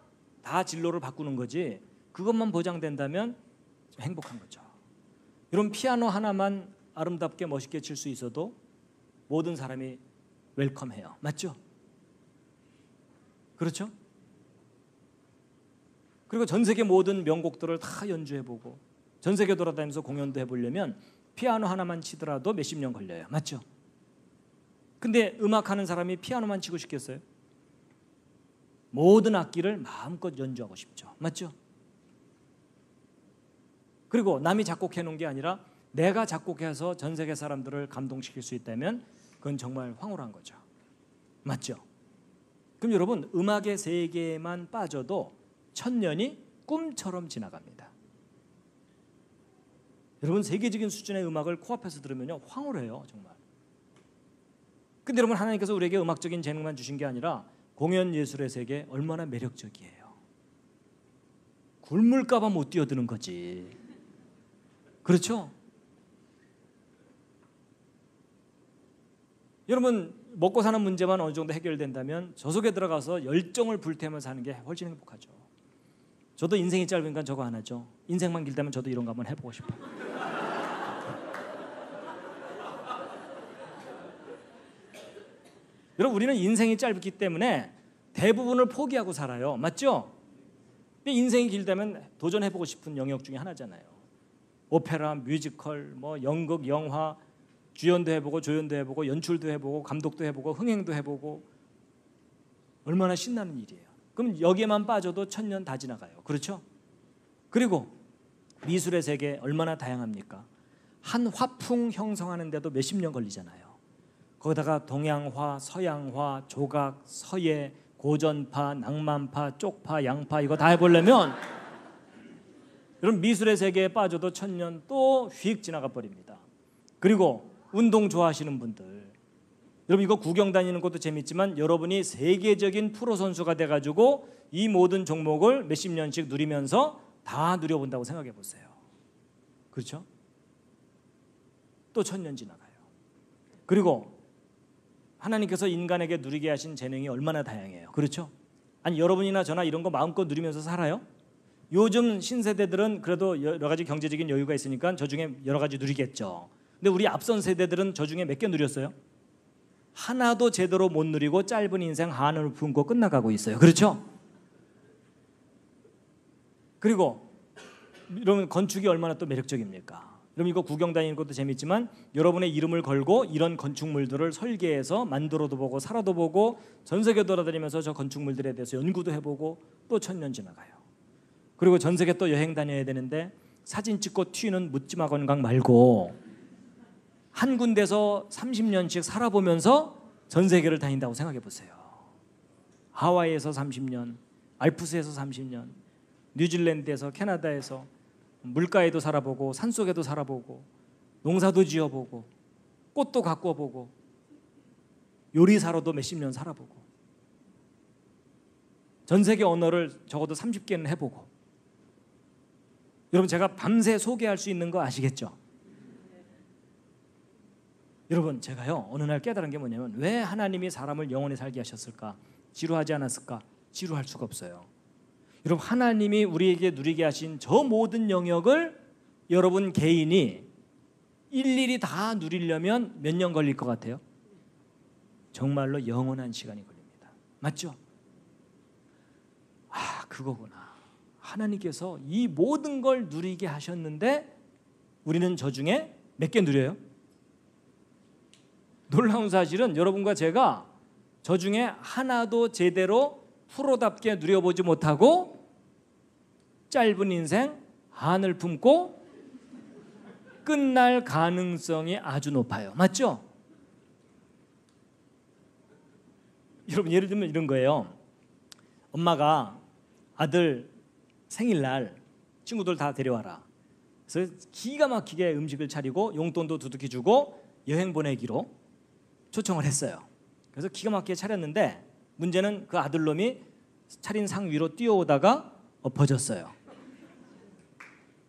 Speaker 1: 다 진로를 바꾸는 거지, 그것만 보장된다면 행복한 거죠. 여러분 피아노 하나만 아름답게 멋있게 칠 수 있어도 모든 사람이 웰컴해요. 맞죠? 그렇죠? 그리고 전 세계 모든 명곡들을 다 연주해보고 전 세계 돌아다니면서 공연도 해보려면 피아노 하나만 치더라도 몇십 년 걸려요. 맞죠? 근데 음악하는 사람이 피아노만 치고 싶겠어요? 모든 악기를 마음껏 연주하고 싶죠. 맞죠? 그리고 남이 작곡해 놓은 게 아니라 내가 작곡해서 전 세계 사람들을 감동시킬 수 있다면 그건 정말 황홀한 거죠. 맞죠? 그럼 여러분 음악의 세계에만 빠져도 천년이 꿈처럼 지나갑니다. 여러분 세계적인 수준의 음악을 코앞에서 들으면요 황홀해요 정말. 근데 여러분 하나님께서 우리에게 음악적인 재능만 주신 게 아니라 공연 예술의 세계 얼마나 매력적이에요. 굶을까 봐 못 뛰어드는 거지. 그렇죠? 여러분 먹고 사는 문제만 어느 정도 해결된다면 저 속에 들어가서 열정을 불태우며 사는 게 훨씬 행복하죠. 저도 인생이 짧으니까 저거 안 하죠. 인생만 길다면 저도 이런 거 한번 해보고 싶어요. 여러분 우리는 인생이 짧기 때문에 대부분을 포기하고 살아요. 맞죠? 근데 인생이 길다면 도전해보고 싶은 영역 중에 하나잖아요. 오페라, 뮤지컬, 뭐 연극, 영화, 주연도 해보고 조연도 해보고 연출도 해보고 감독도 해보고 흥행도 해보고 얼마나 신나는 일이에요. 그럼 여기에만 빠져도 천년 다 지나가요. 그렇죠? 그리고 미술의 세계 얼마나 다양합니까? 한 화풍 형성하는데도 몇십 년 걸리잖아요. 거기다가 동양화, 서양화, 조각, 서예, 고전파, 낭만파, 쪽파, 양파 이거 다 해보려면 여러분 미술의 세계에 빠져도 천년 또 휙 지나가 버립니다. 그리고 운동 좋아하시는 분들, 여러분 이거 구경 다니는 것도 재밌지만 여러분이 세계적인 프로 선수가 돼가지고 이 모든 종목을 몇십 년씩 누리면서 다 누려본다고 생각해 보세요. 그렇죠? 또 천년 지나가요. 그리고 하나님께서 인간에게 누리게 하신 재능이 얼마나 다양해요. 그렇죠? 아니 여러분이나 저나 이런 거 마음껏 누리면서 살아요? 요즘 신세대들은 그래도 여러 가지 경제적인 여유가 있으니까 저 중에 여러 가지 누리겠죠. 근데 우리 앞선 세대들은 저 중에 몇 개 누렸어요? 하나도 제대로 못 누리고 짧은 인생 한을 품고 끝나가고 있어요. 그렇죠? 그리고 여러분 건축이 얼마나 또 매력적입니까? 여러분 이거 구경 다니는 것도 재밌지만 여러분의 이름을 걸고 이런 건축물들을 설계해서 만들어도 보고 살아도 보고 전 세계 돌아다니면서 저 건축물들에 대해서 연구도 해보고 또 천년 지나가요. 그리고 전 세계 또 여행 다녀야 되는데 사진 찍고 튀는 묻지마 건강 말고 한 군데서 30년씩 살아보면서 전 세계를 다닌다고 생각해 보세요. 하와이에서 30년, 알프스에서 30년, 뉴질랜드에서, 캐나다에서 물가에도 살아보고 산속에도 살아보고 농사도 지어보고 꽃도 가꿔보고 요리사로도 몇십 년 살아보고 전 세계 언어를 적어도 30개는 해보고. 여러분 제가 밤새 소개할 수 있는 거 아시겠죠? 여러분 제가요 어느 날 깨달은 게 뭐냐면 왜 하나님이 사람을 영원히 살게 하셨을까? 지루하지 않았을까? 지루할 수가 없어요. 여러분 하나님이 우리에게 누리게 하신 저 모든 영역을 여러분 개인이 일일이 다 누리려면 몇 년 걸릴 것 같아요? 정말로 영원한 시간이 걸립니다. 맞죠? 아, 그거구나. 하나님께서 이 모든 걸 누리게 하셨는데 우리는 저 중에 몇 개 누려요? 놀라운 사실은 여러분과 제가 저 중에 하나도 제대로 프로답게 누려보지 못하고 짧은 인생 한을 품고 끝날 가능성이 아주 높아요. 맞죠? 여러분 예를 들면 이런 거예요. 엄마가 아들 생일날 친구들 다 데려와라. 그래서 기가 막히게 음식을 차리고 용돈도 두둑히 주고 여행 보내기로 초청을 했어요. 그래서 기가 막히게 차렸는데 문제는 그 아들놈이 차린 상 위로 뛰어오다가 엎어졌어요.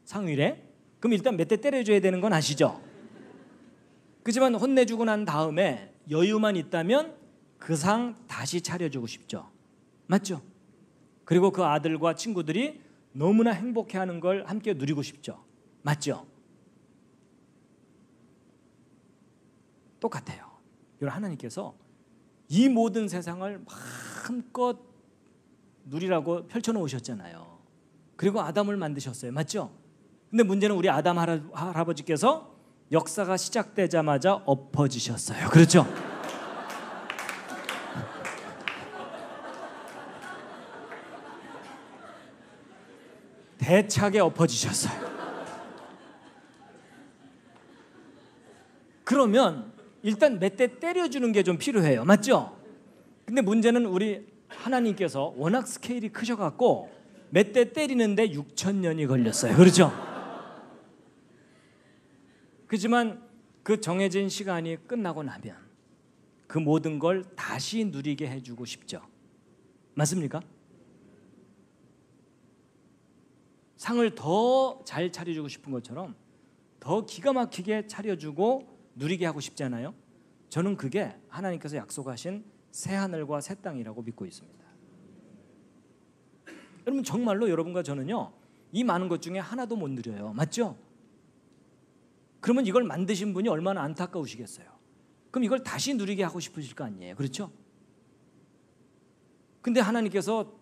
Speaker 1: 상 위에. 그럼 일단 몇 대 때려줘야 되는 건 아시죠? 그렇지만 혼내주고 난 다음에 여유만 있다면 그 상 다시 차려주고 싶죠. 맞죠? 그리고 그 아들과 친구들이 너무나 행복해하는 걸 함께 누리고 싶죠. 맞죠? 똑같아요. 여러분 하나님께서 이 모든 세상을 마음껏 누리라고 펼쳐놓으셨잖아요. 그리고 아담을 만드셨어요. 맞죠? 근데 문제는 우리 아담 할아버지께서 역사가 시작되자마자 엎어지셨어요. 그렇죠? 대차게 엎어지셨어요. 그러면 일단 몇 대 때려주는 게 좀 필요해요. 맞죠? 근데 문제는 우리 하나님께서 워낙 스케일이 크셔갖고 몇 대 때리는데 6,000년이 걸렸어요. 그렇죠? 그렇지만 그 정해진 시간이 끝나고 나면 그 모든 걸 다시 누리게 해주고 싶죠. 맞습니까? 상을 더 잘 차려주고 싶은 것처럼 더 기가 막히게 차려주고 누리게 하고 싶잖아요. 저는 그게 하나님께서 약속하신 새 하늘과 새 땅이라고 믿고 있습니다. 여러분 정말로 여러분과 저는요 이 많은 것 중에 하나도 못 누려요. 맞죠? 그러면 이걸 만드신 분이 얼마나 안타까우시겠어요. 그럼 이걸 다시 누리게 하고 싶으실 거 아니에요. 그렇죠? 근데 하나님께서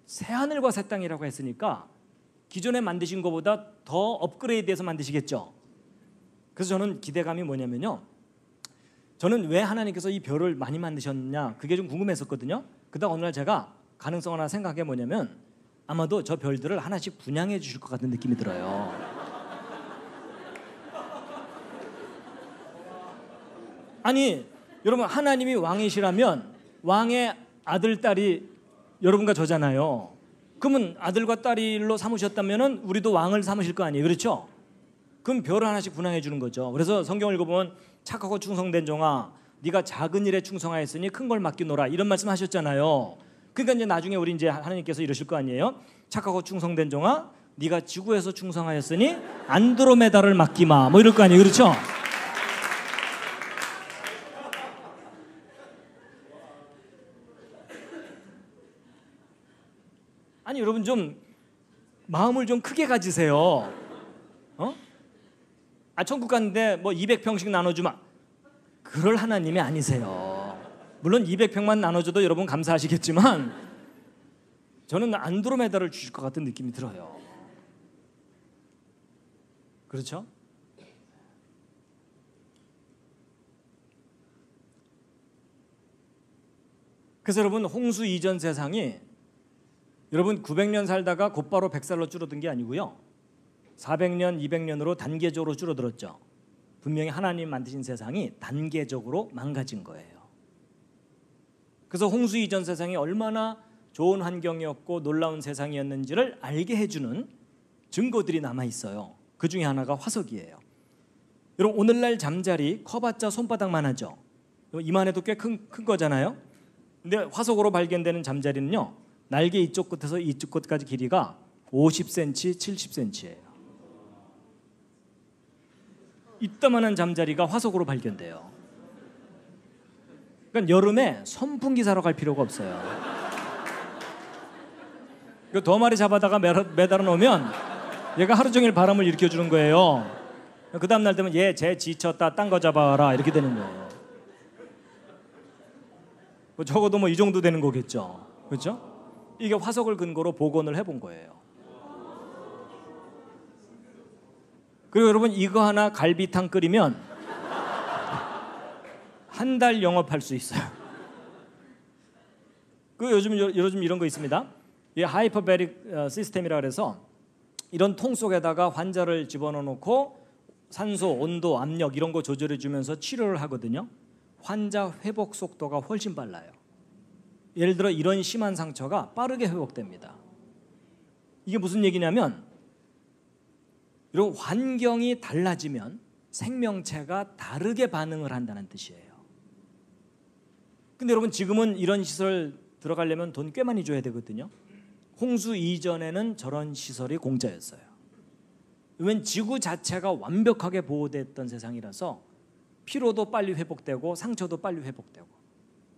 Speaker 1: 새 하늘과 새 땅이라고 했으니까 기존에 만드신 것보다 더 업그레이드해서 만드시겠죠. 그래서 저는 기대감이 뭐냐면요, 저는 왜 하나님께서 이 별을 많이 만드셨냐 그게 좀 궁금했었거든요. 그러다 어느 날 제가 가능성 하나 생각해 뭐냐면 아마도 저 별들을 하나씩 분양해 주실 것 같은 느낌이 들어요. 아니 여러분 하나님이 왕이시라면 왕의 아들 딸이 여러분과 저잖아요. 그러면 아들과 딸로 삼으셨다면 우리도 왕을 삼으실 거 아니에요. 그렇죠? 그럼 별을 하나씩 분양해 주는 거죠. 그래서 성경을 읽어보면 착하고 충성된 종아 네가 작은 일에 충성하였으니 큰 걸 맡기노라 이런 말씀 하셨잖아요. 그러니까 이제 나중에 우리 이제 하나님께서 이러실 거 아니에요. 착하고 충성된 종아 네가 지구에서 충성하였으니 안드로메다를 맡기마 뭐 이럴 거 아니에요. 그렇죠? 아니 여러분 좀 마음을 좀 크게 가지세요. 어? 아 천국 갔는데 뭐 200평씩 나눠주마 그럴 하나님이 아니세요. 물론 200평만 나눠줘도 여러분 감사하시겠지만 저는 안드로메다를 주실 것 같은 느낌이 들어요. 그렇죠? 그래서 여러분 홍수 이전 세상이 여러분 900년 살다가 곧바로 100살로 줄어든 게 아니고요. 400년, 200년으로 단계적으로 줄어들었죠. 분명히 하나님 만드신 세상이 단계적으로 망가진 거예요. 그래서 홍수 이전 세상이 얼마나 좋은 환경이었고 놀라운 세상이었는지를 알게 해주는 증거들이 남아 있어요. 그 중에 하나가 화석이에요. 여러분 오늘날 잠자리 커봤자 손바닥만 하죠. 이만해도 꽤 큰 거잖아요. 근데 화석으로 발견되는 잠자리는요. 날개 이쪽 끝에서 이쪽 끝까지 길이가 50cm, 70cm예요. 이따만한 잠자리가 화석으로 발견돼요. 그러니까 여름에 선풍기 사러 갈 필요가 없어요. 그 도마리 잡아다가 매달아 놓으면 얘가 하루 종일 바람을 일으켜 주는 거예요. 그 다음 날 되면 얘 쟤 지쳤다 딴 거 잡아라 이렇게 되는 거예요. 뭐 적어도 뭐 이 정도 되는 거겠죠. 그렇죠? 이게 화석을 근거로 복원을 해본 거예요. 그리고 여러분 이거 하나 갈비탕 끓이면 한 달 영업할 수 있어요. 그 요즘 이런 거 있습니다. 이 하이퍼베릭 시스템이라 그래서 이런 통 속에다가 환자를 집어넣어 놓고 산소, 온도, 압력 이런 거 조절해 주면서 치료를 하거든요. 환자 회복 속도가 훨씬 빨라요. 예를 들어 이런 심한 상처가 빠르게 회복됩니다. 이게 무슨 얘기냐면 이런 환경이 달라지면 생명체가 다르게 반응을 한다는 뜻이에요. 근데 여러분 지금은 이런 시설 들어가려면 돈 꽤 많이 줘야 되거든요. 홍수 이전에는 저런 시설이 공짜였어요. 왜냐면 지구 자체가 완벽하게 보호됐던 세상이라서 피로도 빨리 회복되고 상처도 빨리 회복되고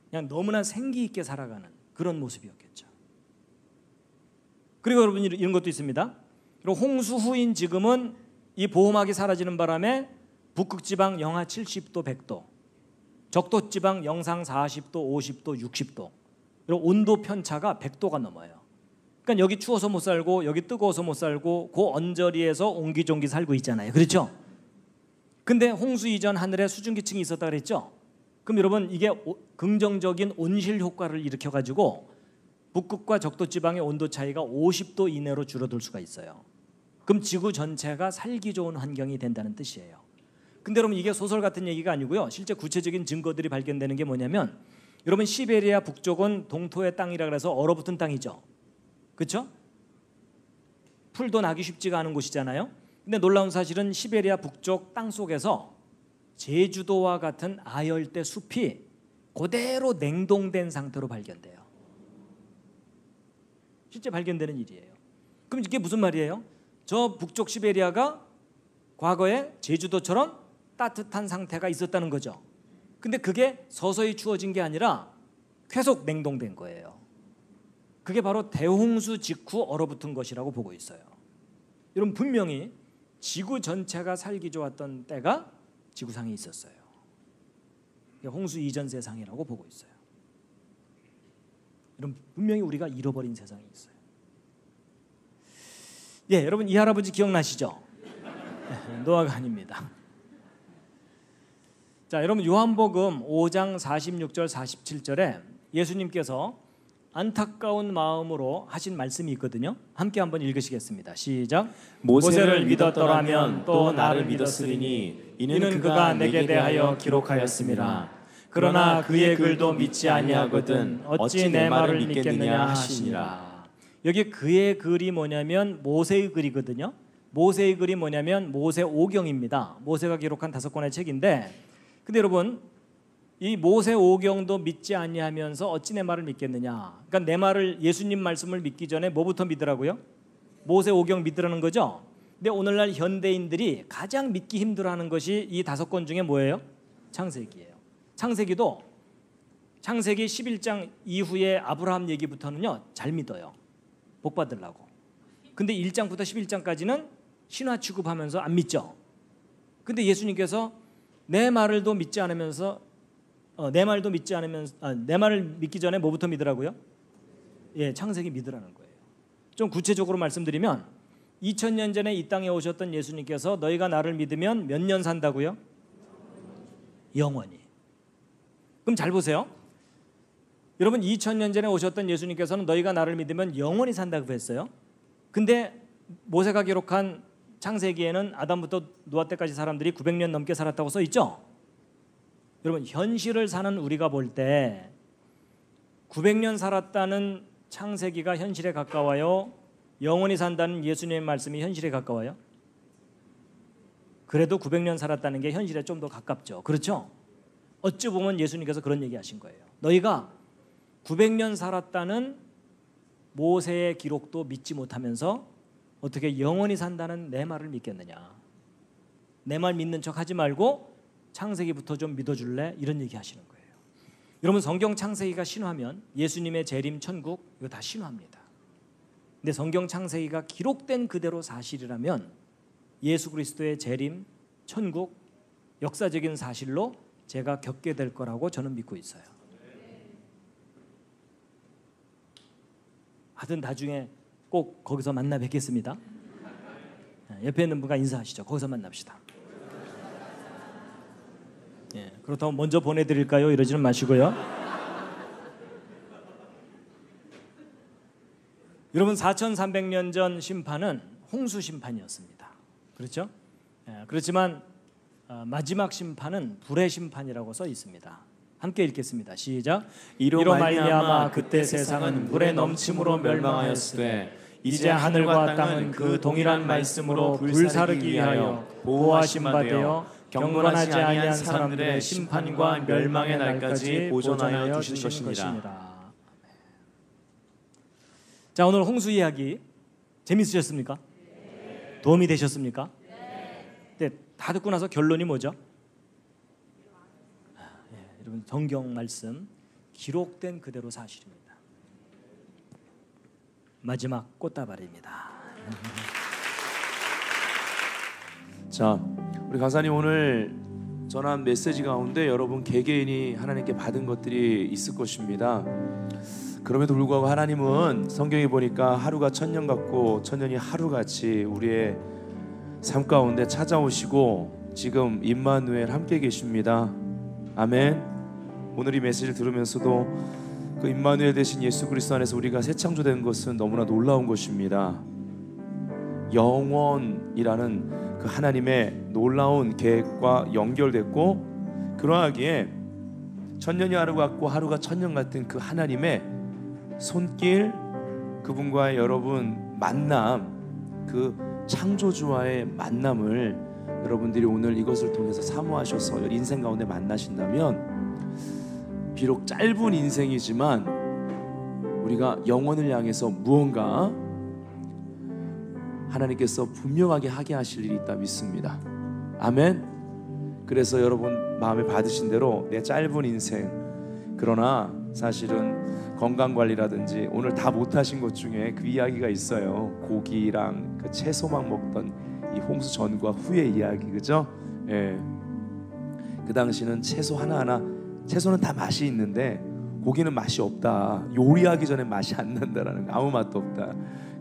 Speaker 1: 그냥 너무나 생기 있게 살아가는 그런 모습이었겠죠. 그리고 여러분 이런 것도 있습니다. 그리고 홍수 후인 지금은 이 보호막이 사라지는 바람에 북극지방 영하 70도, 100도, 적도지방 영상 40도, 50도, 60도 그리고 온도 편차가 100도가 넘어요. 그러니까 여기 추워서 못 살고 여기 뜨거워서 못 살고 그 언저리에서 옹기종기 살고 있잖아요. 그렇죠? 근데 홍수 이전 하늘에 수증기층이 있었다 그랬죠? 그럼 여러분 이게 긍정적인 온실 효과를 일으켜가지고 북극과 적도지방의 온도 차이가 50도 이내로 줄어들 수가 있어요. 그럼 지구 전체가 살기 좋은 환경이 된다는 뜻이에요. 근데 여러분 이게 소설 같은 얘기가 아니고요. 실제 구체적인 증거들이 발견되는 게 뭐냐면 여러분 시베리아 북쪽은 동토의 땅이라 그래서 얼어붙은 땅이죠. 그렇죠? 풀도 나기 쉽지가 않은 곳이잖아요. 근데 놀라운 사실은 시베리아 북쪽 땅 속에서 제주도와 같은 아열대 숲이 그대로 냉동된 상태로 발견돼요. 실제 발견되는 일이에요. 그럼 이게 무슨 말이에요? 저 북쪽 시베리아가 과거에 제주도처럼 따뜻한 상태가 있었다는 거죠. 근데 그게 서서히 추워진 게 아니라 계속 냉동된 거예요. 그게 바로 대홍수 직후 얼어붙은 것이라고 보고 있어요. 여러분 분명히 지구 전체가 살기 좋았던 때가 지구상에 있었어요. 홍수 이전 세상이라고 보고 있어요. 여러분 분명히 우리가 잃어버린 세상이 있어요. 예, 여러분 이 할아버지 기억나시죠? 노아가 아닙니다. 자, 여러분 요한복음 5장 46절 47절에 예수님께서 안타까운 마음으로 하신 말씀이 있거든요. 함께 한번 읽으시겠습니다. 시작.
Speaker 2: 모세를 믿었더라면 또 나를 믿었으리니 이는 그가 내게 대하여 기록하였음이라. 그러나 그의 글도 믿지 아니하거든 어찌 내 말을 믿겠느냐 하시니라.
Speaker 1: 여기 그의 글이 뭐냐면 모세의 글이거든요. 모세의 글이 뭐냐면 모세오경입니다. 모세가 기록한 5권의 책인데, 근데 여러분 이 모세오경도 믿지 아니하면서 어찌 내 말을 믿겠느냐. 그러니까 내 말을, 예수님 말씀을 믿기 전에 뭐부터 믿으라고요? 모세오경 믿으라는 거죠. 근데 오늘날 현대인들이 가장 믿기 힘들어하는 것이 이 5권 중에 뭐예요? 창세기예요. 창세기도 창세기 11장 이후에 아브라함 얘기부터는요 잘 믿어요. 복 받으려고. 근데 1장부터 11장까지는 신화 취급하면서 안 믿죠. 근데 예수님께서 내 말을도 믿지 않으면서 내 말을 믿기 전에 뭐부터 믿으라고요? 예, 창세기 믿으라는 거예요. 좀 구체적으로 말씀드리면 2000년 전에 이 땅에 오셨던 예수님께서 너희가 나를 믿으면 몇 년 산다고요? 영원히. 그럼 잘 보세요. 여러분 2000년 전에 오셨던 예수님께서는 너희가 나를 믿으면 영원히 산다고 했어요. 근데 모세가 기록한 창세기에는 아담부터 노아 때까지 사람들이 900년 넘게 살았다고 써 있죠. 여러분 현실을 사는 우리가 볼 때 900년 살았다는 창세기가 현실에 가까워요? 영원히 산다는 예수님의 말씀이 현실에 가까워요? 그래도 900년 살았다는 게 현실에 좀 더 가깝죠. 그렇죠? 어찌 보면 예수님께서 그런 얘기 하신 거예요. 너희가 900년 살았다는 모세의 기록도 믿지 못하면서 어떻게 영원히 산다는 내 말을 믿겠느냐. 내 말 믿는 척 하지 말고 창세기부터 좀 믿어줄래? 이런 얘기 하시는 거예요. 여러분, 성경 창세기가 신화면 예수님의 재림, 천국, 이거 다 신화입니다. 근데 성경 창세기가 기록된 그대로 사실이라면 예수 그리스도의 재림, 천국, 역사적인 사실로 제가 겪게 될 거라고 저는 믿고 있어요. 하여튼 나중에 꼭 거기서 만나 뵙겠습니다. 옆에 있는 분과 인사하시죠. 거기서 만납시다. 그렇다고 먼저 보내드릴까요? 이러지는 마시고요. 여러분, 4300년 전 심판은 홍수 심판이었습니다. 그렇죠? 그렇지만 마지막 심판은 불의 심판이라고 써 있습니다. 함께 읽겠습니다. 시작.
Speaker 2: 이로 말미암아 그때 세상은 불의 넘침으로 멸망하였으되 이제 하늘과 땅은 그 동일한 말씀으로 불사르기 위하여 보호하심 받되어 경건하지 아니한 사람들의 심판과 멸망의 날까지 보존하여 두신 것입니다.
Speaker 1: 자, 오늘 홍수 이야기 재밌으셨습니까? 도움이 되셨습니까? 네, 다 듣고 나서 결론이 뭐죠? 여러분, 성경 말씀 기록된 그대로 사실입니다. 마지막 꽃다발입니다.
Speaker 3: 자, 우리 강사님 오늘 전한 메시지 가운데 여러분 개개인이 하나님께 받은 것들이 있을 것입니다. 그럼에도 불구하고 하나님은 성경에 보니까 하루가 천년 같고 천년이 하루같이 우리의 삶 가운데 찾아오시고 지금 임마누엘 함께 계십니다. 아멘. 오늘 이 메시지를 들으면서도 그 임마누엘 되신 예수 그리스도 안에서 우리가 새 창조된 것은 너무나 놀라운 것입니다. 영원이라는 그 하나님의 놀라운 계획과 연결됐고, 그러하기에 천년이 하루 같고 하루가 천년 같은 그 하나님의 손길, 그분과의 여러분 만남, 그 창조주와의 만남을 여러분들이 오늘 이것을 통해서 사모하셔서 인생 가운데 만나신다면, 비록 짧은 인생이지만 우리가 영혼을 향해서 무언가 하나님께서 분명하게 하게 하실 일이 있다 믿습니다. 아멘. 그래서 여러분 마음에 받으신 대로 내 짧은 인생, 그러나 사실은 건강관리라든지 오늘 다 못하신 것 중에 그 이야기가 있어요. 고기랑 그 채소만 먹던 이 홍수 전과 후의 이야기, 그죠? 예. 그 당시는 채소 하나하나, 채소는 다 맛이 있는데 고기는 맛이 없다. 요리하기 전에 맛이 안 난다라는 거, 아무 맛도 없다.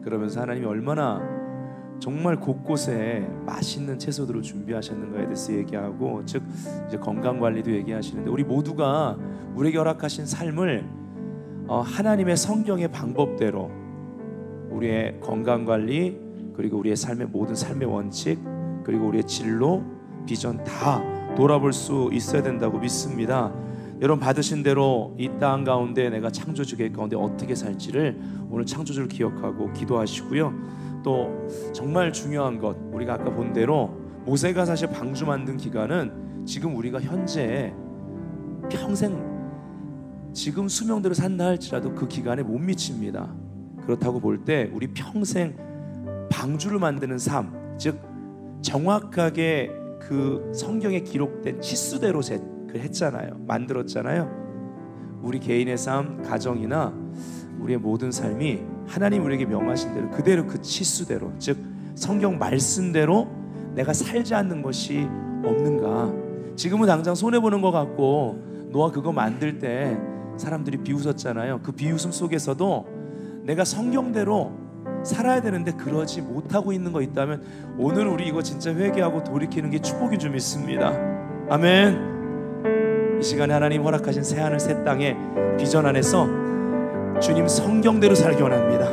Speaker 3: 그러면서 하나님이 얼마나 정말 곳곳에 맛있는 채소들을 준비하셨는가에 대해서 얘기하고, 즉 이제 건강관리도 얘기하시는데, 우리 모두가 우리에게 허락하신 삶을 하나님의 성경의 방법대로 우리의 건강관리, 그리고 우리의 삶의 모든 삶의 원칙, 그리고 우리의 진로, 비전 다 돌아볼 수 있어야 된다고 믿습니다. 여러분 받으신 대로 이 땅 가운데 내가 창조주 계획 가운데 어떻게 살지를 오늘 창조주를 기억하고 기도하시고요. 또 정말 중요한 것, 우리가 아까 본 대로 모세가 사실 방주 만든 기간은 지금 우리가 현재 평생 지금 수명대로 산다 할지라도 그 기간에 못 미칩니다. 그렇다고 볼 때 우리 평생 방주를 만드는 삶, 즉 정확하게 그 성경에 기록된 치수대로 했잖아요. 만들었잖아요. 우리 개인의 삶, 가정이나 우리의 모든 삶이 하나님 우리에게 명하신 대로 그대로 그 치수대로, 즉 성경 말씀대로 내가 살지 않는 것이 없는가. 지금은 당장 손해보는 것 같고, 노아 그거 만들 때 사람들이 비웃었잖아요. 그 비웃음 속에서도 내가 성경대로 살아야 되는데 그러지 못하고 있는 거 있다면 오늘 우리 이거 진짜 회개하고 돌이키는 게 축복인 줄 믿습니다. 아멘. 이 시간에 하나님 허락하신 새하늘 새 땅의 비전 안에서 주님 성경대로 살기 원합니다.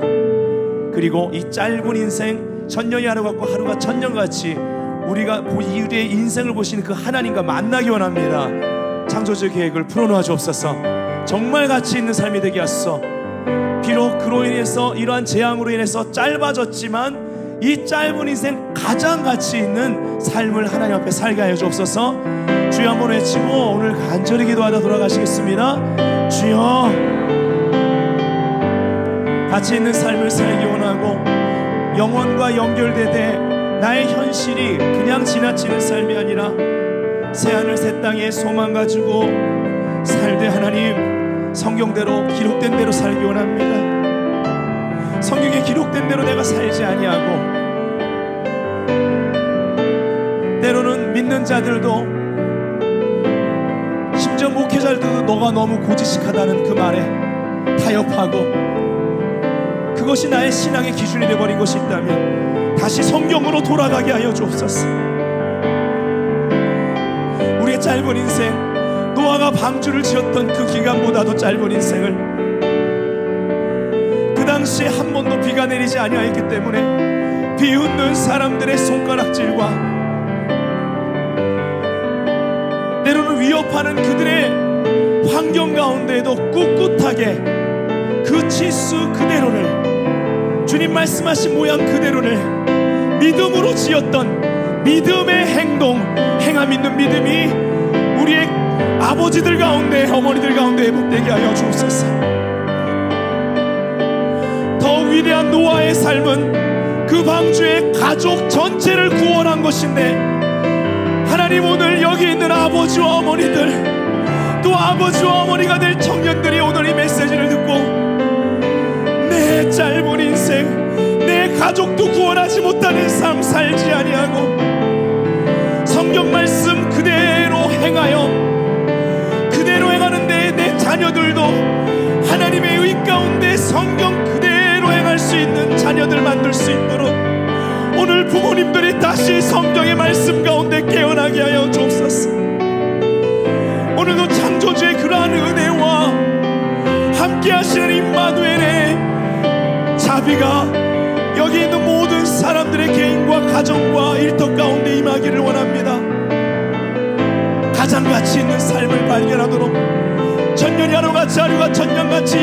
Speaker 3: 그리고 이 짧은 인생, 천년이 하루 같고 하루가 천년같이 우리가 우리의 인생을 보시는 그 하나님과 만나기 원합니다. 창조주의 계획을 풀어놓아 주옵소서. 정말 가치 있는 삶이 되게 하소서. 비록 그로 인해서 이러한 재앙으로 인해서 짧아졌지만 이 짧은 인생 가장 가치 있는 삶을 하나님 앞에 살게 하여 주옵소서. 주여 한번 외치고 오늘 간절히 기도하다 돌아가시겠습니다. 주여, 가치 있는 삶을 살기 원하고 영혼과 연결되되 나의 현실이 그냥 지나치는 삶이 아니라 새하늘 새 땅에 소망 가지고 살되 하나님 성경대로 기록된 대로 살기 원합니다. 성경에 기록된 대로 내가 살지 아니하고, 때로는 믿는 자들도 심지어 목회자들도 너가 너무 고지식하다는 그 말에 타협하고 그것이 나의 신앙의 기준이 되어버린 것이 있다면 다시 성경으로 돌아가게 하여 주옵소서. 우리의 짧은 인생, 노아가 방주를 지었던 그 기간보다도 짧은 인생을, 그 당시에 한 번도 비가 내리지 아니하였기 때문에 비웃는 사람들의 손가락질과 때로는 위협하는 그들의 환경 가운데에도 꿋꿋하게 그 치수 그대로를, 주님 말씀하신 모양 그대로를 믿음으로 지었던 믿음의 행동, 행함 있는 믿음이 우리의 아버지들 가운데, 어머니들 가운데 회복되게 하여 주옵소서. 더 위대한 노아의 삶은 그 방주의 가족 전체를 구원한 것인데, 하나님 오늘 여기 있는 아버지와 어머니들, 또 아버지와 어머니가 될 청년들이 오늘 이 메시지를 듣고 내 짧은 인생, 내 가족도 구원하지 못하는 삶 살지 아니하고 성경 말씀 그대로 행하여, 그대로 행하는데 내 자녀들도 하나님의 의 가운데 성경 그대로 행할 수 있는 자녀들 만들 수 있도록 오늘 부모님들이 다시 성경의 말씀 가운데 깨어나게 하여 주옵소서. 오늘도 창조주의 그러한 은혜와 함께 하시는 임마누엘의 자비가 여기 있는 모든 사람들의 개인과 가정과 일터 가운데 임하기를 원합니다. 가장 가치 있는 삶을 발견하도록 천년이 하루같이 하루가 천년같이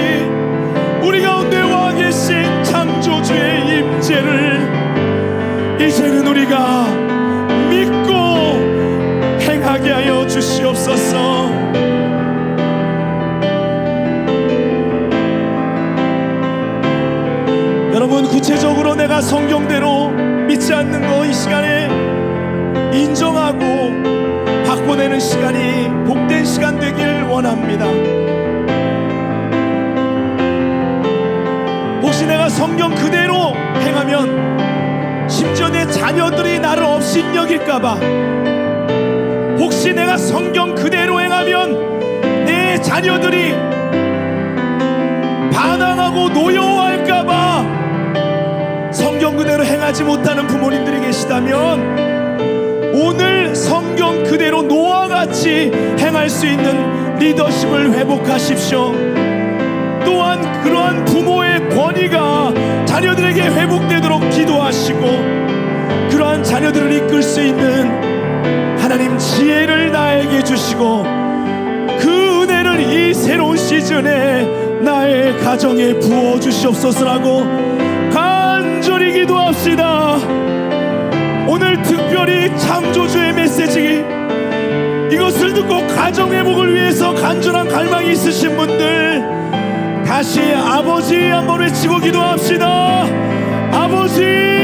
Speaker 3: 우리 가운데 와 계신 창조주의 임재를 이제는 우리가 믿고 행하게 하여 주시옵소서. 여러분, 구체적으로 내가 성경대로 믿지 않는 거 이 시간에 인정하고 바꿔내는 시간이 복된 시간 되길 원합니다. 혹시 내가 성경 그대로 행하면 심지어 내 자녀들이 나를 업신여길까봐, 혹시 내가 성경 그대로 행하면 내 자녀들이 반항하고 노여워할까봐 성경 그대로 행하지 못하는 부모님들이 계시다면 오늘 성경 그대로 노아같이 행할 수 있는 리더십을 회복하십시오. 또한 그러한 부모의 권위가 자녀들에게 회복되도록 기도하시고, 그러한 자녀들을 이끌 수 있는 하나님 지혜를 나에게 주시고, 그 은혜를 이 새로운 시즌에 나의 가정에 부어주시옵소서라고 간절히 기도합시다. 오늘 특별히 창조주의 메시지, 이것을 듣고 가정회복을 위해서 간절한 갈망이 있으신 분들 다시 아버지 한번 외치고 기도합시다. 아버지